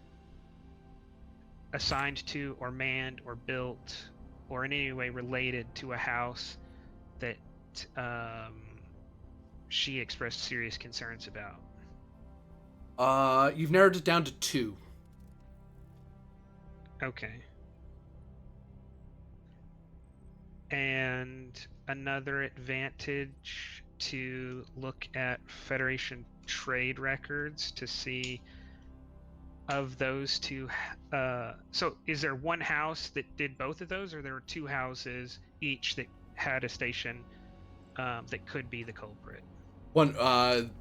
assigned to or manned or built or in any way related to a house that she expressed serious concerns about? You've narrowed it down to 2. Okay. And another advantage to look at Federation trade records to see of those 2. So is there one house that did both of those, or there were 2 houses each that had a station that could be the culprit?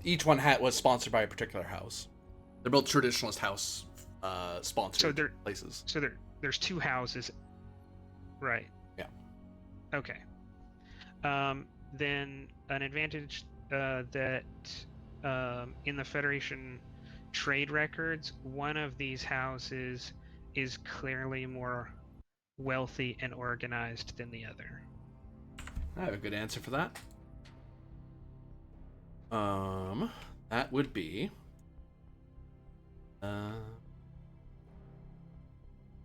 Each one was sponsored by a particular house. They're both traditionalist house sponsored places. So there's 2 houses, right? Yeah. Okay. Then an advantage that in the Federation trade records, one of these houses is clearly more wealthy and organized than the other. I have a good answer for that. That would be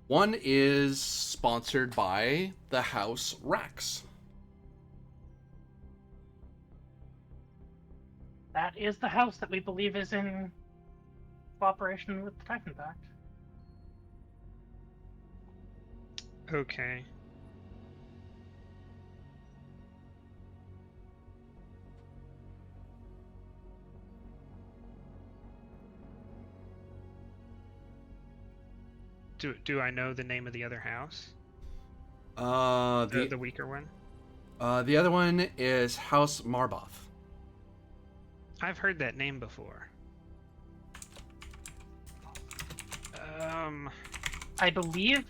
one is sponsored by the House Rex. That is the house that we believe is in cooperation with the Titan Pact. Okay. Do I know the name of the other house? The weaker one? The other one is House Marboth. I've heard that name before. I believe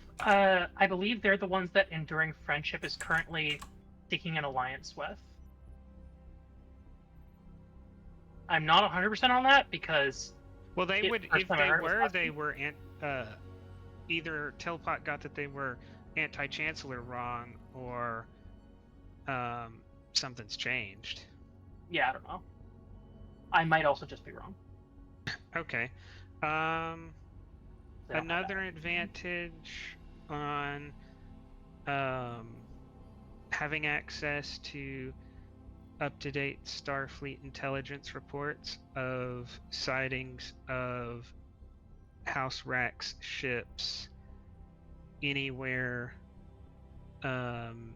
they're the ones that Enduring Friendship is currently seeking an alliance with. I'm not 100% on that because well, they would first if time I they heard it was were last they week. were either Telpot got that they were anti-chancellor wrong, or something's changed. Yeah, I don't know. I might also just be wrong. Okay. They don't have Another that. advantage on having access to up-to-date Starfleet intelligence reports of sightings of House Rax ships anywhere in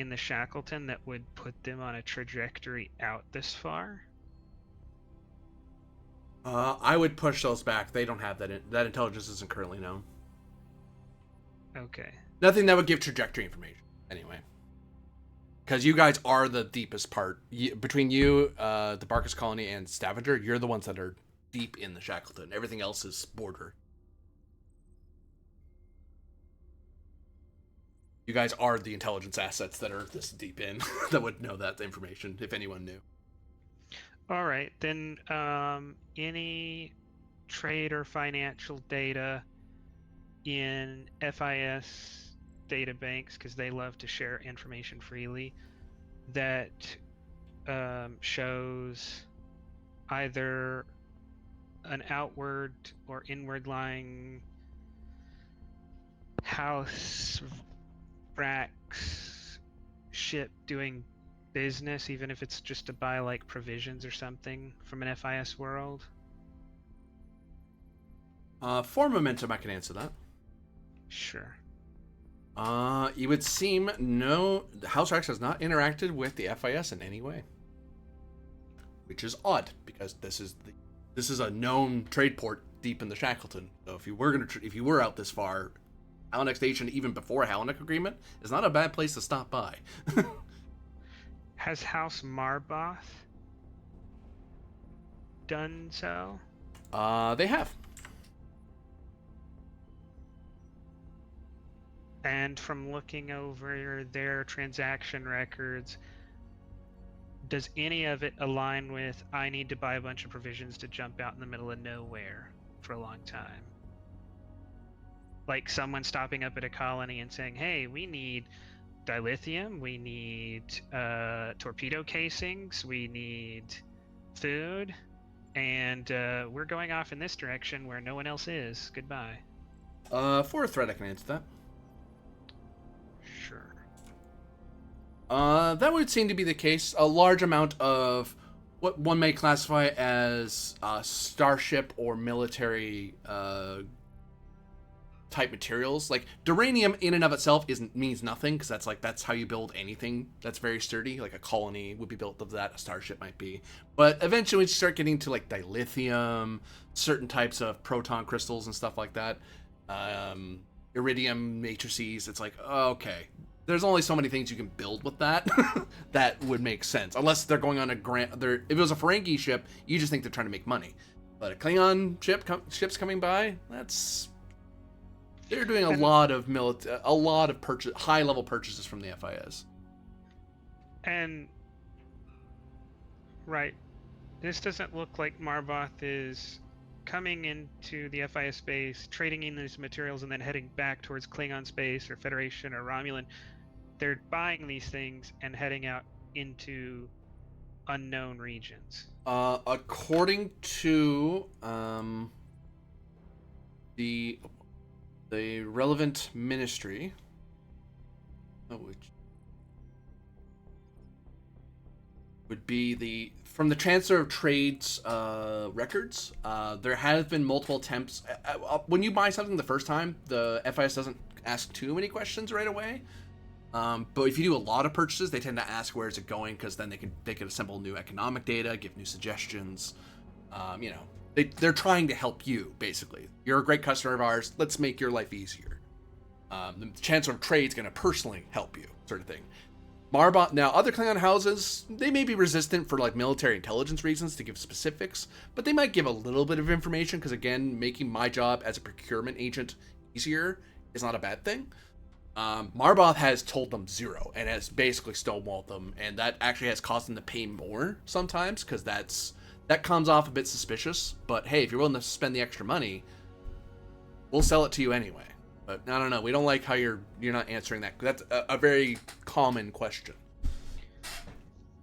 the Shackleton that would put them on a trajectory out this far. I would push those back. They don't have that. That intelligence isn't currently known. Okay. Nothing that would give trajectory information, anyway. Because you guys are the deepest part. Between you, the Barkus Colony, and Stavager, you're the ones that are deep in the Shackleton. Everything else is border. You guys are the intelligence assets that are this deep in that would know that information, if anyone knew. All right, then any trade or financial data in FIS databanks, because they love to share information freely, that shows either an outward or inward lying House Rax ship doing business, even if it's just to buy like provisions or something from an FIS world? For momentum, I can answer that. Sure. You would seem the House Rex has not interacted with the FIS in any way, which is odd because this is a known trade port deep in the Shackleton. So if you were out this far, Halanak Station, even before Halanak Agreement, is not a bad place to stop by. Has House Marboth done so? They have. And from looking over their transaction records, does any of it align with I need to buy a bunch of provisions to jump out in the middle of nowhere for a long time? Like someone stopping up at a colony and saying, hey, we need dilithium, we need torpedo casings, we need food, and we're going off in this direction where no one else is. Goodbye. For a threat, I can answer that. Sure. That would seem to be the case. A large amount of what one may classify as starship or military type materials, like duranium in and of itself means nothing, because that's how you build anything that's very sturdy. Like a colony would be built of that, a starship might be. But eventually you start getting to like dilithium, certain types of proton crystals and stuff like that, iridium matrices. It's like, okay, there's only so many things you can build with that that would make sense, unless they're going on a grant. If it was a Ferengi ship, you just think they're trying to make money. But a Klingon ships coming by, they're doing a lot of high level purchases from the FIS. And right, this doesn't look like Marboth is coming into the FIS space, trading in these materials, and then heading back towards Klingon space or Federation or Romulan. they're buying these things and heading out into unknown regions. According to the relevant ministry, which would be from the Chancellor of Trade's records, there have been multiple attempts. When you buy something the first time, the FIS doesn't ask too many questions right away. But if you do a lot of purchases, they tend to ask where is it going, because then they can assemble new economic data, give new suggestions. They're trying to help you, basically. You're a great customer of ours. Let's make your life easier. The Chancellor of Trade's going to personally help you, sort of thing. Marbot, now, other Klingon houses, they may be resistant for like military intelligence reasons to give specifics, but they might give a little bit of information, because again, making my job as a procurement agent easier is not a bad thing. Marboth has told them zero and has basically stonewalled them, and that actually has caused them to pay more sometimes, because that comes off a bit suspicious. But hey, if you're willing to spend the extra money, we'll sell it to you anyway. But I don't know, we don't like how you're not answering that. That's a very common question.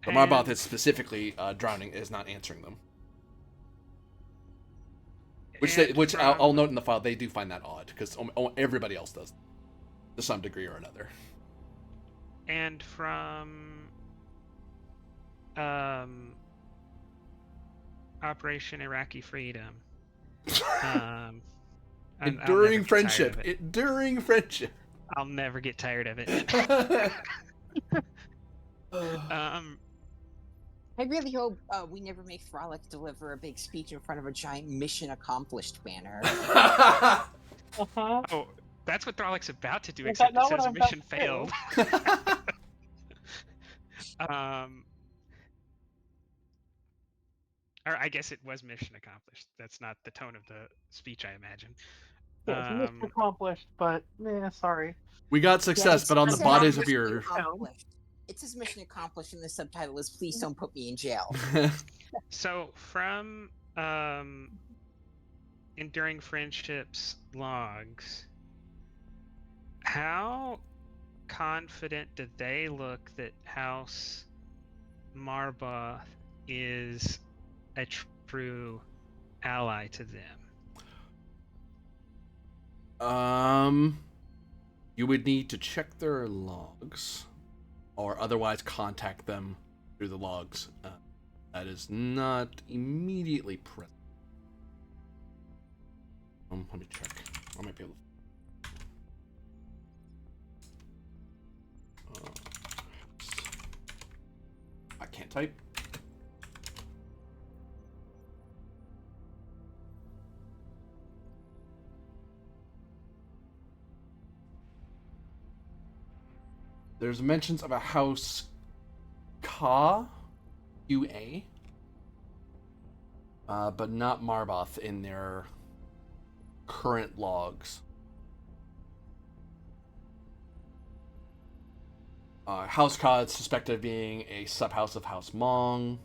But Marboth is specifically drowning, is not answering them. Which I'll note in the file, they do find that odd, because everybody else does, to some degree or another. And from Operation Iraqi Freedom. Enduring friendship. I'll never get tired of it. I really hope we never make Frolic deliver a big speech in front of a giant mission accomplished banner. Oh, that's what Throlic's about to do, except it says mission failed. Or I guess it was mission accomplished. That's not the tone of the speech, I imagine. Yeah, mission accomplished, but sorry. We got success, but on the bodies of your... It says mission accomplished, and the subtitle is "Please don't put me in jail." So from Enduring Friendships logs, how confident do they look that House Marboth is a true ally to them? You would need to check their logs, or otherwise contact them through the logs. That is not immediately present. Let me check. I might be able to... I can't type. There's mentions of a house Ka UA, but not Marboth in their current logs. House Ka is suspected of being a subhouse of House Mong.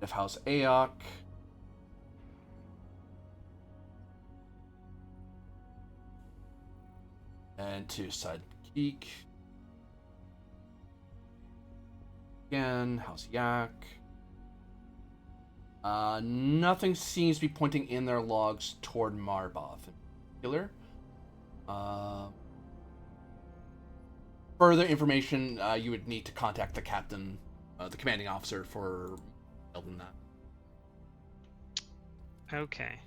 Of House Aok. And to Sadkeek. Again, House Yak. Nothing seems to be pointing in their logs toward Marboth in particular. Further information, you would need to contact the captain, the commanding officer, for than that. Okay.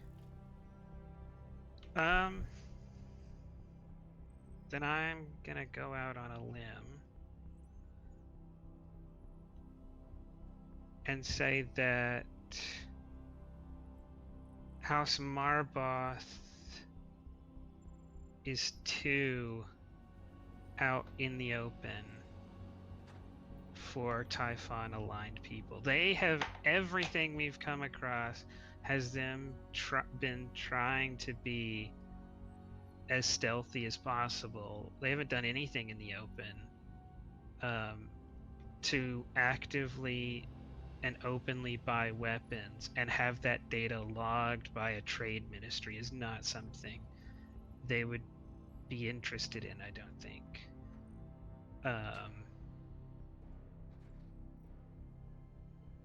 Then I'm gonna go out on a limb and say that House Marboth is too out in the open for Typhon aligned people. They have everything we've come across has them been trying to be as stealthy as possible. They haven't done anything in the open. To actively and openly buy weapons and have that data logged by a trade ministry is not something they would be interested in, I don't think.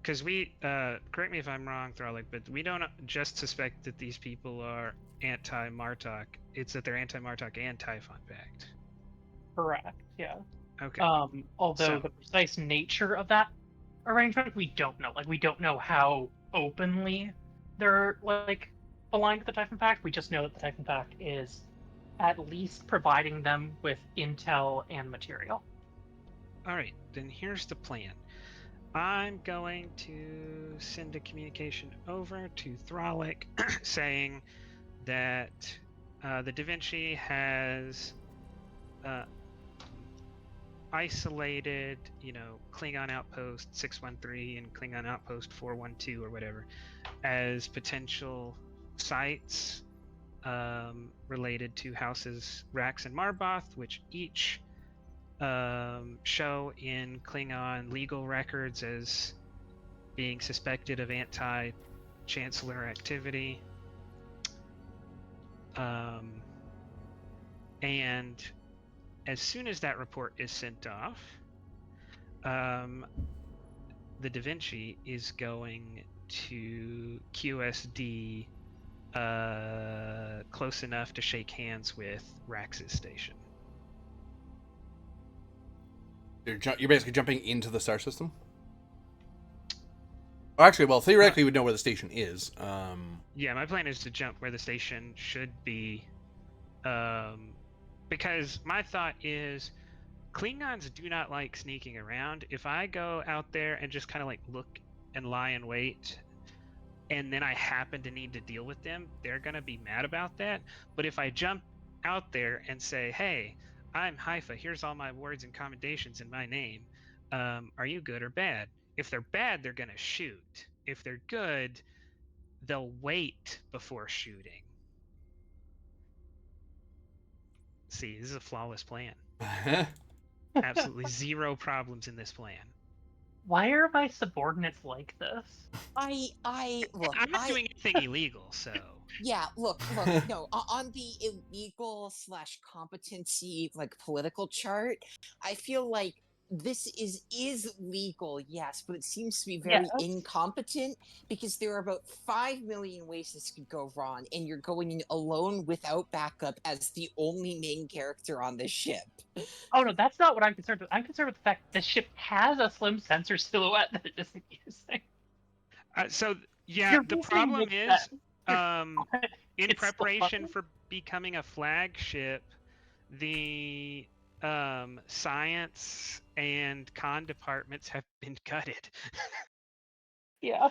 Because we, correct me if I'm wrong, Thralic, but we don't just suspect that these people are anti-Martok. It's that they're anti-Martok and Typhon Pact. Correct. Yeah. Okay. Although So- the precise nature of that arrangement, we don't know. Like, we don't know how openly they're like aligned with the Typhon Pact. We just know that the Typhon Pact is at least providing them with intel and material. All right, then here's the plan. I'm going to send a communication over to Thralic saying that the Da Vinci has isolated, Klingon Outpost 613 and Klingon Outpost 412 or whatever as potential sites related to houses Rax and Marboth, which each show in Klingon legal records as being suspected of anti-chancellor activity. And as soon as that report is sent off, the Da Vinci is going to QSD close enough to shake hands with Rax's station. You're basically jumping into the star system? Oh, actually, well, theoretically, we'd know where the station is. Yeah, my plan is to jump where the station should be. Because my thought is Klingons do not like sneaking around. If I go out there and just kind of like look and lie in wait, and then I happen to need to deal with them, they're going to be mad about that. But if I jump out there and say, hey, I'm Haifa, here's all my words and commendations in my name, are you good or bad? If they're bad, they're going to shoot. If they're good, they'll wait before shooting. See, this is a flawless plan. Absolutely zero problems in this plan. Why are my subordinates like this? Look. I'm not doing anything illegal, so. Yeah, look, no, on the illegal / competency political chart, I feel like this is legal, yes, but it seems to be very Yes. incompetent because there are about 5 million ways this could go wrong, and you're going in alone without backup as the only main character on the ship. Oh no, that's not what I'm concerned with. I'm concerned with the fact that the ship has a slim sensor silhouette that it isn't using. The problem is, in It's preparation for becoming a flagship, the science and con departments have been gutted. Yeah.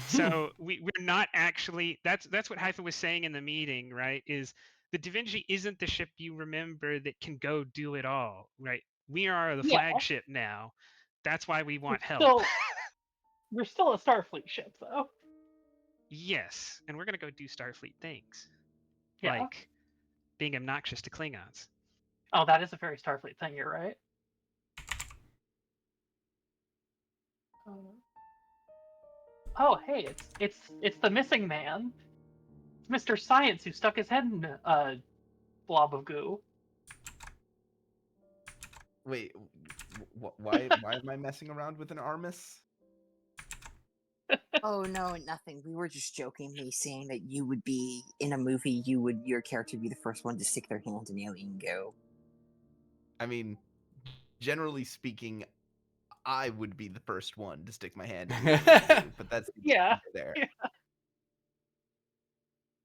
So we're not actually. That's what Haifa was saying in the meeting, right? Is the Da Vinci isn't the ship you remember that can go do it all, right? We are the flagship now. That's why we want help. We're still a Starfleet ship, though. Yes, and we're gonna go do Starfleet things, Yeah. like being obnoxious to Klingons. Oh, that is a very Starfleet thing. You're right. Oh, hey, it's the missing man. It's Mr. Science who stuck his head in a blob of goo. Wait, why am I messing around with an Armis? Oh no, nothing. We were just jokingly saying that you would be in a movie. Your character would be the first one to stick their hand in alien goo. I mean, generally speaking, I would be the first one to stick my hand in alien goo, but that's there.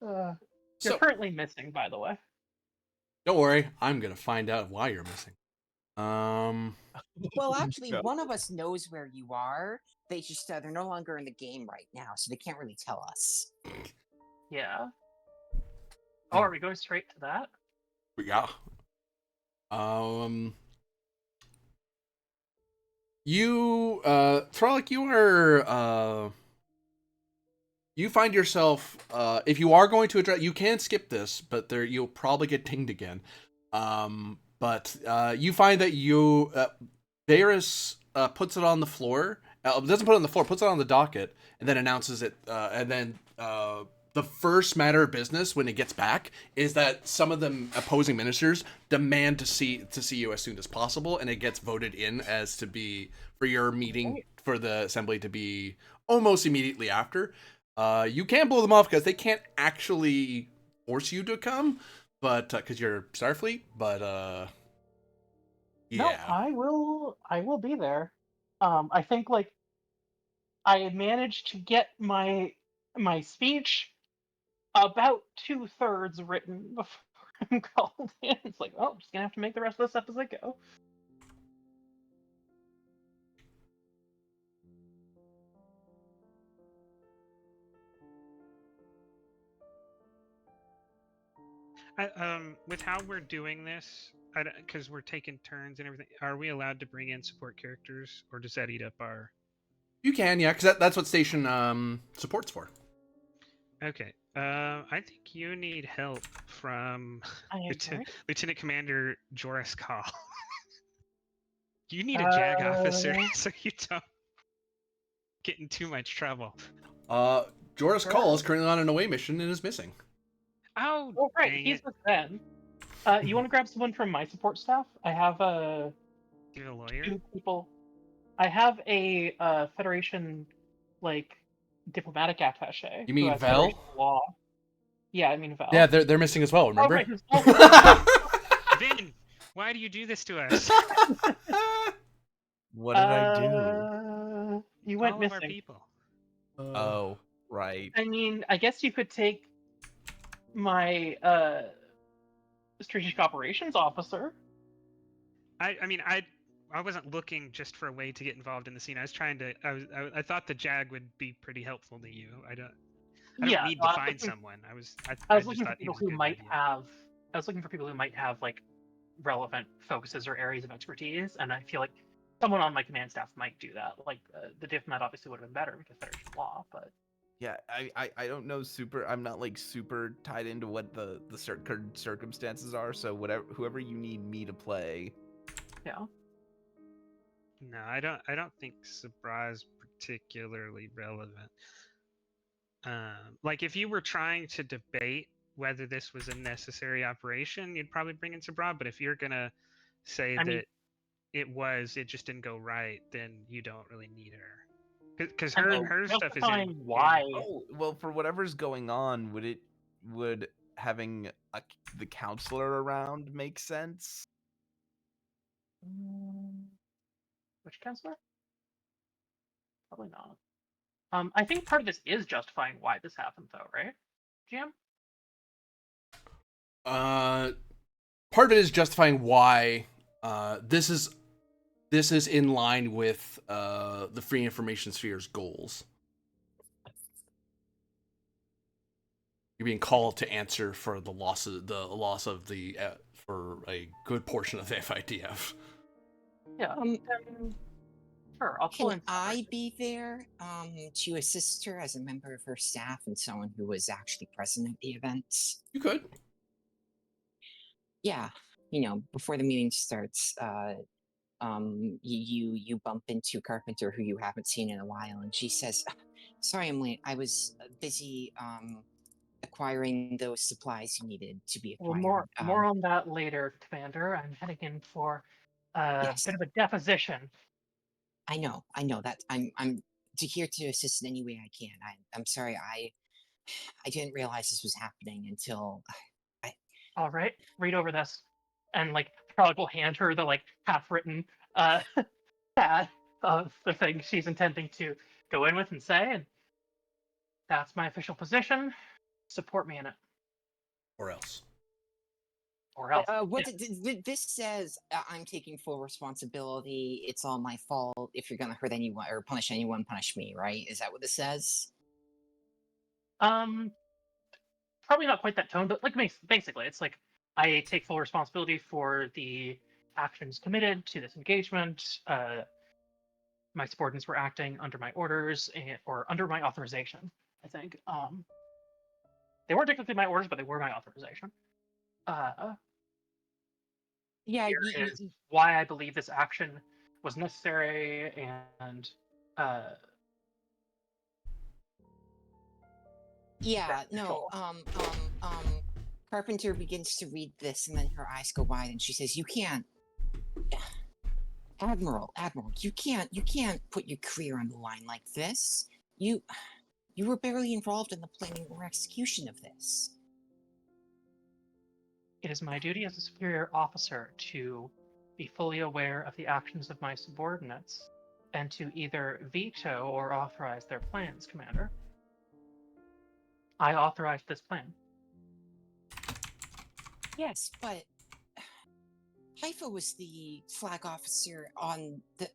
Yeah. You're currently missing, by the way. Don't worry, I'm gonna find out why you're missing. Well, actually, one of us knows where you are. They just they're no longer in the game right now, so they can't really tell us. Yeah. Oh, are we going straight to that? Yeah. You, Thralic, you are, you find yourself, if you are going to address, you can skip this, but you'll probably get dinged again. But you find that Varys puts it on the floor, doesn't put it on the floor, puts it on the docket, and then announces it, and then the first matter of business when it gets back is that some of the opposing ministers demand to see you as soon as possible, and it gets voted in as to be for your meeting for the assembly to be almost immediately after. You can blow them off because they can't actually force you to come, but because you're Starfleet. But No, yeah, I will be there. I think like I managed to get my speech about 2/3 written before I'm called in. It's like, oh, I'm just gonna have to make the rest of this up as I go. With how we're doing this, because we're taking turns and everything, are we allowed to bring in support characters, or does that eat up our? you can, yeah, because that's what station support's for. Okay. I think you need help from I agree. Lieutenant Commander Joris Call. You need a JAG officer so you don't get in too much trouble. Joris Call is currently on an away mission and is missing. Oh, right, dang he's it. with Ben. You want to grab someone from my support staff? I have You're a lawyer? 2 people. I have a Federation like diplomatic attaché. You who mean has Vel? Federation law. Yeah, I mean Val. Yeah, they're missing as well. Remember? Oh, right. Vin, why do you do this to us? What did I do? You went All of our missing. people. Oh, right. I mean, I guess you could take my strategic operations officer. I mean, I wasn't looking just for a way to get involved in the scene. I was trying to. I thought the JAG would be pretty helpful to you. I don't need to find someone. I was just looking for thought he people was a who good might idea. have. I was looking for people who might have like relevant focuses or areas of expertise, and I feel like someone on my command staff might do that. Like the diplomat obviously would have been better because Federation law, but Yeah, I don't know super. I'm not like super tied into what the current circumstances are. So whoever you need me to play. yeah. No, I don't think Sabra is particularly relevant. Like if you were trying to debate whether this was a necessary operation, you'd probably bring in Sabra. But if you're gonna say that it just didn't go right, then you don't really need her. Because her stuff is in. Why? Oh well, for whatever's going on, would having the counselor around make sense? Which counselor? Probably not. I think part of this is justifying why this happened, though, right, Jim? Part of it is justifying why this is in line with the Free Information Sphere's goals. You're being called to answer for the loss of the for a good portion of the FIDF. Yeah. Sure, I'll pull Can in. I be there to assist her as a member of her staff and someone who was actually present at the events? You could. Yeah, before the meeting starts, you bump into Carpenter, who you haven't seen in a while, and she says, "Sorry, I'm late. I was busy acquiring those supplies you needed to be Well, acquired." more on that later, Commander. I'm heading in for a Yes, bit of a deposition. I know that I'm here to assist in any way I can. I'm sorry, I didn't realize this was happening until All right, read over this, and like probably will hand her the like half-written pad of the thing she's intending to go in with and say, and that's my official position. Support me in it, Or else. or else. this says, I'm taking full responsibility. It's all my fault. If you're gonna hurt anyone or punish anyone, punish me. Right? Is that what this says? Probably not quite that tone, but like basically, it's like I take full responsibility for the actions committed to this engagement. My subordinates were acting under my orders or under my authorization. I think they weren't technically my orders, but they were my authorization. Yeah. Here is why I believe this action was necessary, and Yeah, no, Carpenter begins to read this, and then her eyes go wide, and she says, "You can't, Admiral, you can't put your career on the line like this. You, you were barely involved in the planning or execution of this." It is my duty as a superior officer to be fully aware of the actions of my subordinates, and to either veto or authorize their plans, Commander. I authorized this plan. Yes, but Haifa was the flag officer on the.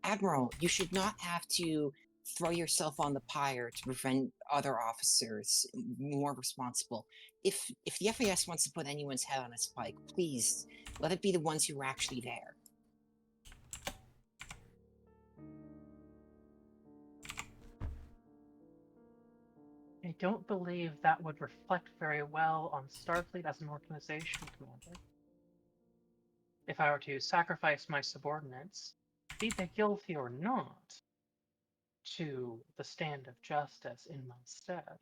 Admiral, you should not have to throw yourself on the pyre to prevent other officers more responsible. If the FAS wants to put anyone's head on a spike, please let it be the ones who are actually there. I don't believe that would reflect very well on Starfleet as an organization, Commander. If I were to sacrifice my subordinates, be they guilty or not, to the stand of justice in my stead.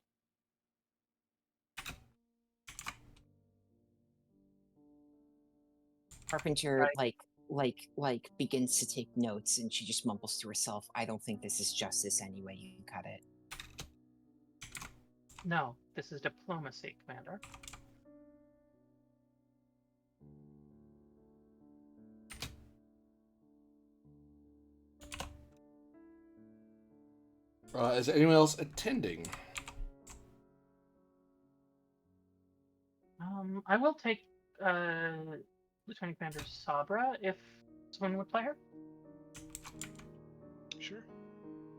Carpenter, like begins to take notes, and she just mumbles to herself, "I don't think this is justice anyway, you can cut it." No, this is diplomacy, Commander. Is anyone else attending? I will take Lieutenant Commander Sabra if someone would play her. Sure.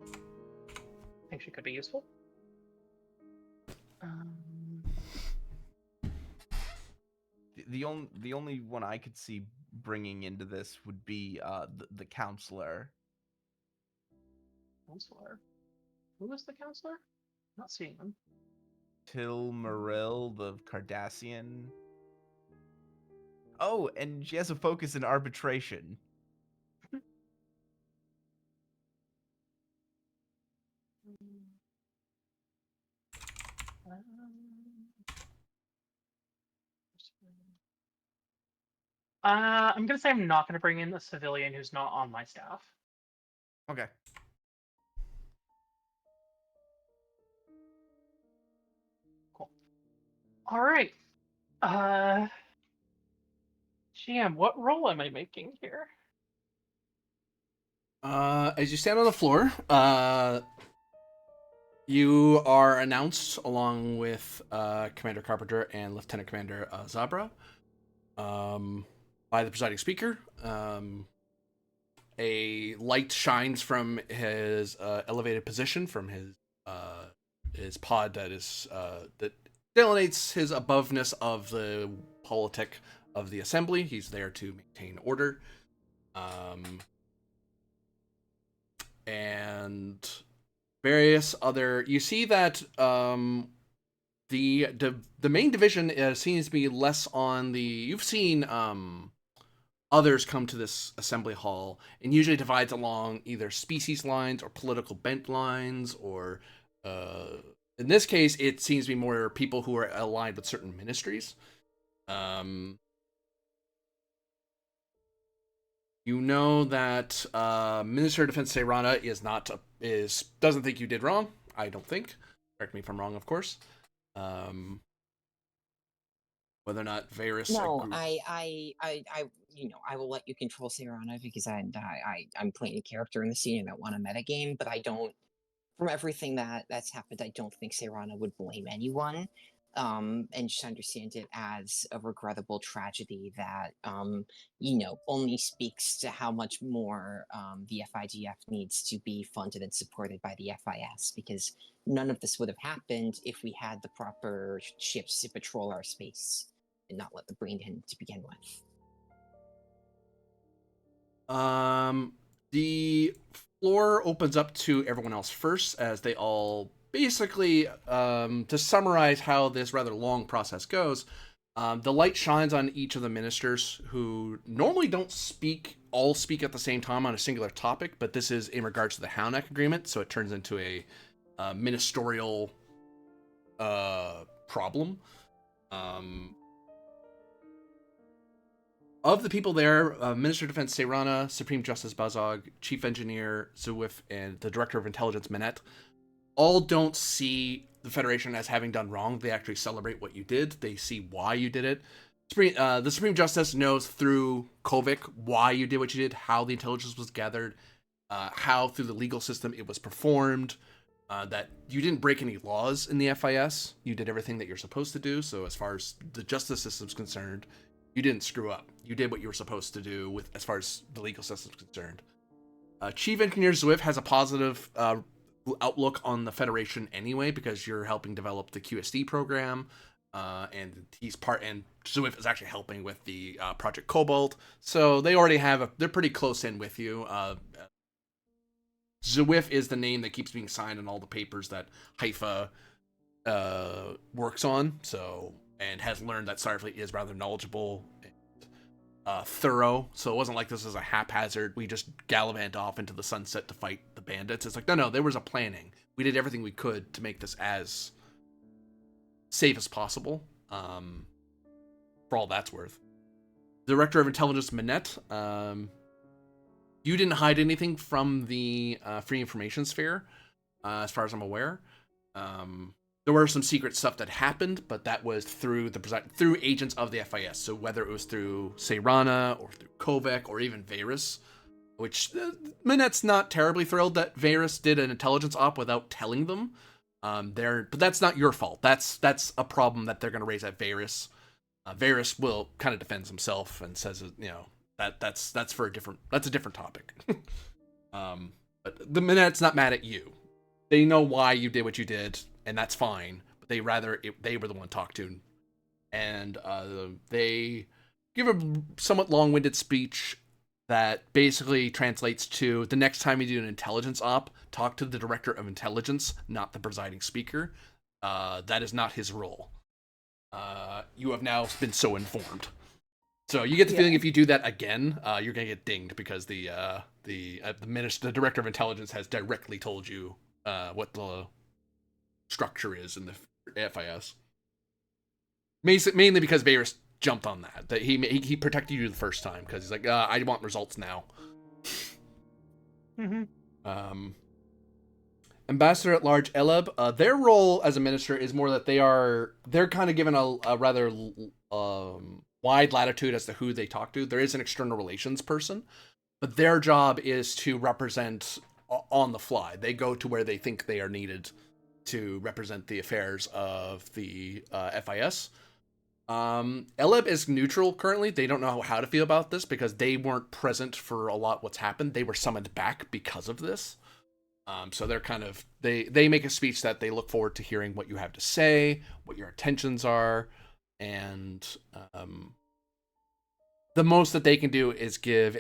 I think she could be useful. The only one I could see bringing into this would be the counselor. Counselor? Who is the counselor? Not seeing them. Till Morrill, the Cardassian. Oh, and she has a focus in arbitration. I'm gonna say I'm not gonna bring in a civilian who's not on my staff. Okay. Cool. All right. GM, what role am I making here? As you stand on the floor, you are announced along with Commander Carpenter and Lieutenant Commander Zabra by the presiding speaker. A light shines from his elevated position from his pod that delineates his aboveness of the politic of the assembly. He's there to maintain order. And various other. You see that the main division seems to be less on the. You've seen others come to this assembly hall, and usually divides along either species lines or political bent lines, or in this case, it seems to be more people who are aligned with certain ministries. You know that Minister of Defense Seyrana doesn't think you did wrong. I don't think. Correct me if I'm wrong, of course. Whether or not Varys. No, I will let you control Seyrana because I'm playing a character in the scene and I want a metagame, but I don't. From everything that's happened, I don't think Seyrana would blame anyone. And just understand it as a regrettable tragedy that, only speaks to how much more the FIGF needs to be funded and supported by the FIS, because none of this would have happened if we had the proper ships to patrol our space and not let the brain in to begin with. The floor opens up to everyone else first, as they all basically, to summarize how this rather long process goes, the light shines on each of the ministers who normally don't all speak at the same time on a singular topic, but this is in regards to the Halanak agreement, so it turns into a ministerial problem. Of the people there, Minister of Defense Seyrana, Supreme Justice Bazog, Chief Engineer Zuif, and the Director of Intelligence Minette all don't see the Federation as having done wrong. They actually celebrate what you did. They see why you did it. The Supreme Justice knows through Kovic why you did what you did, how the intelligence was gathered, how through the legal system it was performed, that you didn't break any laws in the FIS. You did everything that you're supposed to do. So as far as the justice system's concerned, you didn't screw up. You did what you were supposed to do with as far as the legal system's concerned. Chief Engineer Zwift has a positive outlook on the Federation anyway, because you're helping develop the QSD program, and Zwift is actually helping with the Project Cobalt. So they already they're pretty close in with you. Zwift is the name that keeps being signed on all the papers that Haifa works on. And has learned that Starfleet is rather knowledgeable and thorough. So it wasn't like this was a haphazard, we just gallivant off into the sunset to fight the bandits. It's like, no, there was a planning. We did everything we could to make this as safe as possible, for all that's worth. Director of Intelligence Minette, you didn't hide anything from the Free Information Sphere, as far as I'm aware. There were some secret stuff that happened, but that was through agents of the FIS. So whether it was through Seyrana or through Kovac or even Varys, which Minette's not terribly thrilled that Varys did an intelligence op without telling them. But that's not your fault. That's a problem that they're going to raise at Varys. Varys will kind of defends himself and says, that's a different topic. But the Minette's not mad at you. They know why you did what you did, and that's fine, but they were the one to talk to. And they give a somewhat long-winded speech that basically translates to, the next time you do an intelligence op, talk to the Director of Intelligence, not the presiding speaker. That is not his role. You have now been so informed. So you get the feeling if you do that again, you're going to get dinged, because the Director of Intelligence has directly told you what the structure is in the FIS. Mainly because Varys jumped on that he protected you the first time, because he's like, I want results now. Mm-hmm. Ambassador at Large Eleb, their role as a minister is more that they're kind of given a rather wide latitude as to who they talk to. There is an external relations person, but their job is to represent on the fly. They go to where they think they are needed to represent the affairs of the FIS. Eleb is neutral currently. They don't know how to feel about this, because they weren't present for a lot what's happened. They were summoned back because of this. So they're kind of, they make a speech that they look forward to hearing what you have to say, what your intentions are, and the most that they can do is give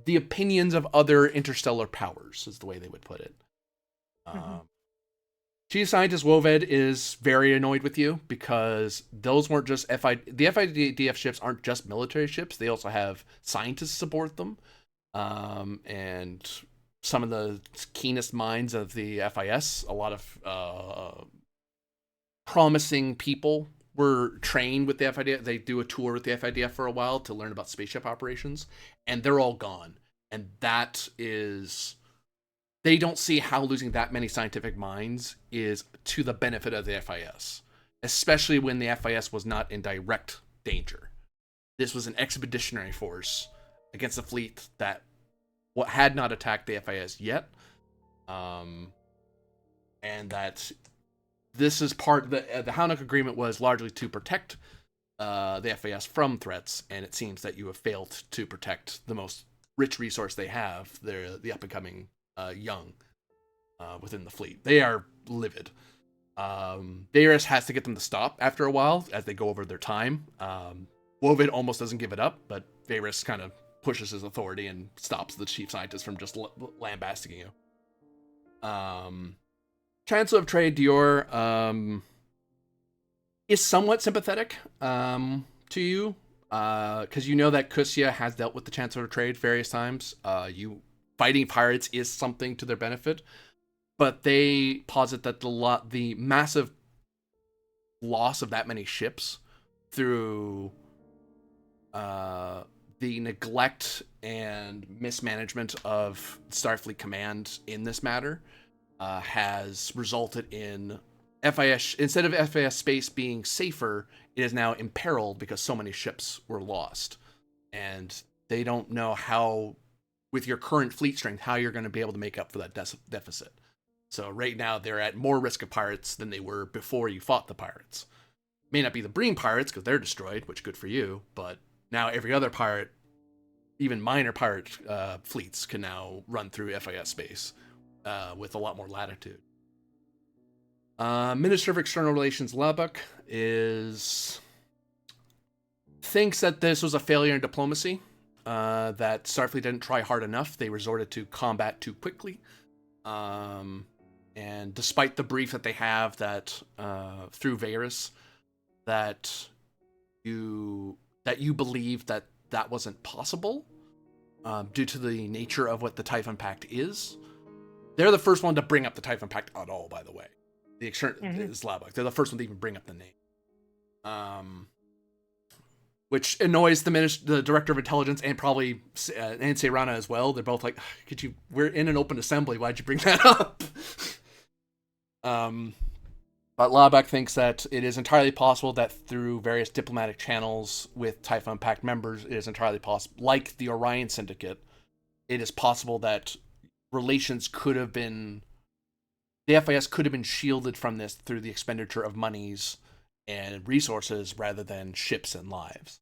the opinions of other interstellar powers, is the way they would put it. Chief Scientist Woved is very annoyed with you, because those weren't just the FIDF ships aren't just military ships. They also have scientists aboard them. And some of the keenest minds of the FIS, a lot of promising people were trained with the FIDF. They do a tour with the FIDF for a while to learn about spaceship operations, and they're all gone. And that is, they don't see how losing that many scientific minds is to the benefit of the FIS, especially when the FIS was not in direct danger. This was an expeditionary force against a fleet that had not attacked the FIS yet, and that this is part of the Halanak agreement was largely to protect the FIS from threats, and it seems that you have failed to protect the most rich resource they have, the up-and-coming young within the fleet. They are livid. Varys has to get them to stop after a while as they go over their time. Wovid almost doesn't give it up, but Varys kind of pushes his authority and stops the chief scientist from just lambasting you. Chancellor of Trade Dior is somewhat sympathetic to you, because you know that Kusya has dealt with the Chancellor of Trade various times. You fighting pirates is something to their benefit, but they posit that the massive loss of that many ships through the neglect and mismanagement of Starfleet Command in this matter has resulted in FIS, instead of FIS space being safer, it is now imperiled because so many ships were lost. And they don't know how, with your current fleet strength, how you're going to be able to make up for that deficit. So right now they're at more risk of pirates than they were before you fought the pirates. May not be the Breen pirates because they're destroyed, which good for you, but now every other pirate, even minor pirate fleets, can now run through FIS space with a lot more latitude. Minister of External Relations Labuk thinks that this was a failure in diplomacy, that Starfleet didn't try hard enough. They resorted to combat too quickly. And despite the brief that they have that through Varys, that you believe that wasn't possible due to the nature of what the Typhon Pact is. They're the first one to bring up the Typhon Pact at all, by the way. The is Labuk. They're the first one to even bring up the name. Which annoys the director of intelligence and probably Nancy Rana as well. They're both like, we're in an open assembly. Why'd you bring that up? But Labuk thinks that it is entirely possible that through various diplomatic channels with Typhon Pact members, it is entirely possible, like the Orion Syndicate, it is possible that relations could have been, the FIS could have been shielded from this through the expenditure of monies and resources rather than ships and lives.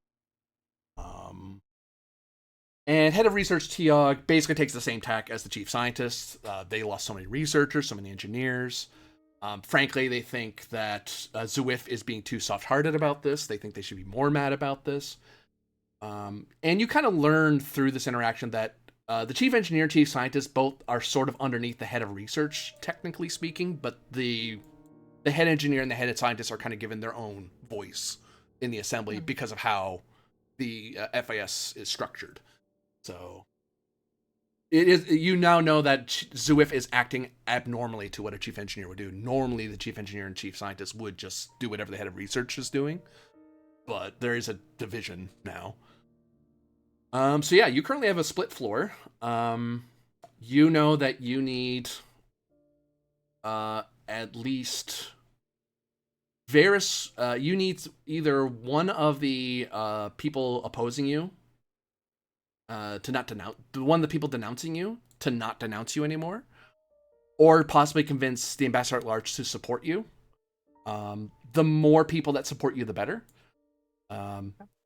And head of research Tiog basically takes the same tack as the chief scientist. They lost so many researchers, so many engineers. Frankly, they think that Zuif is being too soft-hearted about this. They think they should be more mad about this. And you kind of learn through this interaction that the chief engineer and chief scientist both are sort of underneath the head of research, technically speaking, but the head engineer and the head scientist are kind of given their own voice in the assembly because of how the FIS is structured. So it is, you now know that Zuif is acting abnormally to what a chief engineer would do. Normally, the chief engineer and chief scientist would just do whatever the head of research is doing, but there is a division now. So yeah, you currently have a split floor. You know that you need at least Varys. You need either one of the people opposing you to not denounce, one of the people denouncing you to not denounce you anymore, or possibly convince the ambassador at large to support you. The more people that support you, the better.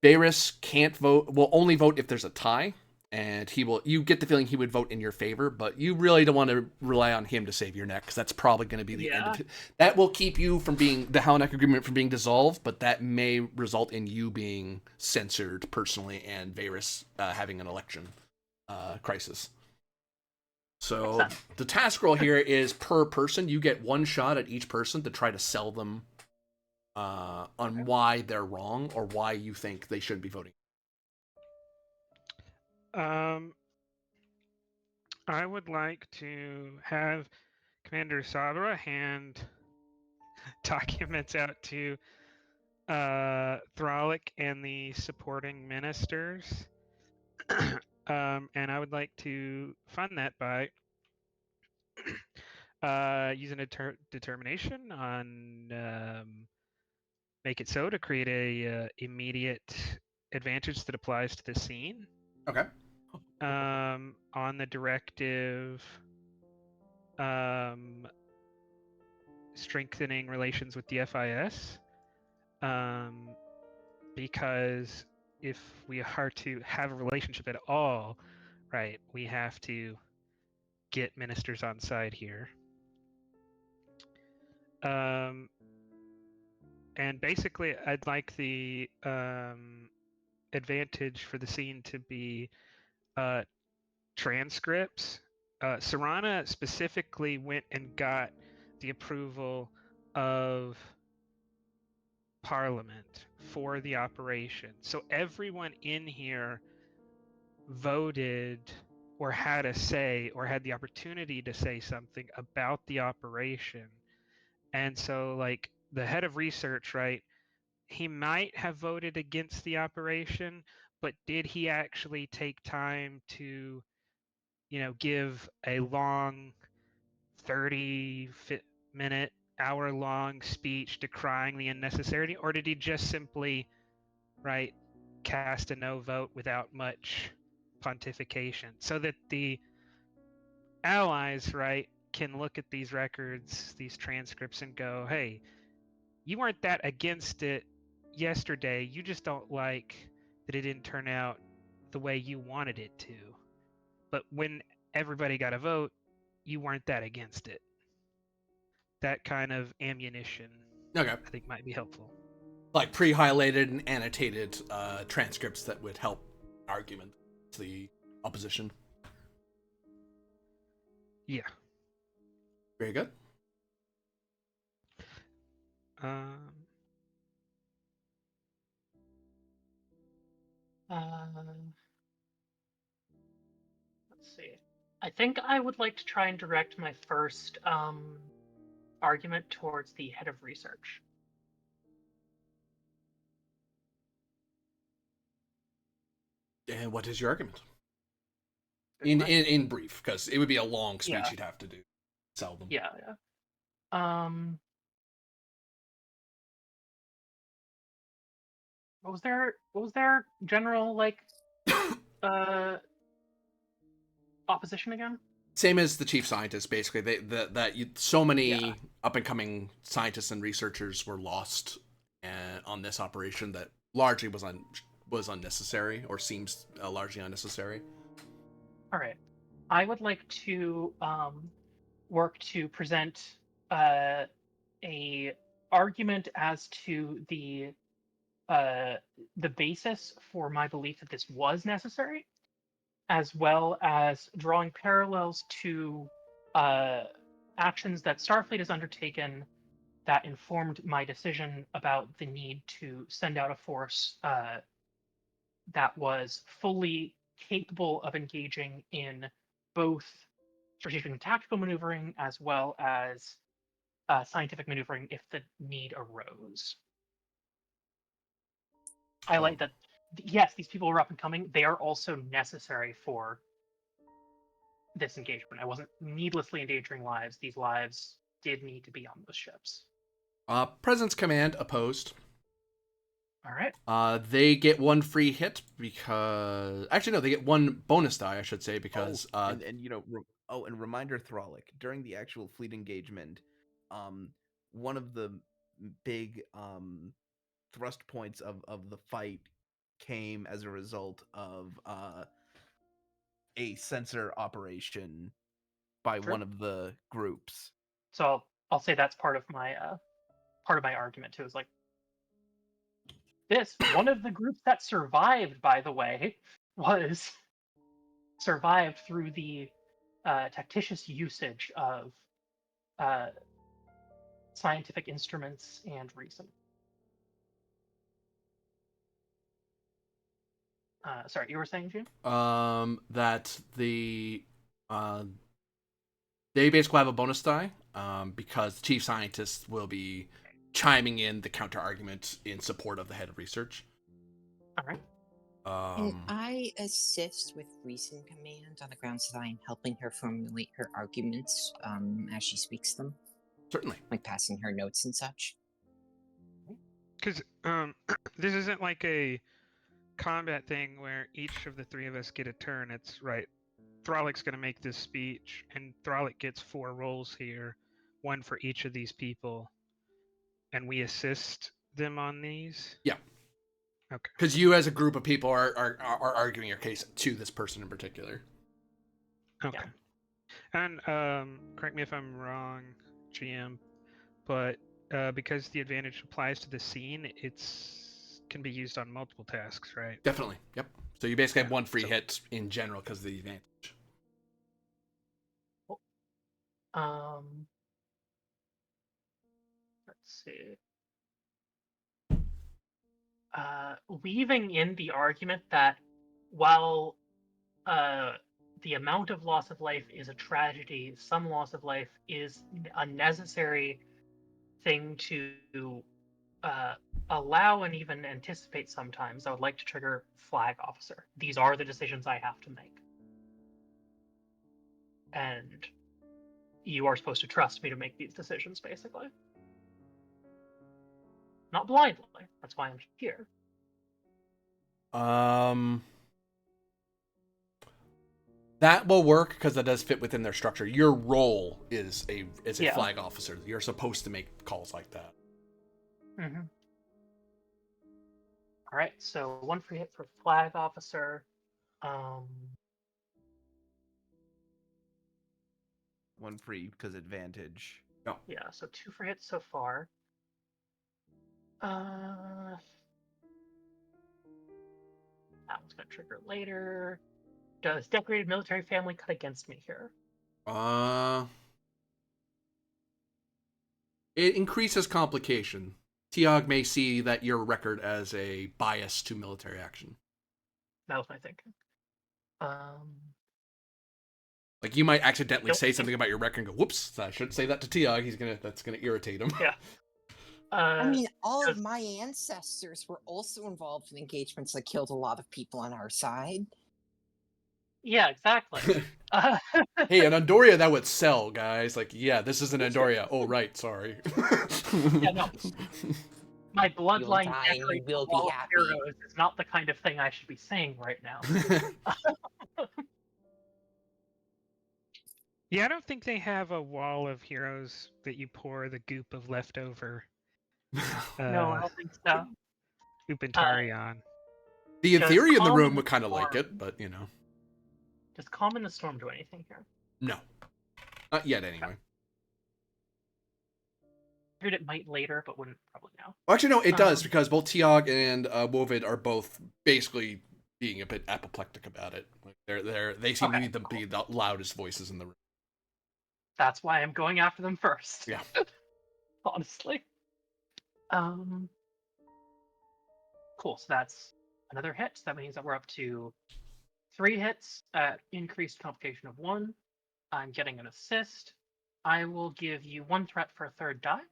Varys can't vote, will only vote if there's a tie, and you get the feeling he would vote in your favor, but you really don't want to rely on him to save your neck, because that's probably going to be the end of it. That will keep you from being, the Halanak agreement from being dissolved, but that may result in you being censored personally and Varys having an election crisis. So the task roll here is per person. You get one shot at each person to try to sell them on why they're wrong or why you think they shouldn't be voting. I would like to have Commander Sabra hand documents out to Thralic and the supporting ministers. And I would like to fund that by using a determination on make it so to create a immediate advantage that applies to the scene. Okay. On the directive, strengthening relations with the FIS, because if we are to have a relationship at all, right, we have to get ministers on side here. And basically, I'd like the advantage for the scene to be transcripts. Serana specifically went and got the approval of Parliament for the operation. So everyone in here voted or had a say or had the opportunity to say something about the operation. And so, like, the head of research, right, he might have voted against the operation, but did he actually take time to, give a long 30-minute, hour-long speech decrying the unnecessity, or did he just simply, right, cast a no vote without much pontification, so that the allies, right, can look at these records, these transcripts, and go, hey, you weren't that against it yesterday. You just don't like that it didn't turn out the way you wanted it to. But when everybody got a vote, you weren't that against it. That kind of ammunition, Okay. I think, might be helpful. Like pre-highlighted and annotated transcripts that would help argument to the opposition. Yeah. Very good. Um, let's see. I think I would like to try and direct my first argument towards the head of research. And what is your argument? In brief, because it would be a long speech you'd have to do. Sell them. Yeah. What was their general opposition again? Same as the chief scientist, basically. So many up and coming scientists and researchers were lost on this operation that largely was unnecessary, or seems largely unnecessary. All right, I would like to work to present a argument as to the basis for my belief that this was necessary, as well as drawing parallels to actions that Starfleet has undertaken that informed my decision about the need to send out a force that was fully capable of engaging in both strategic and tactical maneuvering as well as scientific maneuvering if the need arose. I like that. Yes, these people are up and coming. They are also necessary for this engagement. I wasn't needlessly endangering lives. These lives did need to be on those ships. Presence Command opposed. All right. They get one free hit because actually no, they get one bonus die, I should say, because and reminder, Thralic, during the actual fleet engagement, one of the big thrust points of the fight came as a result of a sensor operation by one of the groups. So I'll say that's part of my argument too. Is like this one of the groups that survived, by the way, was survived through the tactitious usage of scientific instruments and reason. Sorry, you were saying, June? That they basically have a bonus die because the chief scientist will be chiming in the counter argument in support of the head of research. All right. Can I assist with Reason Command on the grounds that I am helping her formulate her arguments as she speaks them? Certainly. Like passing her notes and such? Because this isn't like a combat thing where each of the three of us get a turn. It's right. Thralic's going to make this speech, and Thralic gets 4 rolls here, 1 for each of these people, and we assist them on these? Yeah. Okay. Because you, as a group of people, are arguing your case to this person in particular. Okay. Yeah. And correct me if I'm wrong, GM, but because the advantage applies to the scene, it's can be used on multiple tasks, right? Definitely. Yep. So you basically have one free hit in general because of the advantage. Let's see. Weaving in the argument that while the amount of loss of life is a tragedy. Some loss of life is a necessary thing to allow and even anticipate sometimes. I would like to trigger Flag Officer. These are the decisions I have to make. And you are supposed to trust me to make these decisions, basically. Not blindly. That's why I'm here. That will work because that does fit within their structure. Your role is a Yeah. flag officer. You're supposed to make calls like that. Mm-hmm. All right, so 1 free hit for Flag Officer. 1 free because advantage. Yeah, so 2 free hits so far. That one's gonna trigger later. Does decorated military family cut against me here? It increases complication. Tiag may see that your record as a bias to military action. That was my thinking. Like you might accidentally Don't say think- something about your record and go, "Whoops, I shouldn't say that to Tiag. That's gonna irritate him." Yeah. I mean, all of does- my ancestors were also involved in engagements that killed a lot of people on our side. Yeah, exactly. Hey, an Andoria that would sell, guys. Like, yeah, this is an Yes, Andoria. Oh, right, sorry. Yeah, no. My bloodline die and you decorates will the be Wall of happy. Heroes is not the kind of thing I should be saying right now. Yeah, I don't think they have a wall of heroes that you pour the goop of leftover No, I don't think so. Upentari on. The Does theory in the calm room in would kind of the like storm- it, but you know, Does Calm in the Storm do anything here? no, not yet anyway. Figured it might later, but wouldn't probably now. Well, actually, no, it does Um, because both Tiag and Wovid are both basically being a bit apoplectic about it. Like they seem to Okay, be the loudest voices in the room. That's why I'm going after them first. Yeah. Honestly. Cool. So that's another hit. That means that we're up to 3 hits at increased complication of 1. I'm getting an assist. I will give you 1 threat for a 3rd die.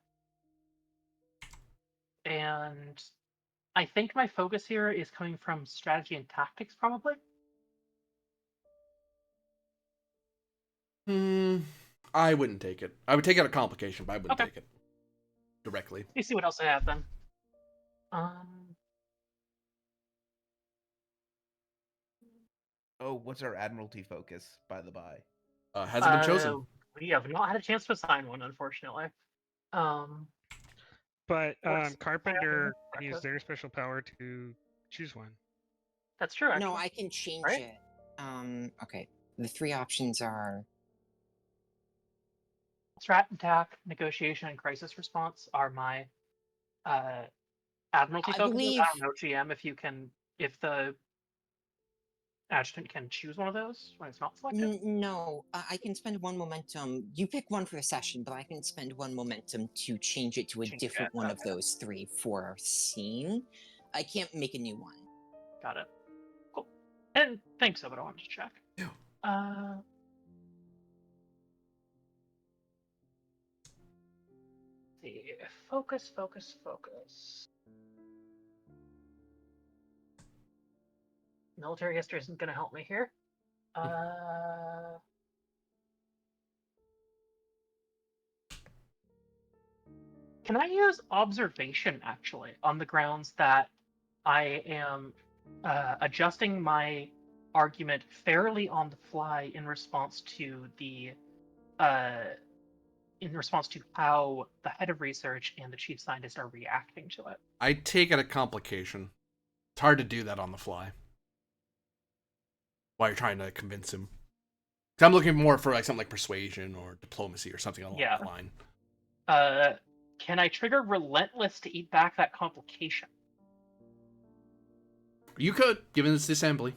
And I think my focus here is coming from strategy and tactics, probably. I wouldn't take it. I would take it a complication, but I wouldn't Okay. take it directly. Let me see what else I have then. Oh, what's our Admiralty focus, by the by? Hasn't been chosen. We have not had a chance to assign one, unfortunately. But What's- Carpenter can use Okay. their special power to choose one. That's true, actually. No, I can change Right? it. Okay. The 3 options are Strat, attack, negotiation, and crisis response are my admiralty I focuses. believe- I don't know, GM, if the adjutant can choose one of those when it's not selected. no. I can spend 1 momentum. You pick one for the session, but I can spend 1 momentum to change it to a Change different it, one of okay. those 3 for our scene. I can't make a new one. Got it. Cool. And thanks, but I wanted to check. Yeah. See. Focus, focus, focus. Military history isn't going to help me here. Can I use observation, actually, on the grounds that I am adjusting my argument fairly on the fly in response to how the head of research and the chief scientist are reacting to it? I take it a complication. It's hard to do that on the fly while you're trying to convince him. 'Cause I'm looking more for like something like persuasion or diplomacy or something along Yeah. that line. Can I trigger Relentless to eat back that complication? You could, given it's the assembly.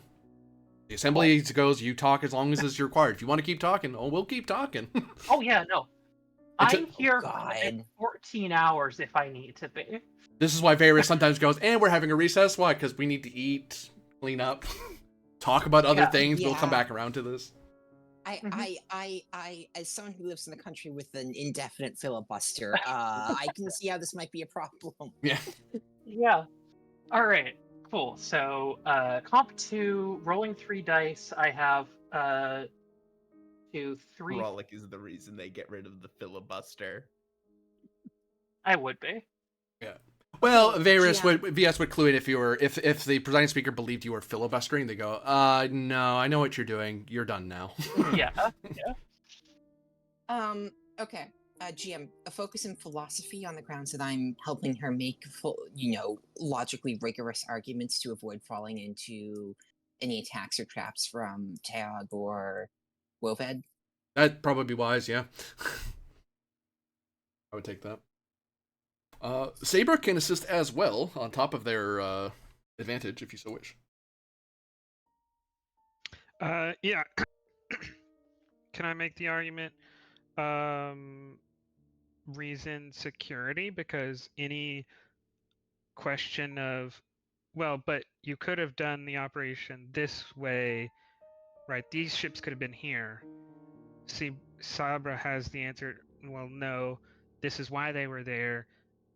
The assembly goes, you talk as long as is required. If you want to keep talking, we'll keep talking. Oh yeah, no. It's I'm here for God. the next 14 hours if I need to be. This is why Varys sometimes goes, and we're having a recess. Why? Because we need to eat, clean up, talk about other Yeah. things. We'll come Yeah. back around to this. as someone who lives in the country with an indefinite filibuster, I can see how this might be a problem. Yeah. Yeah. All right. Cool. So, comp 2, rolling 3 dice. I have 2, 3. Frolic is the reason they get rid of the filibuster. I would be. Yeah. Well, Okay, Varys GM. VS would clue in if you were if the presiding speaker believed you were filibustering. They go, no, I know what you're doing. You're done now. Yeah. Okay. GM, a focus in philosophy on the grounds that I'm helping her make logically rigorous arguments to avoid falling into any attacks or traps from Teog or Woved. That'd probably be wise. Yeah. I would take that. Saber can assist as well on top of their advantage if you so wish. Yeah. Can I make the argument? Reason security, because any question of, well, but you could have done the operation this way, right? These ships could have been here. See, Sabra has the answer. Well, no, this is why they were there,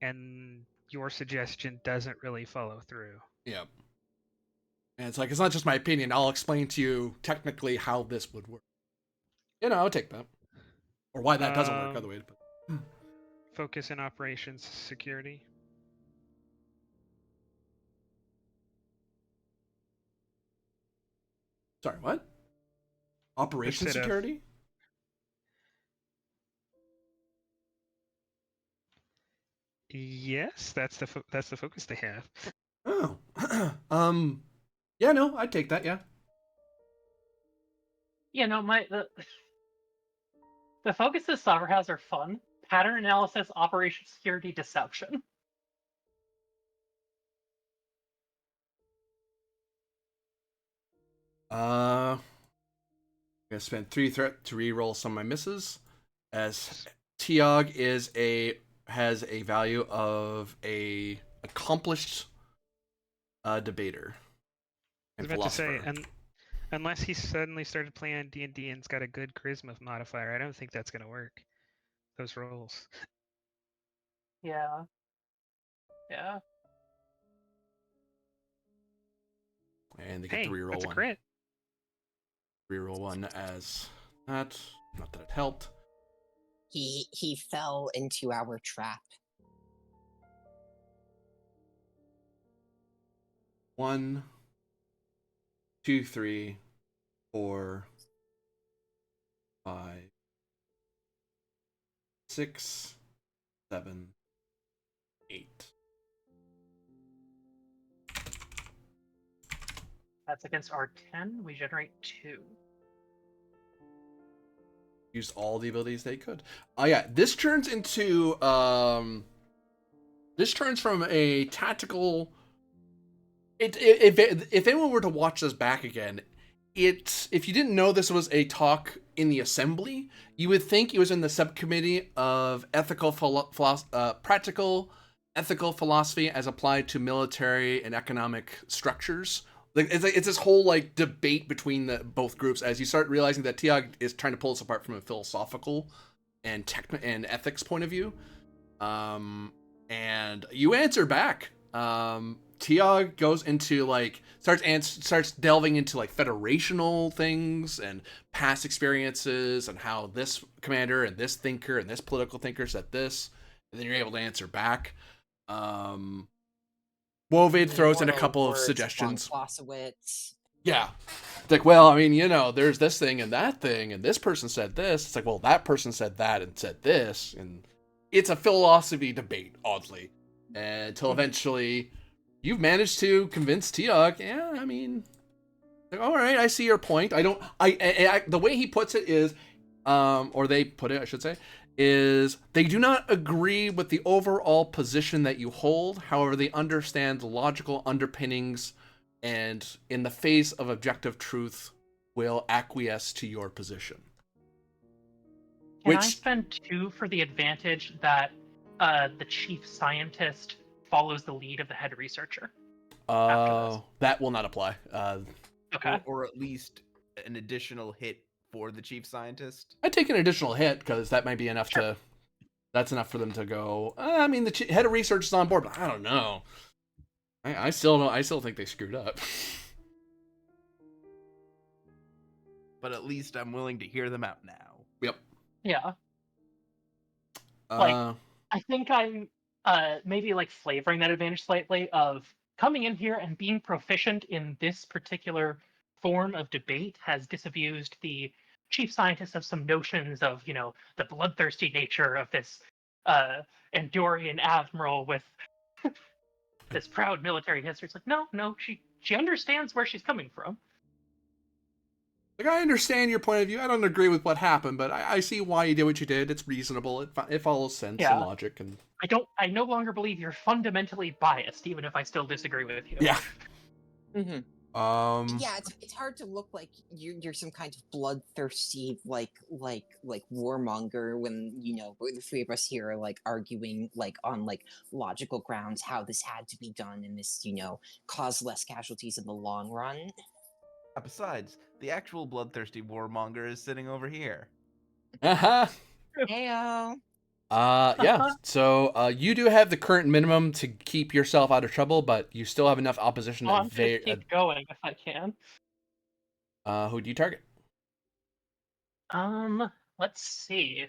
and your suggestion doesn't really follow through. Yeah. And it's like, it's not just my opinion. I'll explain to you technically how this would work. I would take that. Or why that doesn't work, other way to put it. Focus in operations security. Sorry, what? Operation Instead of- security? Yes, that's the focus they have. Oh. Yeah, no, I'd take that, yeah. Yeah, no, the focuses Sabra has are fun. Pattern analysis, operation security, deception. I'm gonna spend 3 threat to re-roll some of my misses, as Tiog has a value of a accomplished debater I and was about to say, philosopher. and unless he suddenly started playing D&D and's got a good charisma modifier, I don't think that's gonna work. Those rolls. Yeah. Yeah. And they get Hey, to re-roll that's a one. crit. Reroll one as that. Not that it helped. He fell into our trap. 1, 2, 3, 4, 5, 6, 7, 8. That's against our 10. We generate 2. Used all the abilities they could. Oh yeah, this turns into this turns from a tactical. If anyone were to watch this back again, if you didn't know this was a talk in the assembly, you would think it was in the subcommittee of practical ethical philosophy as applied to military and economic structures. It's this whole debate between both groups as you start realizing that Tiag is trying to pull us apart from a philosophical and ethics point of view. And you answer back. Tiag goes into starts delving into federational things and past experiences and how this commander and this thinker and this political thinker said this, and then you're able to answer back. Wovid throws in a couple of suggestions. Yeah. It's like, well, I mean, there's this thing and that thing, and this person said this. It's like, well, that person said that and said this. And it's a philosophy debate, oddly. Until eventually you've managed to convince Tiag, yeah, I mean, all right, I see your point. The way he puts it is, or they put it, I should say, is they do not agree with the overall position that you hold. However, they understand the logical underpinnings and in the face of objective truth will acquiesce to your position. Can I spend 2 for the advantage that the chief scientist follows the lead of the head researcher? That will not apply. Okay. Or at least an additional hit for the chief scientist? I'd take an additional hit because that might be enough to. That's enough for them to go. I mean, the head of research is on board, but I don't know. I still don't. I still think they screwed up. But at least I'm willing to hear them out now. Yep. Yeah. Uh, I think I'm maybe like flavoring that advantage slightly of coming in here and being proficient in this particular form of debate has disabused the chief scientist of some notions of, you know, the bloodthirsty nature of this Andorian admiral with this proud military history. It's like, no, she understands where she's coming from. like I understand your point of view. I don't agree with what happened, but I see why you did what you did. It's reasonable. It follows sense and Yeah. logic, and I no longer believe you're fundamentally biased, even if I still disagree with you. yeah. Mm-hmm. Um. Yeah, it's hard to look like you're some kind of bloodthirsty like warmonger when you know the three of us here are like arguing like on like logical grounds how this had to be done and this cause less casualties in the long run. Besides, the actual bloodthirsty warmonger is sitting over here. Uh-huh. Heyo. Yeah. So you do have the current minimum to keep yourself out of trouble, but you still have enough opposition Oh, that I'm gonna keep going if I can. who do you target? Let's see.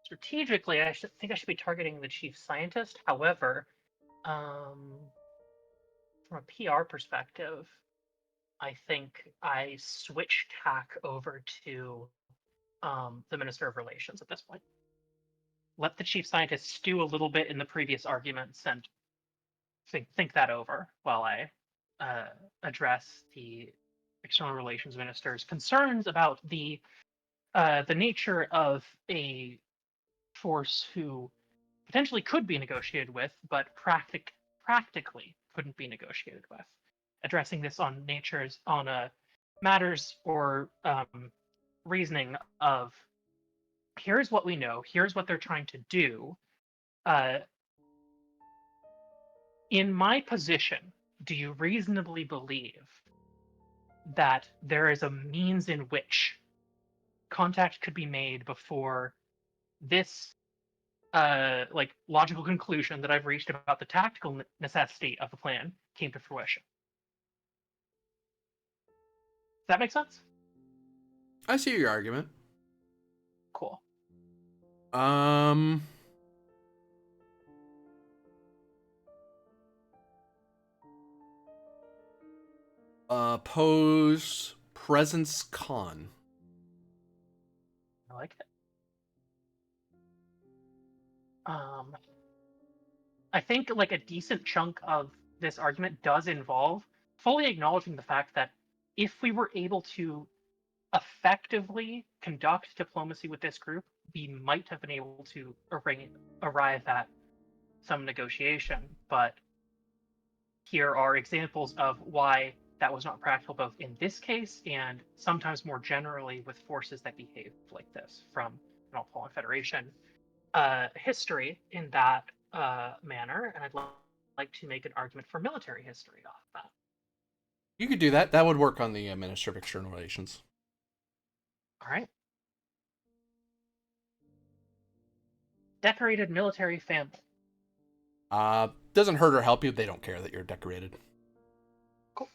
Strategically, think I should be targeting the chief scientist. However, from a PR perspective, I think I switch tack over to the Minister of Relations at this point. Let the chief scientist stew a little bit in the previous arguments and think that over while I address the external relations minister's concerns about the nature of a force who potentially could be negotiated with, but practically couldn't be negotiated with. Addressing this on matters or reasoning of here's what we know, here's what they're trying to do. Uh, in my position, do you reasonably believe that there is a means in which contact could be made before this like logical conclusion that I've reached about the tactical necessity of the plan came to fruition? Does that make sense? I see your argument. Cool. Um. Pose presence con. I like it. I think like a decent chunk of this argument does involve fully acknowledging the fact that if we were able to effectively conduct diplomacy with this group, we might have been able to arrive at some negotiation. But here are examples of why that was not practical, both in this case and sometimes more generally with forces that behave like this from an all-Poland Federation history in that manner. And I'd like to make an argument for military history off that. You could do that. That would work on the Minister of External Relations. All right. Decorated military family. Doesn't hurt or help you. They don't care that you're decorated. Cool.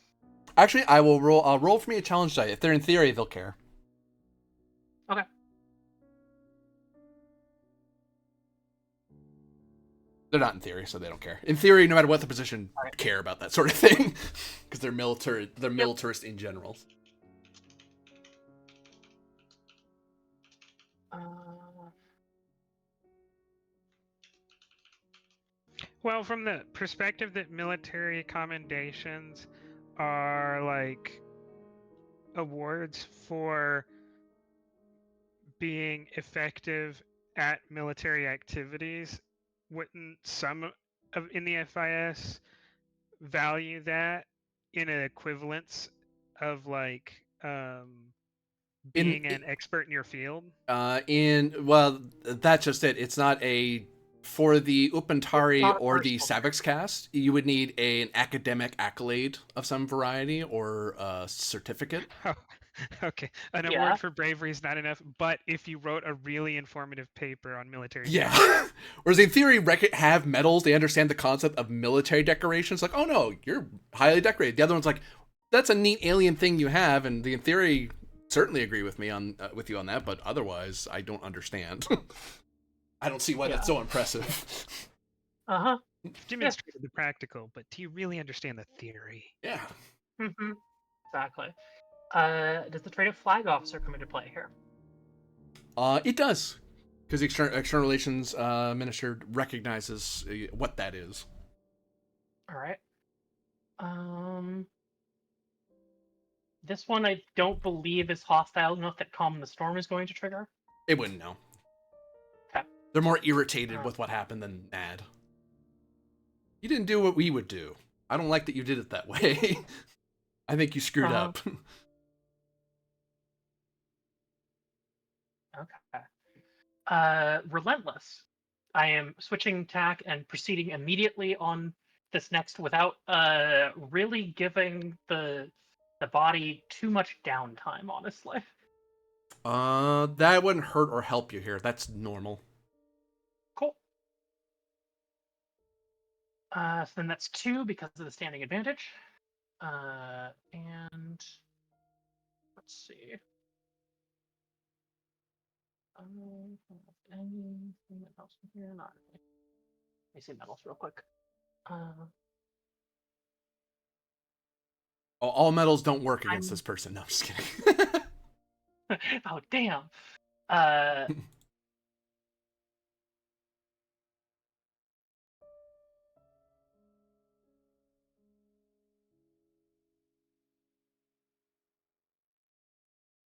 Actually, I'll roll for me a challenge die. If they're in theory, they'll care. Okay. They're not in theory, so they don't care. In theory, no matter what the position, Right. care about that sort of thing, because they're military. They're militarist in general. Well, from the perspective that military commendations are like awards for being effective at military activities, wouldn't some in the FIS value that in an equivalence of like being an expert in your field? Well, that's just it. It's not a For the It's Upantari not a or the personal trait. Savix cast, you would need an academic accolade of some variety or a certificate. Oh, okay. An Yeah. award for bravery is not enough, but if you wrote a really informative paper on military Yeah. Whereas in theory, have medals, they understand the concept of military decorations. Like, oh no, you're highly decorated. The other one's like, that's a neat alien thing you have, and the in theory certainly agree with me on with you on that, but otherwise, I don't understand. I don't see why Yeah. that's so impressive. Uh-huh. You've demonstrated the practical, but do you really understand the theory? Yeah. Mm-hmm. Exactly. Does the trait of flag officer come into play here? It does. Because the External Relations Minister recognizes what that is. All right. This one I don't believe is hostile enough that Calm the Storm is going to trigger. It wouldn't know. Okay. They're more irritated with what happened than mad. You didn't do what we would do. I don't like that you did it that way. I think you screwed up. Okay. Relentless. I am switching tack and proceeding immediately on this next without really giving the body too much downtime, honestly. That wouldn't hurt or help you here. That's normal. Cool. So then that's 2 because of the standing advantage. And let's see. Anything else in here? Not really. Let me see medals real quick. All metals don't work against this person. No, I'm just kidding. Oh damn. Uh,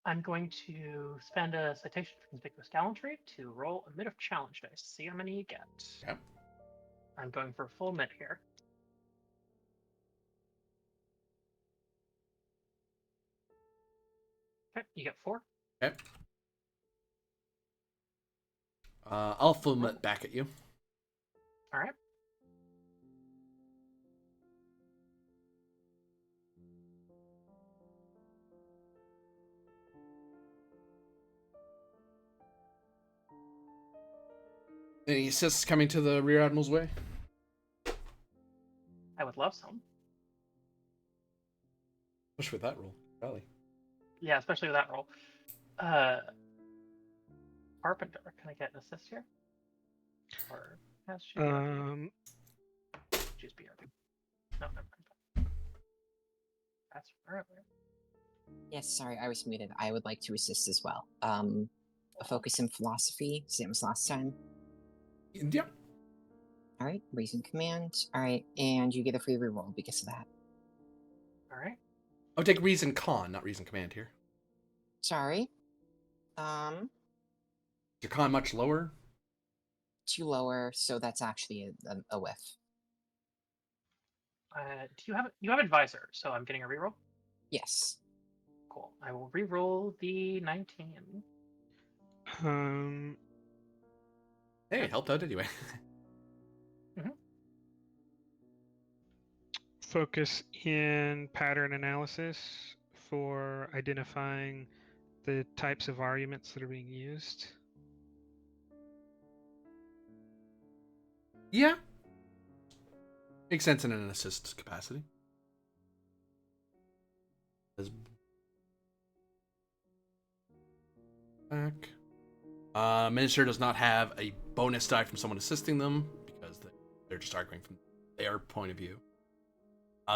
I'm going to spend a citation for conspicuous gallantry to roll a mid of challenge dice to see how many you get. Okay. I'm going for a full mid here. Okay, you get 4. Okay. I'll full it back at you. All right. Any assists coming to the Rear Admiral's way? I would love some. Push with that roll, Valley. Yeah, especially with that roll. Carpenter, can I get an assist here? Or has she? She's BRB. No, never mind. That's earlier. Yes, sorry, I was muted. I would like to assist as well. A focus in philosophy, same as last time. Yep. All right, reason command. All right, and you get a free reroll because of that. All right. I'll take reason con, not reason command here. Sorry. Is your con much lower? 2 lower, so that's actually a whiff. Do you have advisor? So I'm getting a reroll. Yes. Cool. I will reroll the 19. Hey, it helped out anyway. Focus in pattern analysis for identifying the types of arguments that are being used. Yeah. Makes sense in an assist capacity. Back. Minister does not have a bonus die from someone assisting them because they're just arguing from their point of view.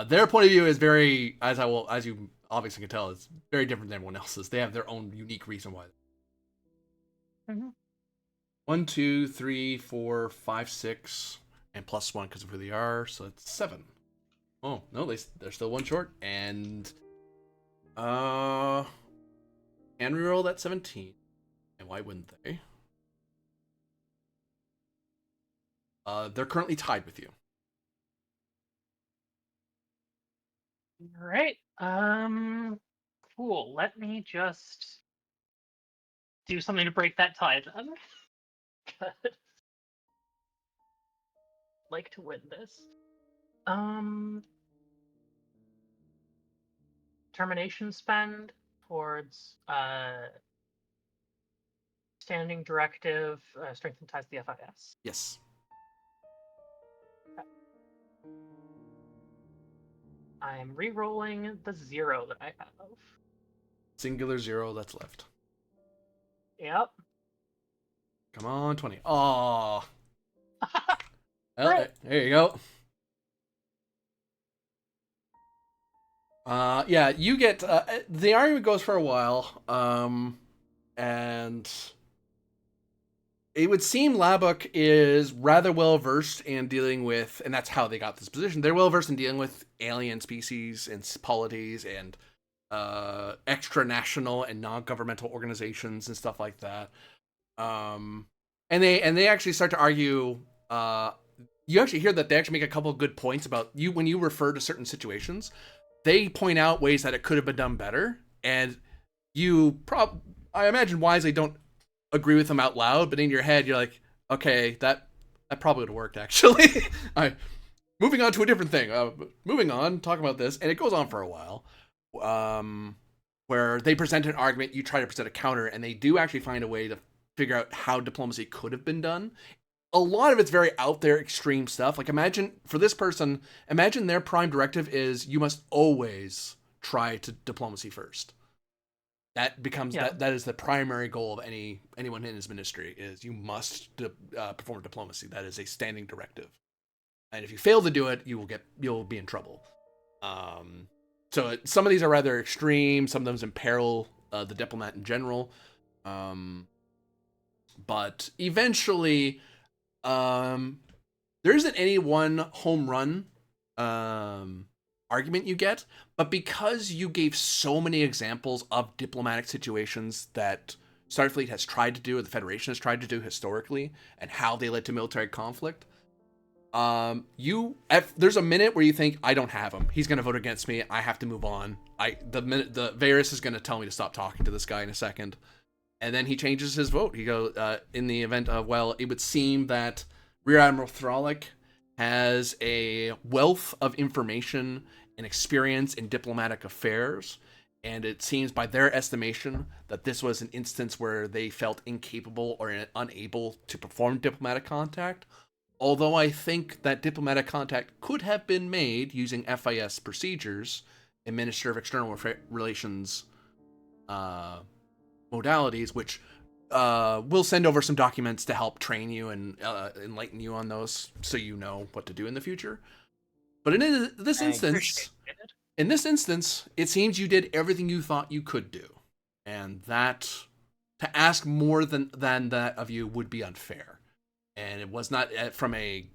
Their point of view is very, as you obviously can tell, it's very different than everyone else's. They have their own unique reason why. 1, 2, 3, 4, 5, 6, and +1 because of who they are, so it's 7. Oh no, they're still 1 short, and and reroll that 17. And why wouldn't they? They're currently tied with you. All right. Cool. Let me just do something to break that tie then. like to win this. Termination spend towards standing directive, strengthen ties to the FIS. Yes. I'm re-rolling the 0 that I have. Singular 0 that's left. Yep. Come on, 20. Oh. Well, Right. there you go. Yeah, you get the argument goes for a while, and it would seem Labuk is rather well versed in dealing with, and that's how they got this position. They're well versed in dealing with alien species and polities and extra-national and non-governmental organizations and stuff like that. And they actually start to argue. You actually hear that they actually make a couple of good points about you when you refer to certain situations. They point out ways that it could have been done better, and I imagine wisely don't agree with them out loud, but in your head you're like, okay, that probably would have worked actually. Moving on to a different thing. Moving on, talking about this, and it goes on for a while. Where they present an argument, you try to present a counter, and they do actually find a way to figure out how diplomacy could have been done. A lot of it's very out there, extreme stuff. Like imagine their prime directive is you must always try to diplomacy first. That becomes that is the primary goal of anyone in his ministry is you must perform diplomacy. That is a standing directive, and if you fail to do it, you'll be in trouble. So some of these are rather extreme. Some of them imperil the diplomat in general. But eventually, there isn't any one home run argument you get, but because you gave so many examples of diplomatic situations that Starfleet has tried to do, or the Federation has tried to do historically, and how they led to military conflict, there's a minute where you think, I don't have him. He's going to vote against me. I have to move on. The Varys is going to tell me to stop talking to this guy in a second. And then he changes his vote. He goes, in the event of, well, it would seem that Rear Admiral Thralic has a wealth of information and experience in diplomatic affairs. And it seems by their estimation that this was an instance where they felt incapable or unable to perform diplomatic contact. Although I think that diplomatic contact could have been made using FIS procedures and Minister of External Relations modalities, which we'll send over some documents to help train you and enlighten you on those so you know what to do in the future. But in this instance, it seems you did everything you thought you could do. And that, to ask more than that of you would be unfair. And it was not from a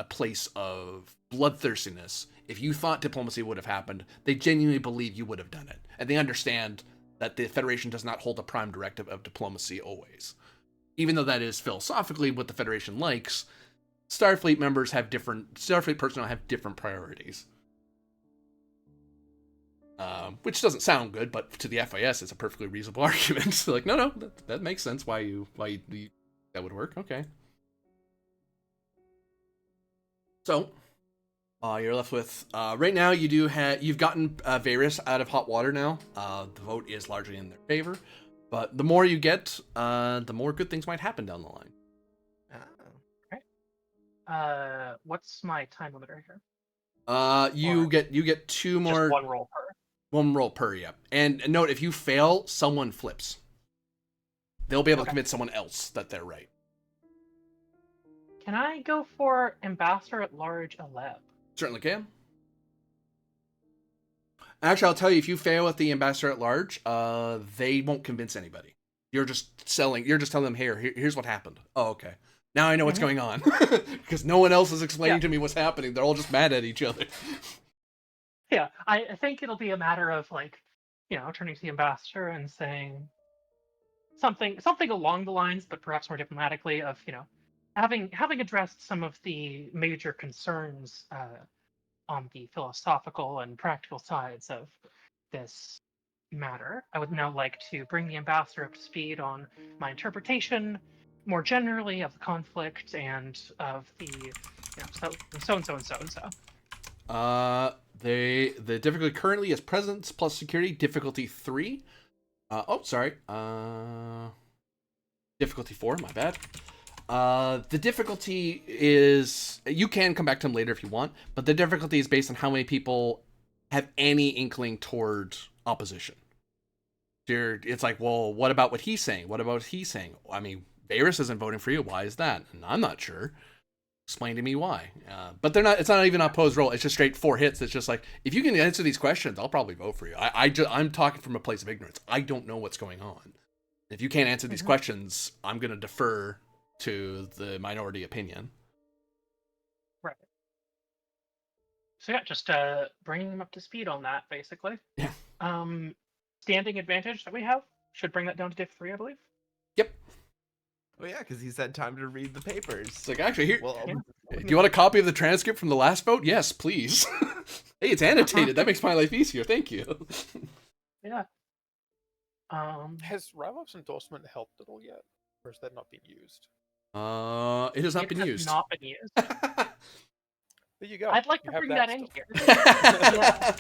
place of bloodthirstiness. If you thought diplomacy would have happened, they genuinely believe you would have done it. And they understand that the Federation does not hold a prime directive of diplomacy always. Even though that is philosophically what the Federation likes, Starfleet personnel have different priorities. Which doesn't sound good, but to the FIS, it's a perfectly reasonable argument. So like, no, that makes sense why you that would work. Okay. So, you're left with right now. You've gotten Varys out of hot water now. The vote is largely in their favor, but the more you get, the more good things might happen down the line. Okay. What's my time limiter here? You get two more. Just one roll per. One roll per, yeah. And note, if you fail, someone flips. They'll be able to convince someone else that they're right. Can I go for Ambassador at Large 11? Certainly can. Actually, I'll tell you, if you fail at the Ambassador at Large, they won't convince anybody. You're just telling them, here's what happened. Oh, okay. Now I know what's going on. Because no one else is explaining to me what's happening. They're all just mad at each other. Yeah, I think it'll be a matter of, like, turning to the ambassador and saying something along the lines, but perhaps more diplomatically, of, having addressed some of the major concerns on the philosophical and practical sides of this matter. I would now like to bring the ambassador up to speed on my interpretation, more generally, of the conflict and of the so and so and so and so. The difficulty currently is presence plus security, difficulty 3. Difficulty 4, my bad. The difficulty is, you can come back to him later if you want, but the difficulty is based on how many people have any inkling toward opposition. It's like, well, what about what he's saying? What about what he's saying? I mean, Varys isn't voting for you. Why is that? And I'm not sure. Explain to me why. But they're not. It's not even an opposed roll. It's just straight 4 hits. It's just like, if you can answer these questions, I'll probably vote for you. I'm talking from a place of ignorance. I don't know what's going on. If you can't answer these questions, I'm going to defer to the minority opinion. Right. So yeah, just bringing them up to speed on that, basically. Yeah. Standing advantage that we have should bring that down to diff 3, I believe. Yep. Oh yeah, because he's had time to read the papers. It's like, actually, here. Well, Do you want a copy of the transcript from the last vote? Yes, please. Hey, it's annotated. That makes my life easier. Thank you. Yeah. Has Rylov's endorsement helped at all yet, or has that not been used? It has not It been has used. not been used. There you go. I'd like You to have bring that in still. here.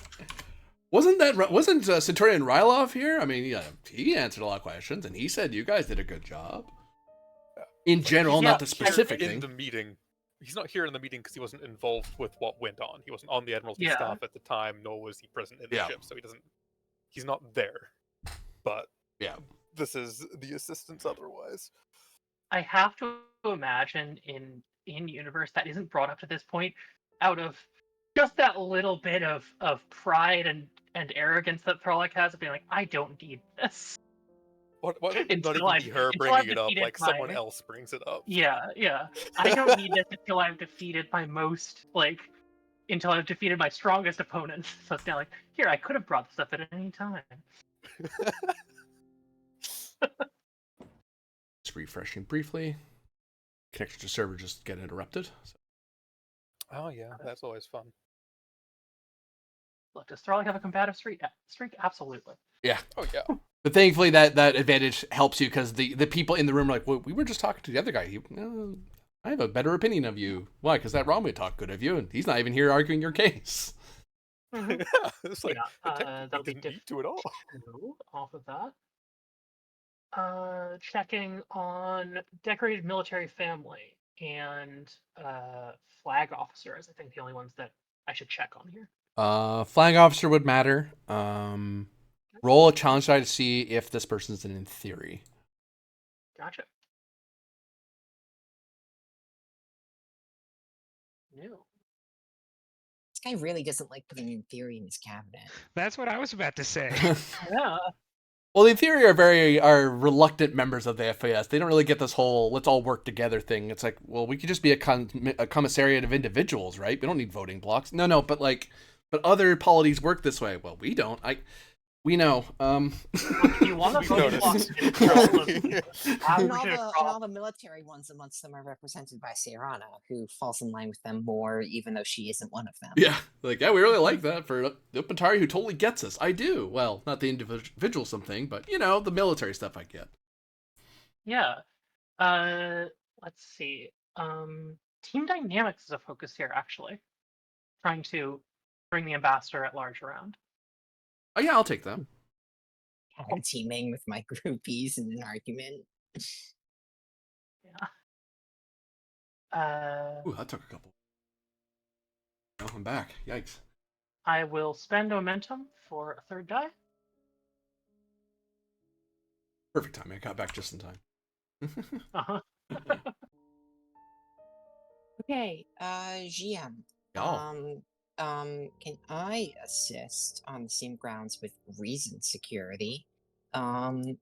Wasn't Centurion Rylov here? I mean, yeah, he answered a lot of questions, and he said you guys did a good job. In general, Yeah, not the specific in thing. the meeting. He's not here in the meeting because he wasn't involved with what went on. He wasn't on the Admiralty Yeah. staff at the time, nor was he present in the Yeah. ship, so he's not there. But Yeah. this is the assistance otherwise. I have to imagine in universe that isn't brought up to this point out of just that little bit of pride and arrogance that Throlic has of being like, I don't need this. What not Until even be her until I've bringing it up, defeated like someone my- else brings it up. Yeah. I don't need this until I've defeated my until I've defeated my strongest opponent. So it's now like, here, I could have brought this up at any time. Just refreshing briefly. Connection to server just get interrupted. So. Oh yeah, that's always fun. Look, does Throlic have a combative streak? Absolutely. Yeah. Oh yeah. But thankfully, that advantage helps you because the people in the room are like, well, we were just talking to the other guy. I have a better opinion of you. Why? Because that Romwe talked good of you, and he's not even here arguing your case. Mhm. Yeah, it's like Yeah, that'll be didn't need to at all. two off of that. Checking on decorated military family and flag officer is I think the only ones that I should check on here. Flag officer would matter. Roll a challenge die to see if this person's in theory. Gotcha. No. This guy really doesn't like putting in theory in his cabinet. That's what I was about to say. Yeah. Well, the theory are reluctant members of the FAS. They don't really get this whole let's all work together thing. It's like, well, we could just be a commissariat of individuals, right? We don't need voting blocks. No, but other polities work this way. Well, we don't. We know. If you want to We've vote noticed. And all the military ones amongst them are represented by Serana, who falls in line with them more, even though she isn't one of them. Yeah, we really like that for the Opentari who totally gets us. I do. Well, not the individual something, but the military stuff I get. Yeah. Let's see. Team dynamics is a focus here, actually. Trying to bring the ambassador at large around. Oh yeah, I'll take them. I'm teaming with my groupies in an argument. Yeah. Ooh, that took a couple. Now I'm back. Yikes. I will spend momentum for a third die. Perfect timing. I got back just in time. Uh-huh. Okay, GM. Oh. Can I assist on the same grounds with reason security? And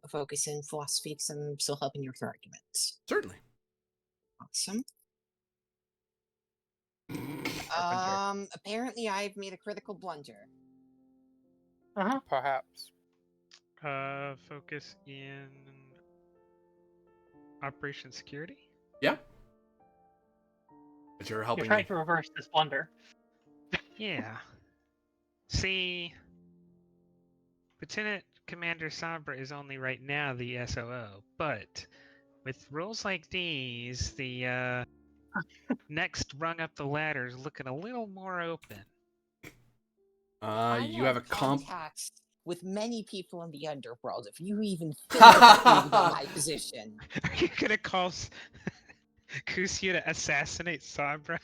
focus in philosophy because I'm still helping you with your arguments. Certainly. Awesome. Apparently I've made a critical blunder. Uh-huh. Perhaps. Focus in Operation Security? Yeah. But you're helping You're trying me. to reverse this blunder. Yeah. See, Lieutenant Commander Sabra is only right now the SOO, but with rules like these, the next rung up the ladder is looking a little more open. I You have a comp. contacts with many people in the underworld. If you even think about being in my position, Are you gonna call Kusia to assassinate Sabra?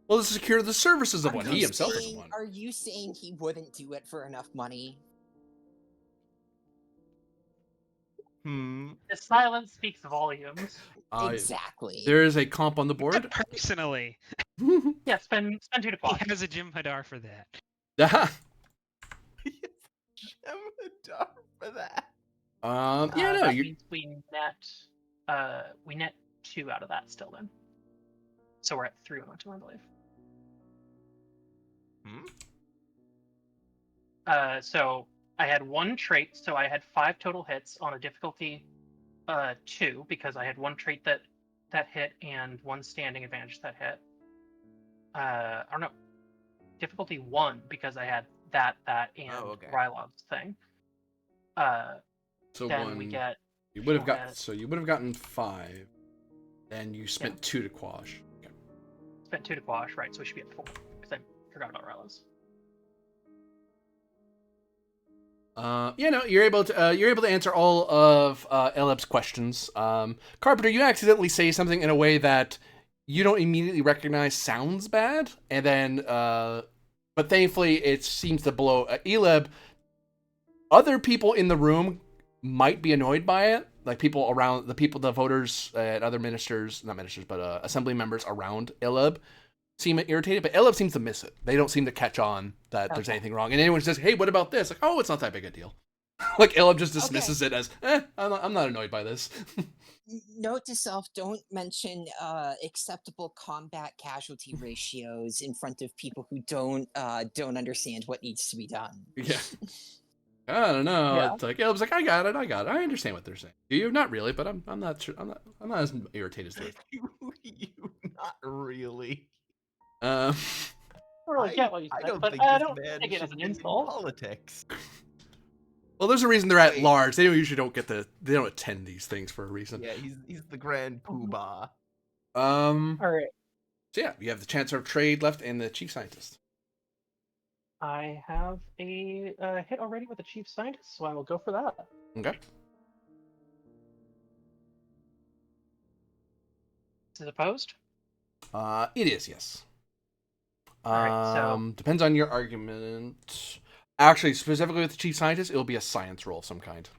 Well, to secure the services of are one. you He himself isn't saying? one. Are you saying he wouldn't do it for enough money? The silence speaks volumes. Exactly. There is a comp on the board. Personally, Yeah, spend 2 to he quash. has a Jim Hadar for that. Jemadar for that. Yeah, no, That you. means we net 2 out of that still then. So we're at 3 on 2, I believe. So I had 1 trait, so I had 5 total hits on a difficulty 2 because I had 1 trait that hit and 1 standing advantage that hit. Or no, difficulty 1 because I had that and okay. Rylov's thing. So then one. we get. You would have we'll got. get- So you would have gotten 5, and you spent 2 to quash. Okay. Spent 2 to quash, right? So we should be at 4 because I forgot about Rylov's. Yeah, no, you're able to answer all of Eleb's questions. Carpenter, you accidentally say something in a way that you don't immediately recognize sounds bad, and then but thankfully it seems to blow Eleb. Other people in the room might be annoyed by it, like people around the voters and other not ministers, but assembly members around Eleb seem irritated, but Eleb seems to miss it. They don't seem to catch on that there's anything wrong. And anyone says, "Hey, what about this?" Like, "Oh, it's not that big a deal." Like Eleb just dismisses it as, I'm not annoyed by this." Note to self: don't mention acceptable combat casualty ratios in front of people who don't understand what needs to be done. Yeah. I don't know. Yeah. It's like Eleb's like, I got it. I understand what they're saying. Do you? Not really, but I'm not sure. I'm not as irritated as they. you not really. I don't really get what you I said, don't but think I this don't man take it as should an be in insult. politics. Well, there's a reason they're at Wait. large. They usually don't get they don't attend these things for a reason. Yeah, he's the grand poobah. All right. So yeah, you have the Chancellor of Trade left and the Chief Scientist. I have a hit already with the chief scientist, so I will go for that. Okay. Is it opposed? It is, yes. Alright, so- Depends on your argument. Actually, specifically with the Chief Scientist, it'll be a science roll of some kind.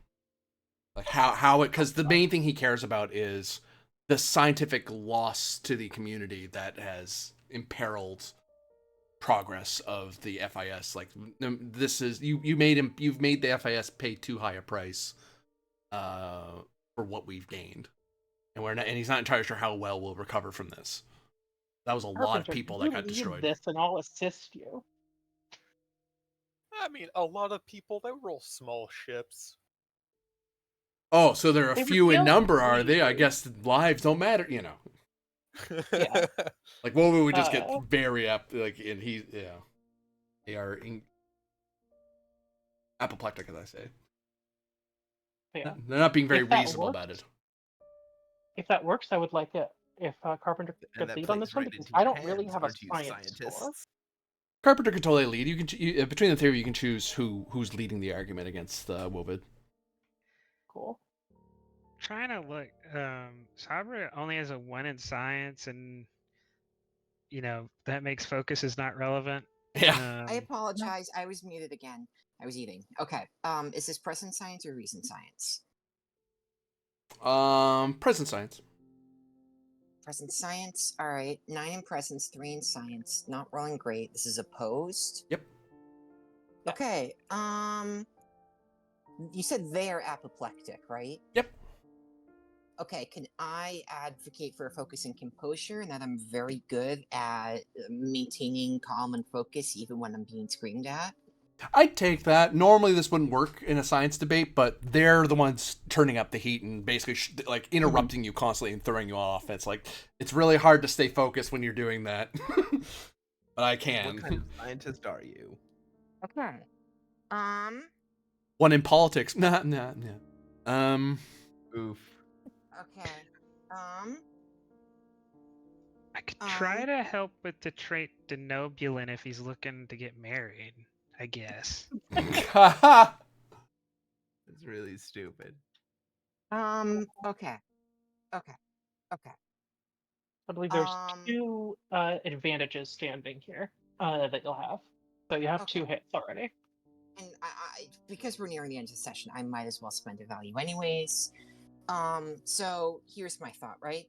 Like how it, because the main thing he cares about is the scientific loss to the community that has imperiled progress of the FIS. Like, this is you've made the FIS pay too high a price for what we've gained, and he's not entirely sure how well we'll recover from this. That was a lot of Carpenter, people you that got lead destroyed. This and I'll assist you. I mean, a lot of people, they roll small ships. Oh, so they're a They few would in kill number, are they? I you. guess lives don't matter, you know. Yeah. Like, well, we would just get Uh. very and they are apoplectic, as I say. Yeah. They're not being very If that reasonable works, about it. If that works, I would like it if Carpenter And could that lead on plays this one right because into I your don't really hands, have a aren't you, science score. scientists? Carpenter can totally lead. You can between the three of you, you can choose who's leading the argument against Wovid. Cool. Trying to look, Sabra only has a 1 in science, and that makes focus is not relevant. Yeah. I apologize. I was muted again. I was eating. Okay. Is this present science or recent science? Present science. Present science. All right. 9 in presence, 3 in science. Not rolling great. This is opposed. Yep. Okay. You said they're apoplectic, right? Yep. Okay. Can I advocate for focus and composure, and that I'm very good at maintaining calm and focus even when I'm being screamed at? I'd take that. Normally, this wouldn't work in a science debate, but they're the ones turning up the heat and basically like interrupting you constantly and throwing you off. It's like it's really hard to stay focused when you're doing that. But I can. What kind of scientist are you? Okay. One in politics. Nah. Oof. Okay. I could try to help with the trait denobulin if he's looking to get married, I guess. It's really stupid. Okay. Okay. Okay. I believe there's Um. 2 advantages standing here that you'll have. So you have 2 Okay. hits already. And because we're nearing the end of the session, I might as well spend a value anyways. So here's my thought, right?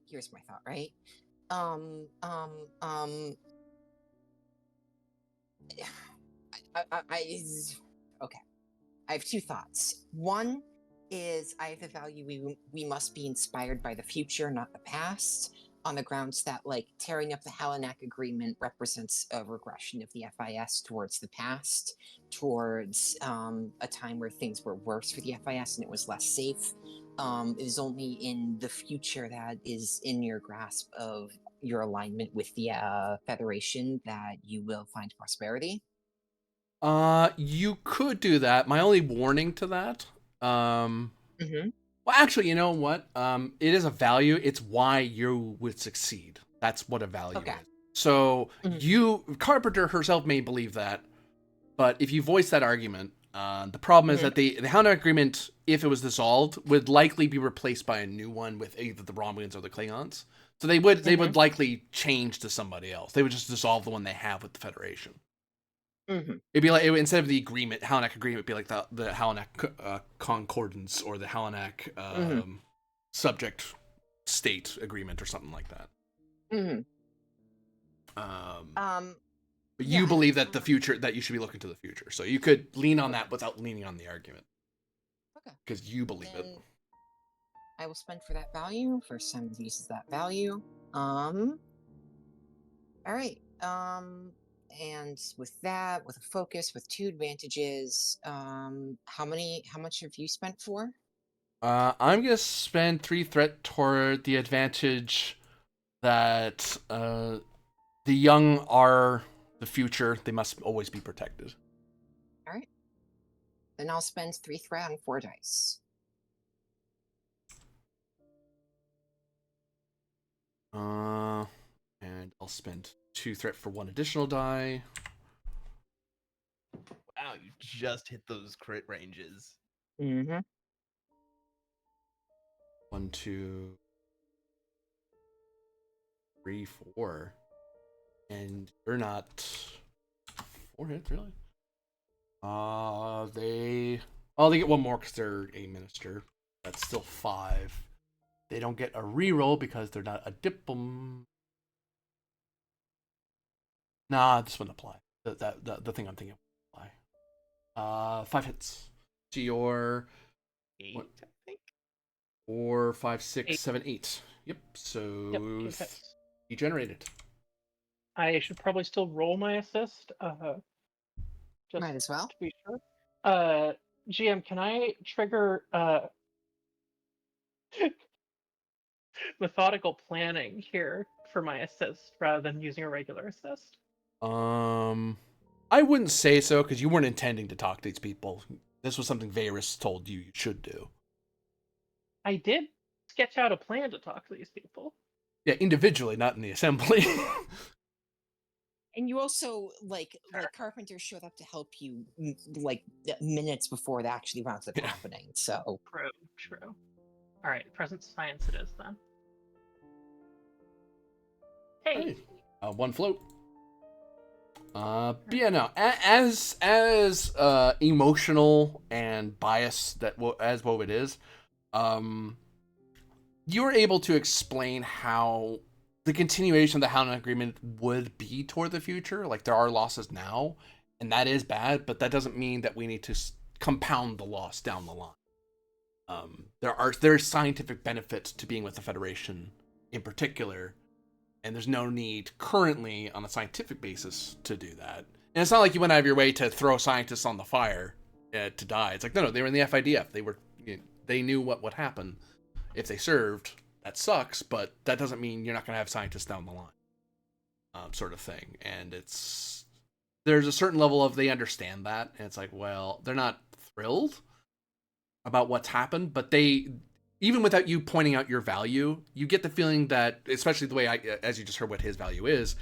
Um. Um. Um. Okay. I have 2 thoughts. One is I have the value we must be inspired by the future, not the past, on the grounds that like tearing up the Halanak agreement represents a regression of the FIS towards the past, towards a time where things were worse for the FIS and it was less safe. It is only in the future that is in your grasp of your alignment with the Federation that you will find prosperity. You could do that. My only warning to that, Mm-hmm. well, actually, you know what? It is a value. It's why you would succeed. That's what a value Okay. is. So Mhm. Carpenter herself may believe that, but if you voice that argument, the problem is Mhm. that the Halanak agreement, if it was dissolved, would likely be replaced by a new one with either the Romulans or the Klingons. So they would likely change to somebody else. They would just dissolve the one they have with the Federation. Mm-hmm. It'd be like instead of the agreement, Halanak agreement, it'd be like the Halanak concordance or the Halanak subject state agreement or something like that. Mm-hmm. But Yeah, you and believe that the future, that you should be looking to the future, so you could lean on that without leaning on the argument okay. because you believe it. Then I will spend for that value. First time it uses that value. All right. And with that, with a focus, with 2 advantages, how much have you spent for? I'm gonna spend 3 threat toward the advantage that the young are the future. They must always be protected. All right. Then I'll spend 3 threat on 4 dice. And I'll spend 2 threat for 1 additional die. Wow, you just hit those crit ranges. Mm-hmm. 1, 2, 3, 4. And you're not 4 hits, really? They get 1 more because they're a minister. That's still 5. They don't get a reroll because they're not a diplom. Nah, this wouldn't apply. The thing I'm thinking of would apply. 5 hits. To your 8, what? I think. 4, 5, 6, 8. 7, 8. Yep. So Yep, 8 hits. he generated. I should probably still roll my assist, just Might as well. to be sure. GM, can I trigger methodical planning here for my assist rather than using a regular assist? I wouldn't say so because you weren't intending to talk to these people. This was something Varys told you should do. I did sketch out a plan to talk to these people. Yeah, individually, not in the assembly. And you also like Carpenter showed up to help you like minutes before that actually wound up happening. So True. All right, present science it is then. Hey. 1 float. But yeah, no. As emotional and biased as Wovid is, you were able to explain how the continuation of the Halanak agreement would be toward the future. Like there are losses now, and that is bad, but that doesn't mean that we need to compound the loss down the line. There's scientific benefits to being with the Federation in particular, and there's no need currently on a scientific basis to do that. And it's not like you went out of your way to throw scientists on the fire to die. It's like no, they were in the FIDF. They knew what would happen if they served. That sucks, but that doesn't mean you're not going to have scientists down the line, sort of thing. And there's a certain level of they understand that, and it's like, well, they're not thrilled about what's happened, but even without you pointing out your value, you get the feeling that, especially the way as you just heard what his value is,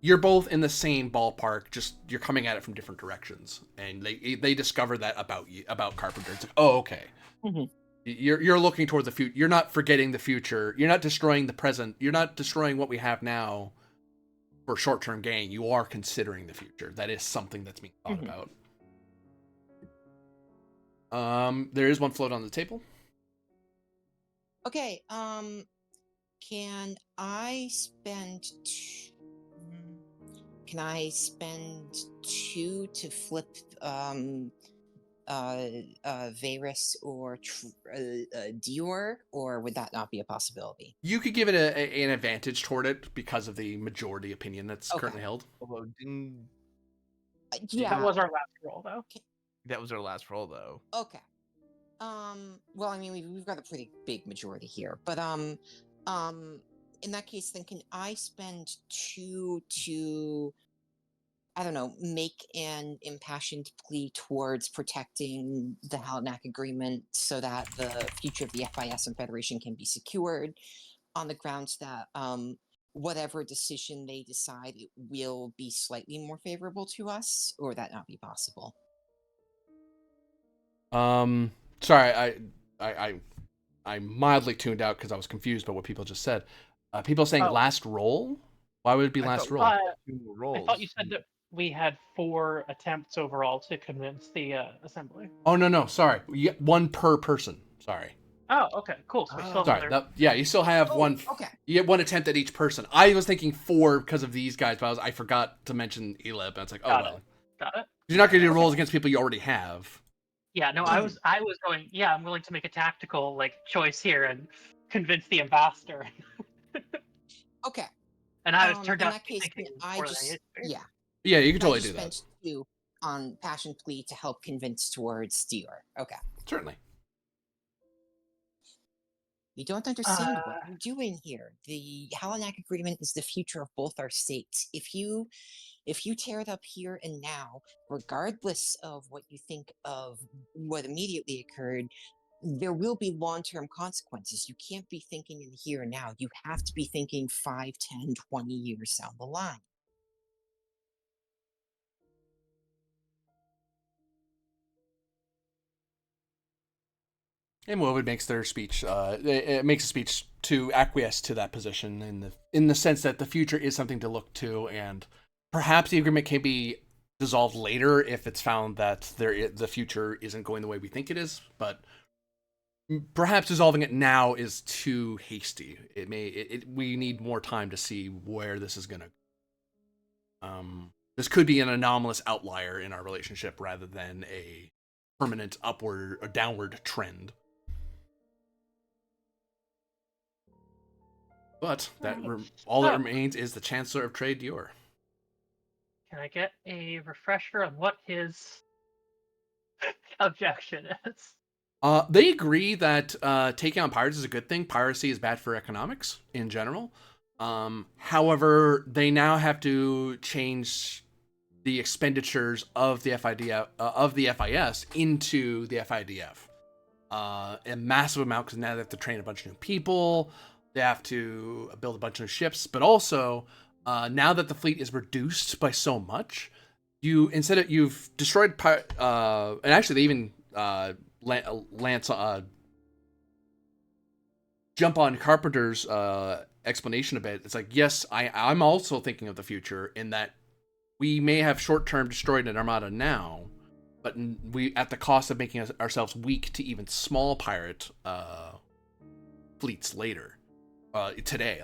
you're both in the same ballpark, just you're coming at it from different directions. And they discover that about you, about Carpenter. It's like, oh, okay. Mhm. You're looking toward the future. You're not forgetting the future. You're not destroying the present. You're not destroying what we have now for short-term gain. You are considering the future. That is something that's being thought Mhm. about. There is one float on the table. Okay. Can I spend? Can I spend 2 to flip Varys or Dior, or would that not be a possibility? You could give it an advantage toward it because of the majority opinion that's Okay. currently held. Although didn't Yeah. That was our last roll, though. that was our last roll though. Okay. Well, I mean, we've got a pretty big majority here, but in that case, then can I spend 2 to, I don't know, make an impassioned plea towards protecting the Halanak agreement so that the future of the FIS and Federation can be secured on the grounds that whatever decision they decide, it will be slightly more favorable to us, or would that not be possible? Sorry, I mildly tuned out because I was confused by what people just said. People saying Oh. last roll? Why would it be I last thought- roll? 2 more I rolls. thought you said that we had 4 attempts overall to convince the assembly. Oh no, sorry. You get 1 per person. Sorry. Oh, okay, cool. So we still have Sorry. another. Yeah, you still have Oh, one. okay. You get 1 attempt at each person. I was thinking 4 because of these guys, but I forgot to mention Eleb. And it's like, oh Got well. it. Got it. You're not going to do Okay. rolls against people you already have. Yeah, no, I was going. Yeah, I'm willing to make a tactical choice here and convince the ambassador. Okay. And I was turned In out that to be case, thinking I more than I just used to. yeah. Yeah, you can I totally just do that. spent 2 on passion plea to help convince towards Dior. Okay. Certainly. You don't understand what you're doing here. The Halanak agreement is the future of both our states. If you tear it up here and now, regardless of what you think of what immediately occurred, there will be long-term consequences. You can't be thinking in the here and now. You have to be thinking 5, 10, 20 years down the line. And Wovid makes their speech. It makes a speech to acquiesce to that position in the sense that the future is something to look to, and perhaps the agreement can be dissolved later if it's found that the future isn't going the way we think it is. But perhaps dissolving it now is too hasty. We need more time to see where this is gonna. This could be an anomalous outlier in our relationship rather than a permanent upward or downward trend. But all that remains is the Chancellor of Trade, Dior. Can I get a refresher on what his objection is? They agree that taking on pirates is a good thing. Piracy is bad for economics in general. However, they now have to change the expenditures of the FIDF of the FIS into the FIDF. A massive amount because now they have to train a bunch of new people. They have to build a bunch of ships, but also now that the fleet is reduced by so much, you've destroyed and actually they even Lance jump on Carpenter's explanation a bit. It's like, yes, I'm also thinking of the future in that we may have short-term destroyed an armada now, but we at the cost of making ourselves weak to even small pirate fleets later. Today,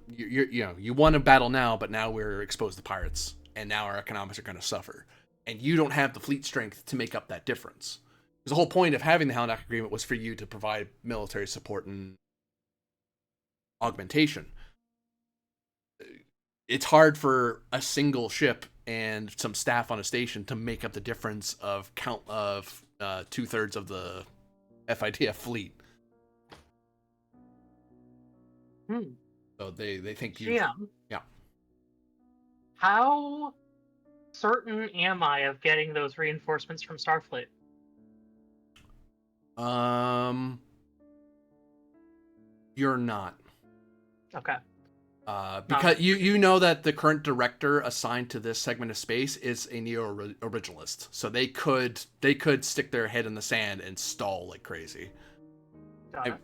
you won a battle now, but now we're exposed to pirates, and now our economics are going to suffer, and you don't have the fleet strength to make up that difference. Because the whole point of having the Halanak agreement was for you to provide military support and augmentation. It's hard for a single ship and some staff on a station to make up the difference of 2/3 of the FIDF fleet. So they think you. GM, Yeah. how certain am I of getting those reinforcements from Starfleet? You're not. Okay. Because you know that the current director assigned to this segment of space is a neo-originalist, so they could stick their head in the sand and stall like crazy. Got it.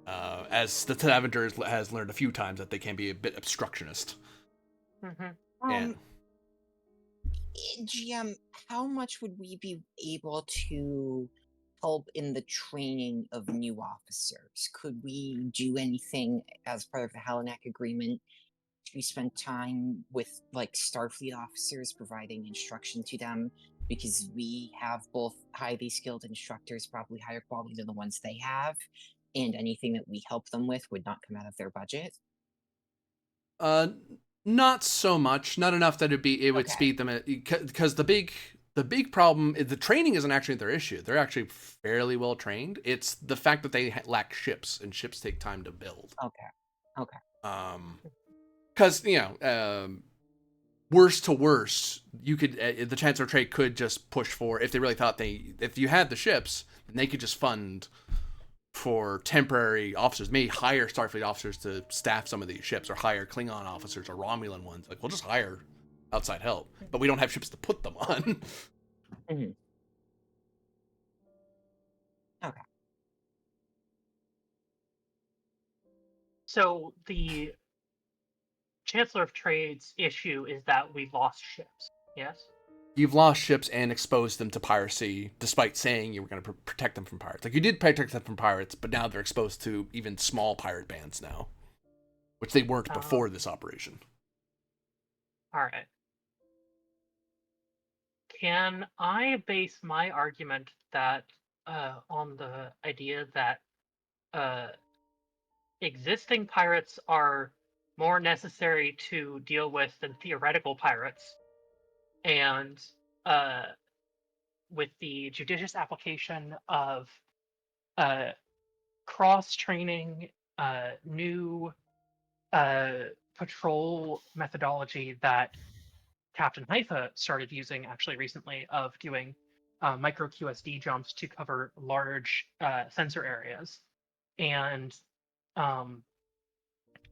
As the Avengers has learned a few times that they can be a bit obstructionist. Mm-hmm. GM, how much would we be able to help in the training of new officers? Could we do anything as part of the Halanak agreement? Should we spend time with like Starfleet officers providing instruction to them? Because we have both highly skilled instructors, probably higher quality than the ones they have, and anything that we help them with would not come out of their budget. Not so much. Not enough that it would Okay. speed them because the big problem the training isn't actually their issue. They're actually fairly well trained. It's the fact that they lack ships, and ships take time to build. Okay. Because worst to worst, you could the Chancellor Trade could just push for, if they really thought if you had the ships, then they could just fund for temporary officers, maybe hire Starfleet officers to staff some of these ships, or hire Klingon officers or Romulan ones. Like, we'll just hire outside help, but we don't have ships to put them on. Mm-hmm. Okay. So the Chancellor of Trade's issue is that we've lost ships. Yes. You've lost ships and exposed them to piracy, despite saying you were going to protect them from pirates. Like, you did protect them from pirates, but now they're exposed to even small pirate bands now, which they weren't before this operation. All right. Can I base my argument that on the idea that existing pirates are more necessary to deal with than theoretical pirates, and with the judicious application of cross-training, new patrol methodology that Captain Haifa started using actually recently, of doing micro QSD jumps to cover large sensor areas, and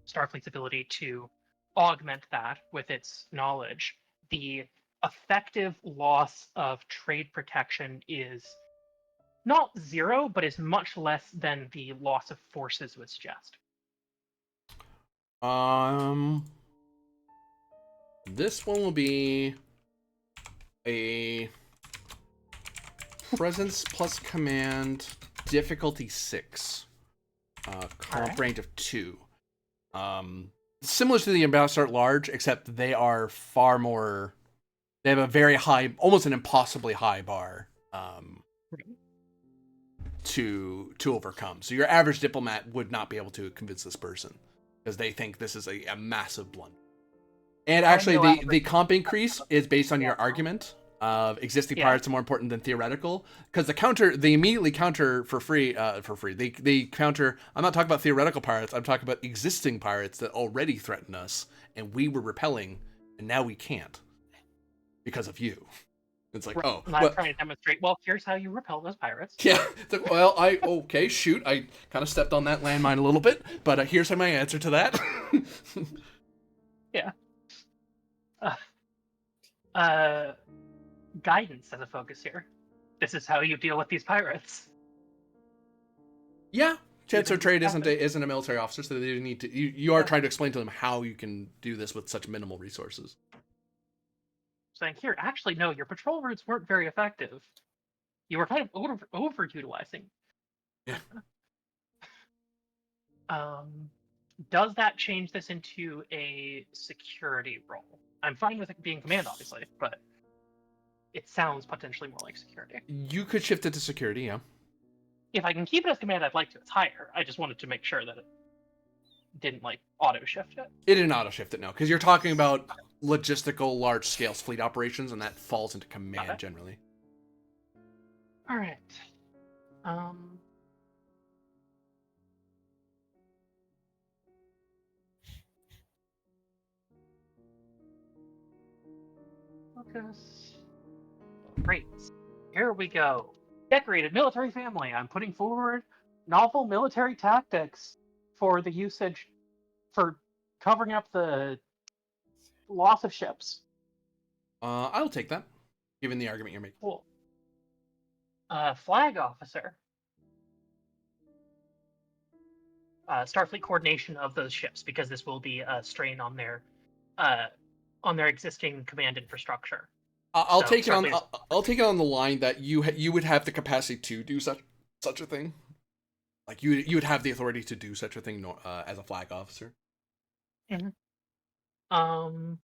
Starfleet's ability to augment that with its knowledge, the effective loss of trade protection is not zero, but is much less than the loss of forces would suggest. This one will be a presence plus command, difficulty 6, comp range of 2. Similar to the Ambassador at Large, except they are far more. They have a very high, almost an impossibly high bar to overcome. So your average diplomat would not be able to convince this person, because they think this is a massive blunder. And actually, the comp increase is based on your argument of existing pirates are more important than theoretical, because they immediately counter for free. They counter. I'm not talking about theoretical pirates. I'm talking about existing pirates that already threaten us, and we were repelling, and now we can't because of you. It's like, I'm trying to demonstrate. Well, here's how you repel those pirates. Yeah. It's like, well, okay, shoot, I kind of stepped on that landmine a little bit, but here's my answer to that. Yeah. Guidance as a focus here. This is how you deal with these pirates. Yeah, Chancellor Trade isn't a military officer, so they need to. You are trying to explain to them how you can do this with such minimal resources. Saying here, actually, no, your patrol routes weren't very effective. You were kind of overutilizing. Yeah. Does that change this into a security role? I'm fine with it being command, obviously, but it sounds potentially more like security. You could shift it to security, yeah. If I can keep it as command, I'd like to. It's higher. I just wanted to make sure that it didn't auto shift it. It didn't auto shift it, no, because you're talking about logistical, large scale fleet operations, and that falls into command generally. All right. Focus. Great. Here we go. Decorated military family. I'm putting forward novel military tactics for the usage for covering up the loss of ships. I'll take that, given the argument you're making. Cool. Flag officer. Starfleet coordination of those ships, because this will be a strain on their existing command infrastructure. I'll So, take it on. Starfleet is- I'll take it on the line that you would have the capacity to do such a thing. Like you would have the authority to do such a thing as a flag officer. Um,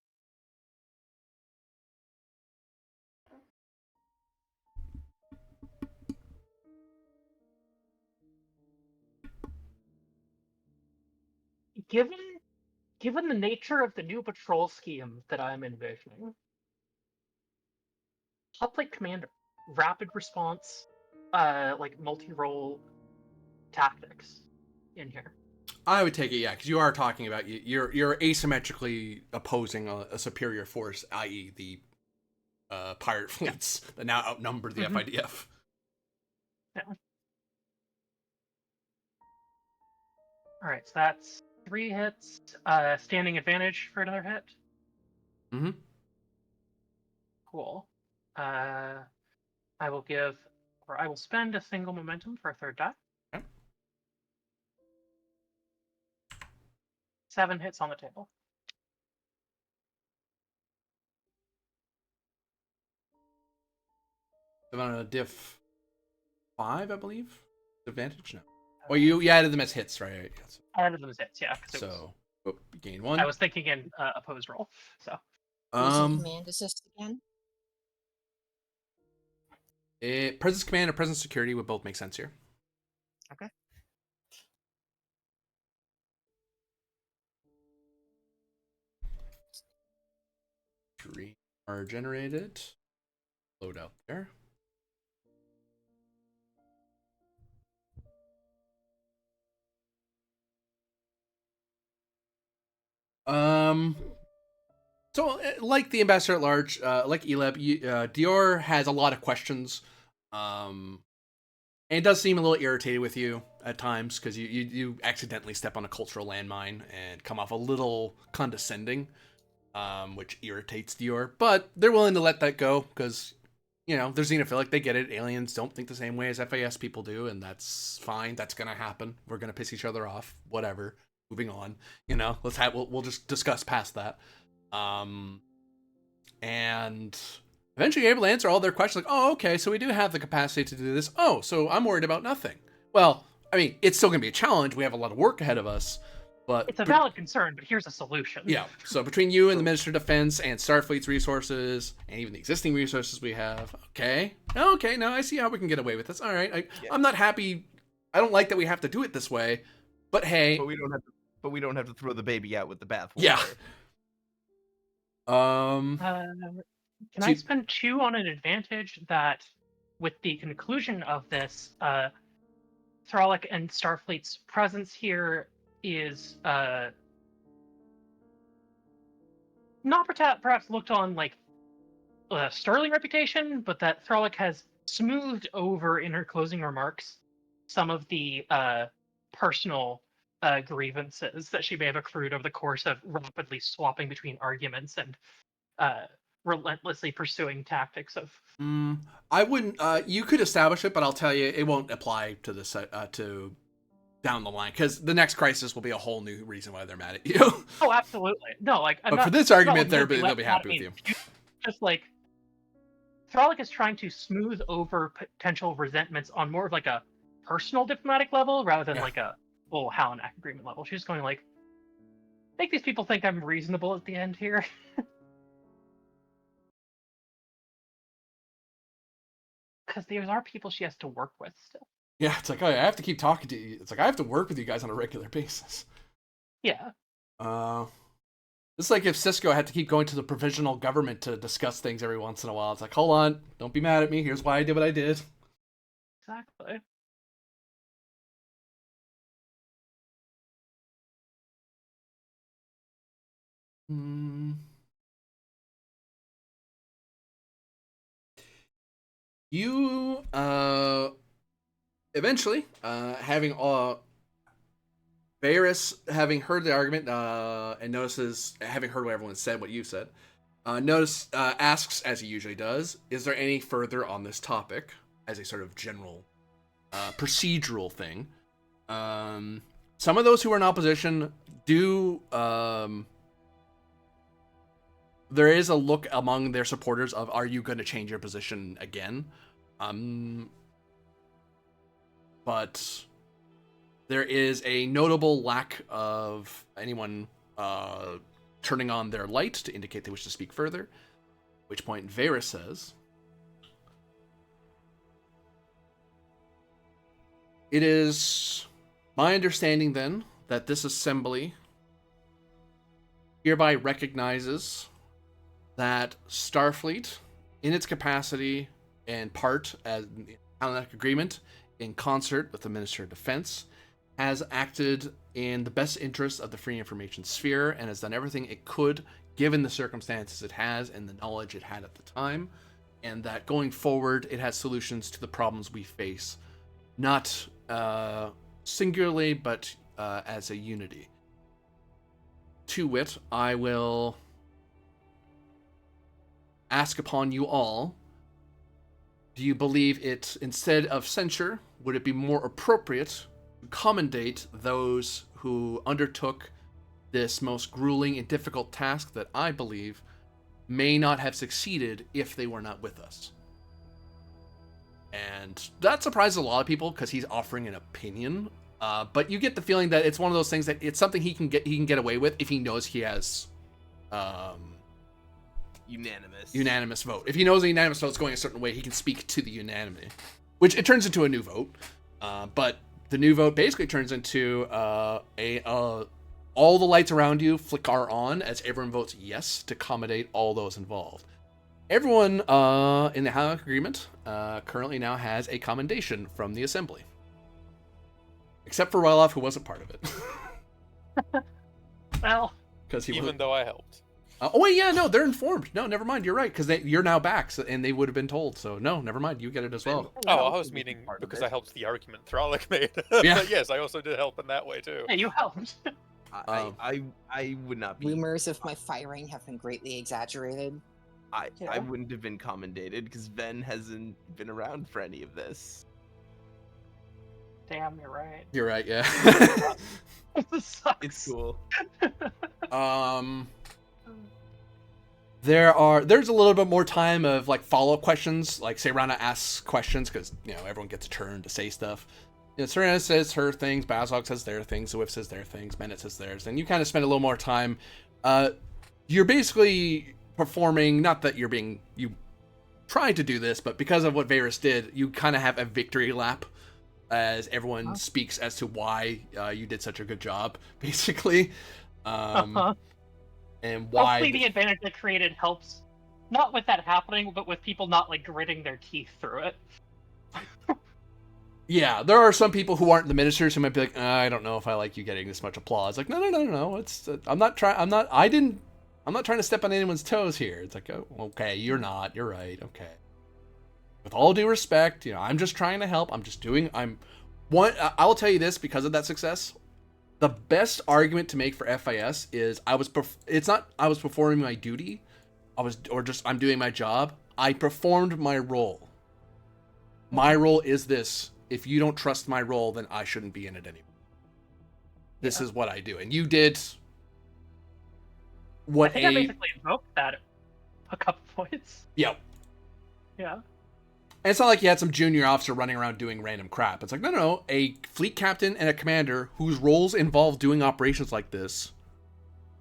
given the nature of the new patrol scheme that I'm envisioning, Hoplite commander, rapid response, like multi-role tactics in here. I would take it, yeah, because you are talking about you're asymmetrically opposing a superior force, i.e., the pirate fleets that now outnumber the FIDF. Yeah. All right, so that's 3 hits. Standing advantage for another hit. Mm-hmm. Cool. I will spend a single momentum for a third die. Okay. 7 hits on the table. On a diff 5, I believe. Advantage? No. Well, you added them as hits, right? Yes. I added them as hits, yeah. So you gain 1. I was thinking in opposed roll. So Who's in command assist again? Presence command and presence security would both make sense here. Okay. Three are generated. Load out there. So like the ambassador at large, like Eleb, Dior has a lot of questions. And it does seem a little irritated with you at times because you accidentally step on a cultural landmine and come off a little condescending, which irritates Dior. But they're willing to let that go because, you know, they're xenophilic. They get it. Aliens don't think the same way as FAS people do, and that's fine. That's gonna happen. We're gonna piss each other off. Whatever. Moving on. You know, we'll just discuss past that. And eventually you're able to answer all their questions like, oh, okay, so we do have the capacity to do this. Oh, so I'm worried about nothing. Well, I mean, it's still going to be a challenge. We have a lot of work ahead of us, but it's a valid concern, but here's a solution. Yeah, so between you and the Minister of Defense and Starfleet's resources and even the existing resources we have, okay, now I see how we can get away with this. All right, I'm not happy. I don't like that we have to do it this way, but hey. But we don't have to throw the baby out with the bathwater. Yeah. Can I spend 2 on an advantage that, with the conclusion of this, Thralic and Starfleet's presence here is not perhaps looked on like a sterling reputation, but that Thralic has smoothed over in her closing remarks some of the personal grievances that she may have accrued over the course of rapidly swapping between arguments and relentlessly pursuing tactics of. I wouldn't. You could establish it, but I'll tell you, it won't apply to this to down the line because the next crisis will be a whole new reason why they're mad at you. Oh, absolutely. No, like. But for this argument, they'll be happy with you. Just like Thralic is trying to smooth over potential resentments on more of like a personal diplomatic level rather than like a full Halanak agreement level. She's going like, make these people think I'm reasonable at the end here. Because there are people she has to work with still. Yeah, it's like, oh, I have to keep talking to you. It's like I have to work with you guys on a regular basis. Yeah. It's like if Cisco had to keep going to the provisional government to discuss things every once in a while. It's like, hold on, don't be mad at me. Here's why I did what I did. Exactly. You eventually having Varys, having heard the argument and notices, having heard what everyone said, what you said, asks, as he usually does, is there any further on this topic, as a sort of general procedural thing. Some of those who are in opposition do... there is a look among their supporters of, are you going to change your position again? But there is a notable lack of anyone turning on their light to indicate they wish to speak further. At which point Varys says, "It is my understanding then that this assembly hereby recognizes that Starfleet, in its capacity and part as the Halanak Agreement, in concert with the Minister of Defense, has acted in the best interest of the free information sphere and has done everything it could, given the circumstances it has and the knowledge it had at the time, and that going forward, it has solutions to the problems we face, not singularly, but as a unity. To wit, I will ask upon you all, do you believe it, instead of censure, would it be more appropriate to commendate those who undertook this most grueling and difficult task that I believe may not have succeeded if they were not with us? And that surprises a lot of people because he's offering an opinion. But you get the feeling that it's one of those things that it's something he can get away with if he knows he has unanimous vote. If he knows a unanimous vote is going a certain way, he can speak to the unanimity, which it turns into a new vote. But the new vote basically turns into all the lights around you flicker on as everyone votes yes to accommodate all those involved. Everyone in the Halanak Agreement currently now has a commendation from the Assembly. Except for Ryloff, who wasn't part of it. Well, because even though I helped. Oh wait, yeah, no, they're informed. No, never mind. You're right, because you're now back, and they would have been told. So no, never mind. You get it as well. Oh, I was meaning because I helped the argument Thralic made. Yeah. But yes, I also did help in that way too. yeah, you helped. I would not be. Rumors of my firing have been greatly exaggerated. I Yeah. wouldn't have been commendated because Ven hasn't been around for any of this. Damn, you're right. You're right. Yeah. This sucks. It's cool. There's a little bit more time of like follow-up questions, like say Rana asks questions because everyone gets a turn to say stuff. Serena says her things, Bazog says their things, Zwift says their things, Bennett says theirs, and you kind of spend a little more time. You're basically performing, not that you trying to do this, but because of what Varys did, you kind of have a victory lap as everyone speaks as to why you did such a good job, basically. And why hopefully the advantage it created helps, not with that happening, but with people not like gritting their teeth through it. Yeah, there are some people who aren't the ministers who might be like, I don't know if I like you getting this much applause. Like, no. It's I'm not trying to step on anyone's toes here. It's like, oh, okay, you're not. You're right. Okay. With all due respect, I'm just trying to help. I will tell you this because of that success. The best argument to make for FIS is I was performing my duty. I'm doing my job. I performed my role. My role is this. If you don't trust my role, then I shouldn't be in it anymore. This is what I do. And you did what I think I basically invoked that a couple points. Yep. Yeah. And it's not like you had some junior officer running around doing random crap. It's like, no. A fleet captain and a commander whose roles involve doing operations like this,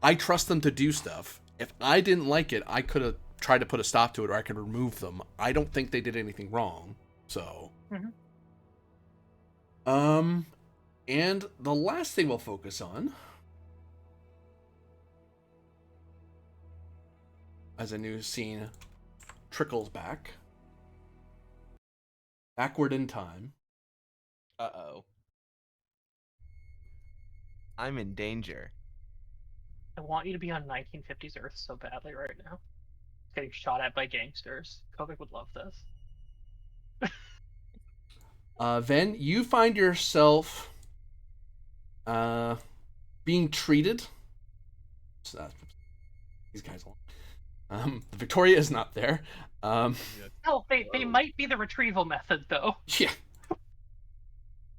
I trust them to do stuff. If I didn't like it, I could have tried to put a stop to it, or I could remove them. I don't think they did anything wrong. So... Mm-hmm. And the last thing we'll focus on, as a new scene trickles backward in time. Uh-oh. I'm in danger. I want you to be on 1950s Earth so badly right now. Getting shot at by gangsters. Kovic would love this. Ven, you find yourself being treated. These guys. Victoria is not there. Well, they might be the retrieval method, though. Yeah.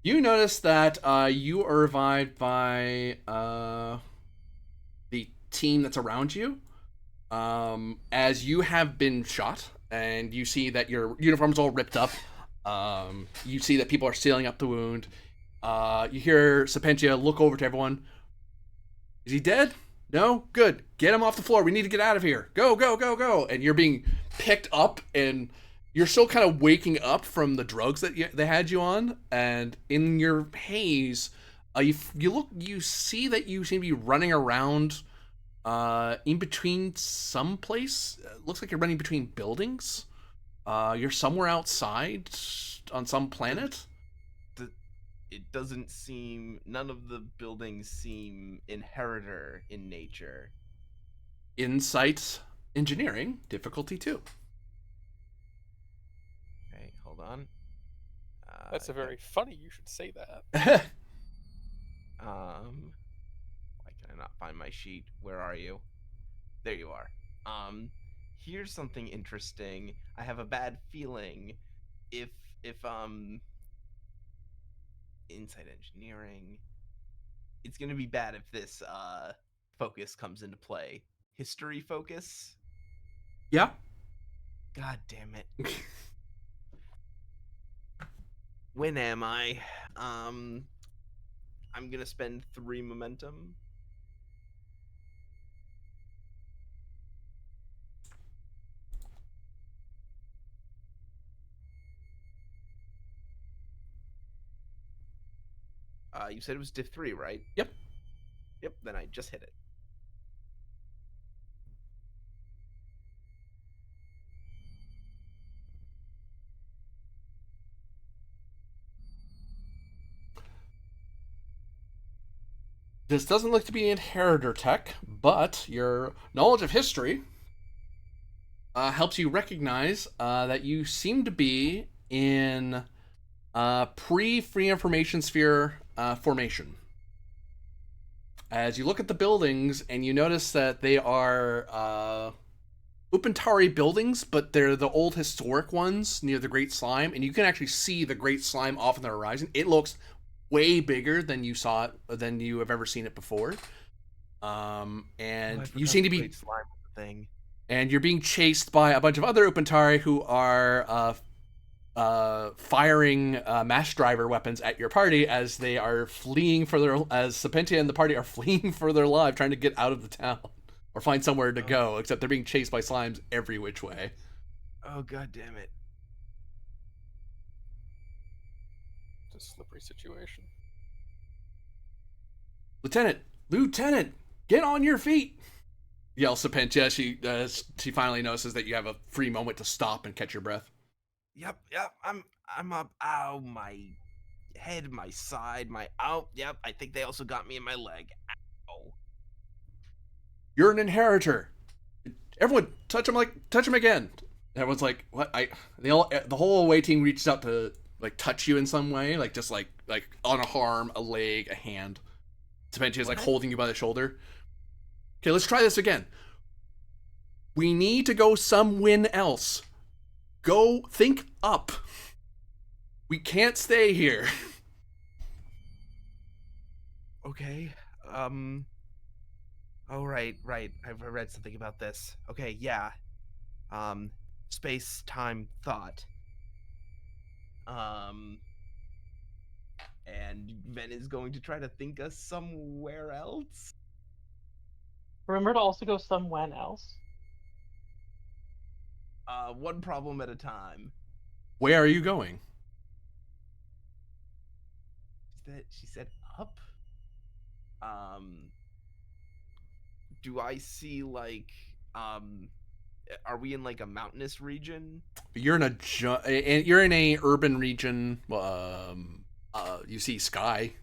You notice that you are revived by the team that's around you. As you have been shot, and you see that your uniform's all ripped up. You see that people are sealing up the wound. You hear Serpentia look over to everyone. Is he dead? No? Good. Get him off the floor. We need to get out of here. Go, go, go, go. And you're being picked up, and you're still kind of waking up from the drugs that they had you on. And in your haze, you see that you seem to be running around in between some place. Looks like you're running between buildings. You're somewhere outside on some planet. It doesn't seem, none of the buildings seem inheritor in nature. Insight engineering, difficulty 2. Okay, hold on. That's a very funny you should say that. Why can I not find my sheet? Where are you? There you are. Here's something interesting. I have a bad feeling if insight engineering, it's gonna be bad if this focus comes into play. History focus? Yeah. God damn it. When am I? I'm gonna spend 3 momentum. You said it was diff 3, right? Yep. Yep, then I just hit it. This doesn't look to be inheritor tech, but your knowledge of history helps you recognize that you seem to be in pre-free information sphere formation. As you look at the buildings, and you notice that they are Upentari buildings, but they're the old historic ones near the Great Slime, and you can actually see the Great Slime off on the horizon. It looks way bigger than you have ever seen it before. And you seem to be slime thing. And you're being chased by a bunch of other Upentari who are firing mass driver weapons at your party as they are fleeing as Serpentia and the party are fleeing for their life, trying to get out of the town or find somewhere to go, except they're being chased by slimes every which way. Oh, god damn it. It's a slippery situation. Lieutenant, get on your feet! Yells Serpentia. She finally notices that you have a free moment to stop and catch your breath. Yep, I'm up. Ow, my head, my side, yep, I think they also got me in my leg. Ow. You're an inheritor. Everyone, touch him again. Everyone's like, what? The whole away team reaches out to like touch you in some way, like just like on a arm, a leg, a hand. Serpentia is like holding you by the shoulder. Okay, let's try this again. We need to go somewhere else. Go, think up. We can't stay here. Okay. Oh, right. I've read something about this. Okay, yeah. Space-time thought. And Ven is going to try to think us somewhere else? Remember to also go somewhere else. One problem at a time. Where are you going? She said up? Do I see like, are we in like a mountainous region? You're in a urban region. You see sky.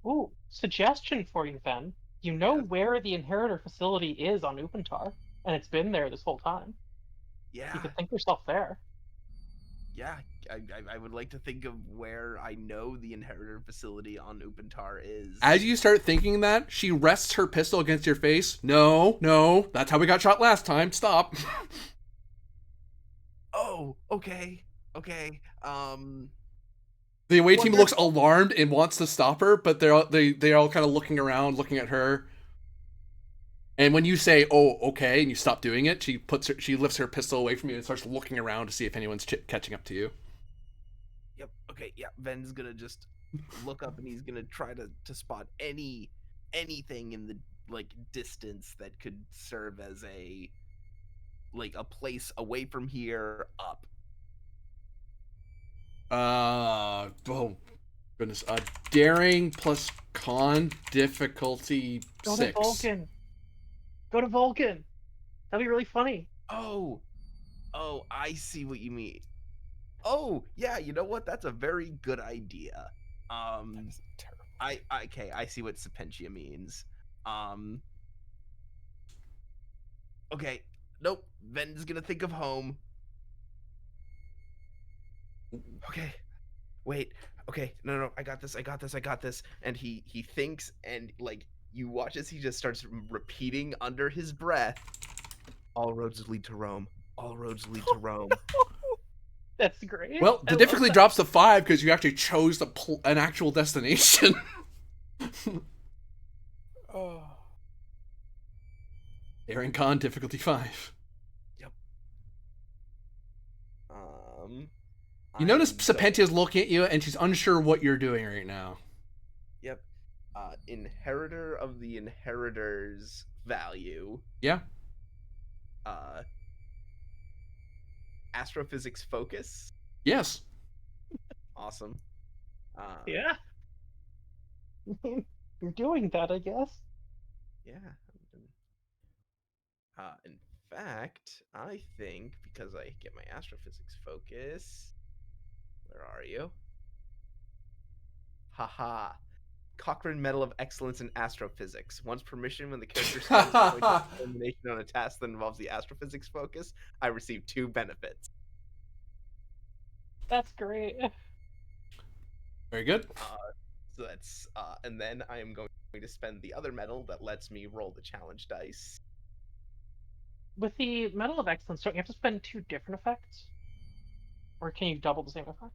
Ooh, suggestion for you, Ven. You know where the Inheritor facility is on Upentar, and it's been there this whole time. Yeah. You could think yourself there. Yeah, I would like to think of where I know the inheritor facility on Upantar is. As you start thinking that, she rests her pistol against your face. No, that's how we got shot last time. Stop. Oh, okay. The away team looks Wonderful. alarmed and wants to stop her, but they're all kind of looking around, looking at her. And when you say "oh, okay," and you stop doing it, she lifts her pistol away from you and starts looking around to see if anyone's catching up to you. Yep. Okay. Yeah. Ven's gonna just look up and he's gonna try to spot anything in the distance that could serve as a place away from here up. Oh goodness. Daring plus con difficulty Go 6. to Vulcan. Go to Vulcan. That'd be really funny. Oh, I see what you mean. Oh, yeah, you know what? That's a very good idea. That is terrible. I see what Sapentia means. Okay. Nope. Ven's gonna think of home. Okay. Wait. Okay. No. I got this. And he thinks, and you watch as he just starts repeating under his breath, all roads lead to Rome. All roads lead to Rome. That's great. Well, I the love difficulty that. drops to 5 because you actually chose an actual destination. Oh. Daring con difficulty 5. Yep. You notice I'm Sapentia's looking at you and she's unsure what you're doing right now. Yep. Inheritor of the inheritor's value. Yeah. Astrophysics focus. Yes. Awesome. Yeah. You're doing that, I guess. Yeah. In fact, I think because I get my astrophysics focus. Where are you? Haha. Cochrane Medal of Excellence in Astrophysics. Once permission when the character spends a point of determination on a task that involves the astrophysics focus, I receive 2 benefits. That's great. Very good. So that's and then I am going to spend the other medal that lets me roll the challenge dice. With the Medal of Excellence, don't you have to spend 2 different effects? Or can you double the same effect?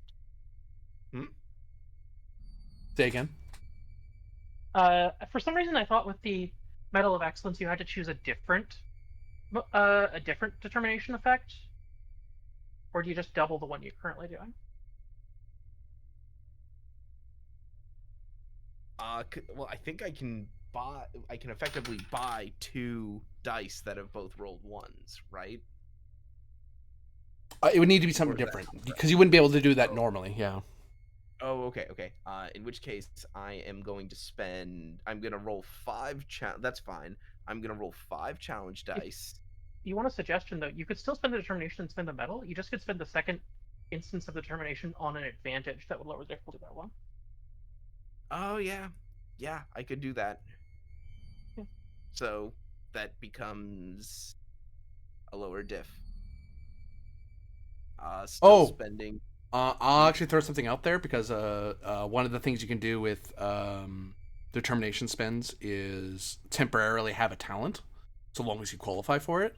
Say again. For some reason, I thought with the Medal of Excellence, you had to choose a different determination effect, or do you just double the one you're currently doing? Well, I think I can effectively buy 2 dice that have both rolled 1s, right? It would need to be something Or is that different not because you wouldn't be able to do that normally. Yeah. Oh, okay. In which case, I am going to spend. I'm gonna roll 5. That's fine. I'm gonna roll 5 challenge dice. You want a suggestion, though? You could still spend the determination and spend the medal. You just could spend the second instance of the determination on an advantage that would lower the difficulty by 1. Oh yeah, I could do that. Yeah. So that becomes a lower diff. Still spending. I'll actually throw something out there because one of the things you can do with determination spends is temporarily have a talent, so long as you qualify for it.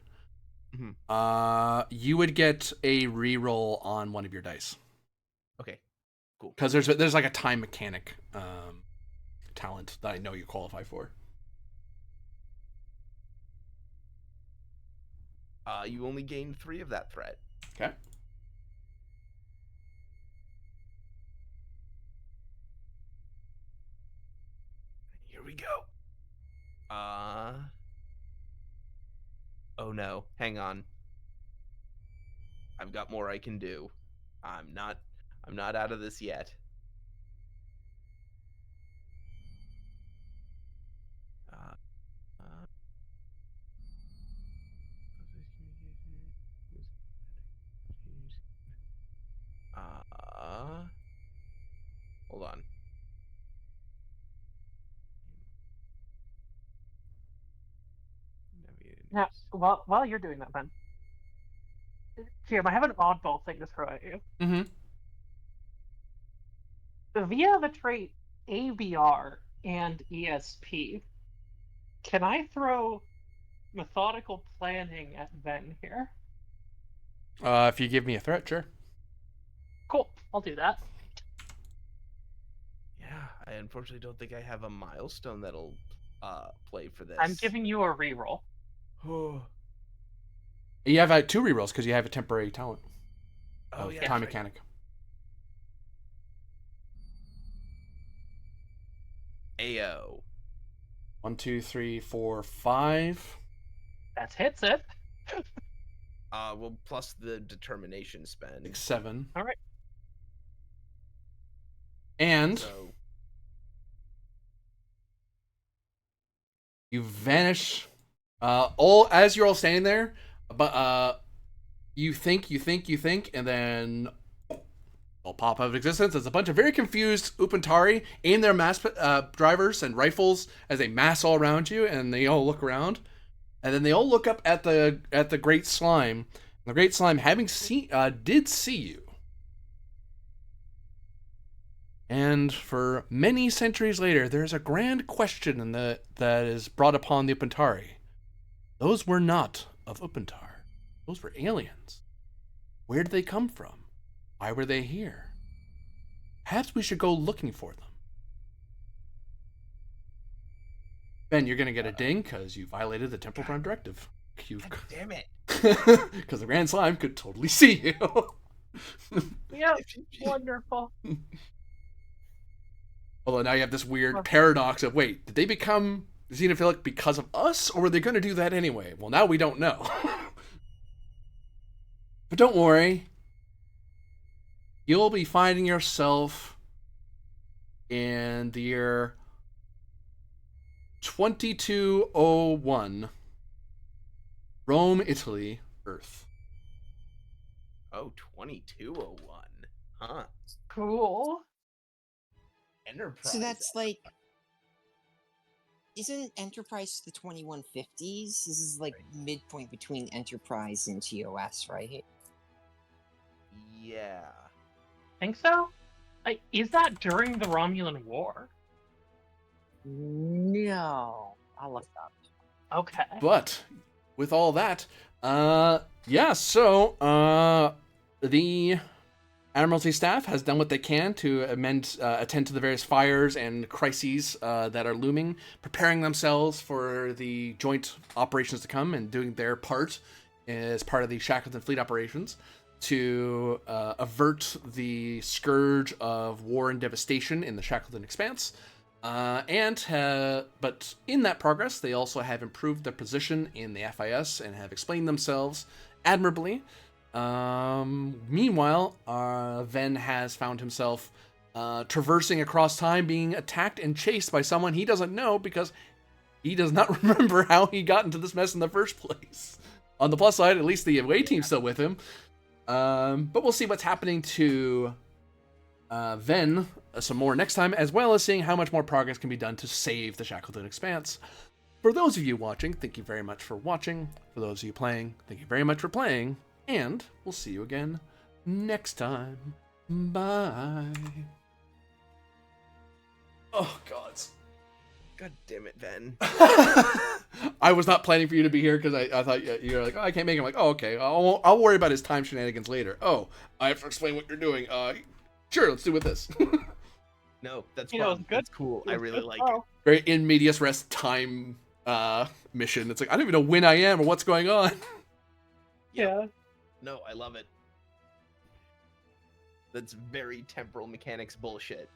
Mm-hmm. You would get a reroll on one of your dice. Okay, cool. Because there's like a time mechanic talent that I know you qualify for. You only gain 3 of that threat. Okay. Here we go. Oh no, hang on. I've got more I can do. I'm not out of this yet. Hold on. Now, while you're doing that, Ben, Kim, I have an oddball thing to throw at you. Mm-hmm. Via the trait ABR and ESP, can I throw methodical planning at Ven here? If you give me a threat, sure. Cool, I'll do that. Yeah, I unfortunately don't think I have a milestone that'll play for this. I'm giving you a reroll. Oh, You have 2 rerolls because you have a temporary talent of yeah, time that's right. mechanic. Ayo. 1, 2, 3, 4, 5. That hits it. Well, plus the determination spend. 6, 7. All right. And So you vanish. All as you're all standing there, but you think, and then all pop out of existence. There's a bunch of very confused Upantari aim their mass drivers and rifles as they mass all around you, and they all look around, and then they all look up at the Great Slime. The Great Slime, did see you, and for many centuries later, there's a grand question that is brought upon the Upantari. Those were not of Upantar. Those were aliens. Where did they come from? Why were they here? Perhaps we should go looking for them. Ben, you're going to get a ding because you violated the Temple Prime Directive. God damn it. Because the Grand Slime could totally see you. Yep, wonderful. Although now you have this weird paradox of, wait, did they become xenophilic because of us, or were they going to do that anyway? Well, now we don't know. But don't worry. You'll be finding yourself in the year 2201, Rome, Italy, Earth. Oh, 2201. Huh. Cool. Enterprise. So that's like, isn't Enterprise the 2150s? This is like midpoint between Enterprise and TOS, right? Yeah. Think so? Is that during the Romulan War? No. I'll look up. Okay. But with all that, yeah, so the Admiralty staff has done what they can to attend to the various fires and crises that are looming, preparing themselves for the joint operations to come and doing their part as part of the Shackleton fleet operations to avert the scourge of war and devastation in the Shackleton Expanse. But in that progress, they also have improved their position in the FIS and have explained themselves admirably. Meanwhile, Ven has found himself traversing across time, being attacked and chased by someone he doesn't know because he does not remember how he got into this mess in the first place. On the plus side, at least the away team's still with him. But we'll see what's happening to Ven some more next time, as well as seeing how much more progress can be done to save the Shackleton Expanse. For those of you watching, thank you very much for watching. For those of you playing, thank you very much for playing. And we'll see you again next time. Bye. Oh, God. God damn it, Ben. I was not planning for you to be here because I thought you were like, oh, I can't make him. Like, oh, okay. I'll worry about his time shenanigans later. Oh, I have to explain what you're doing. Sure, let's do with this. No, that's You know, fun. it's good. That's cool. I really like Oh, Very in medias res time mission. It's like, I don't even know when I am or what's going on. it. yeah. No, I love it. That's very temporal mechanics bullshit.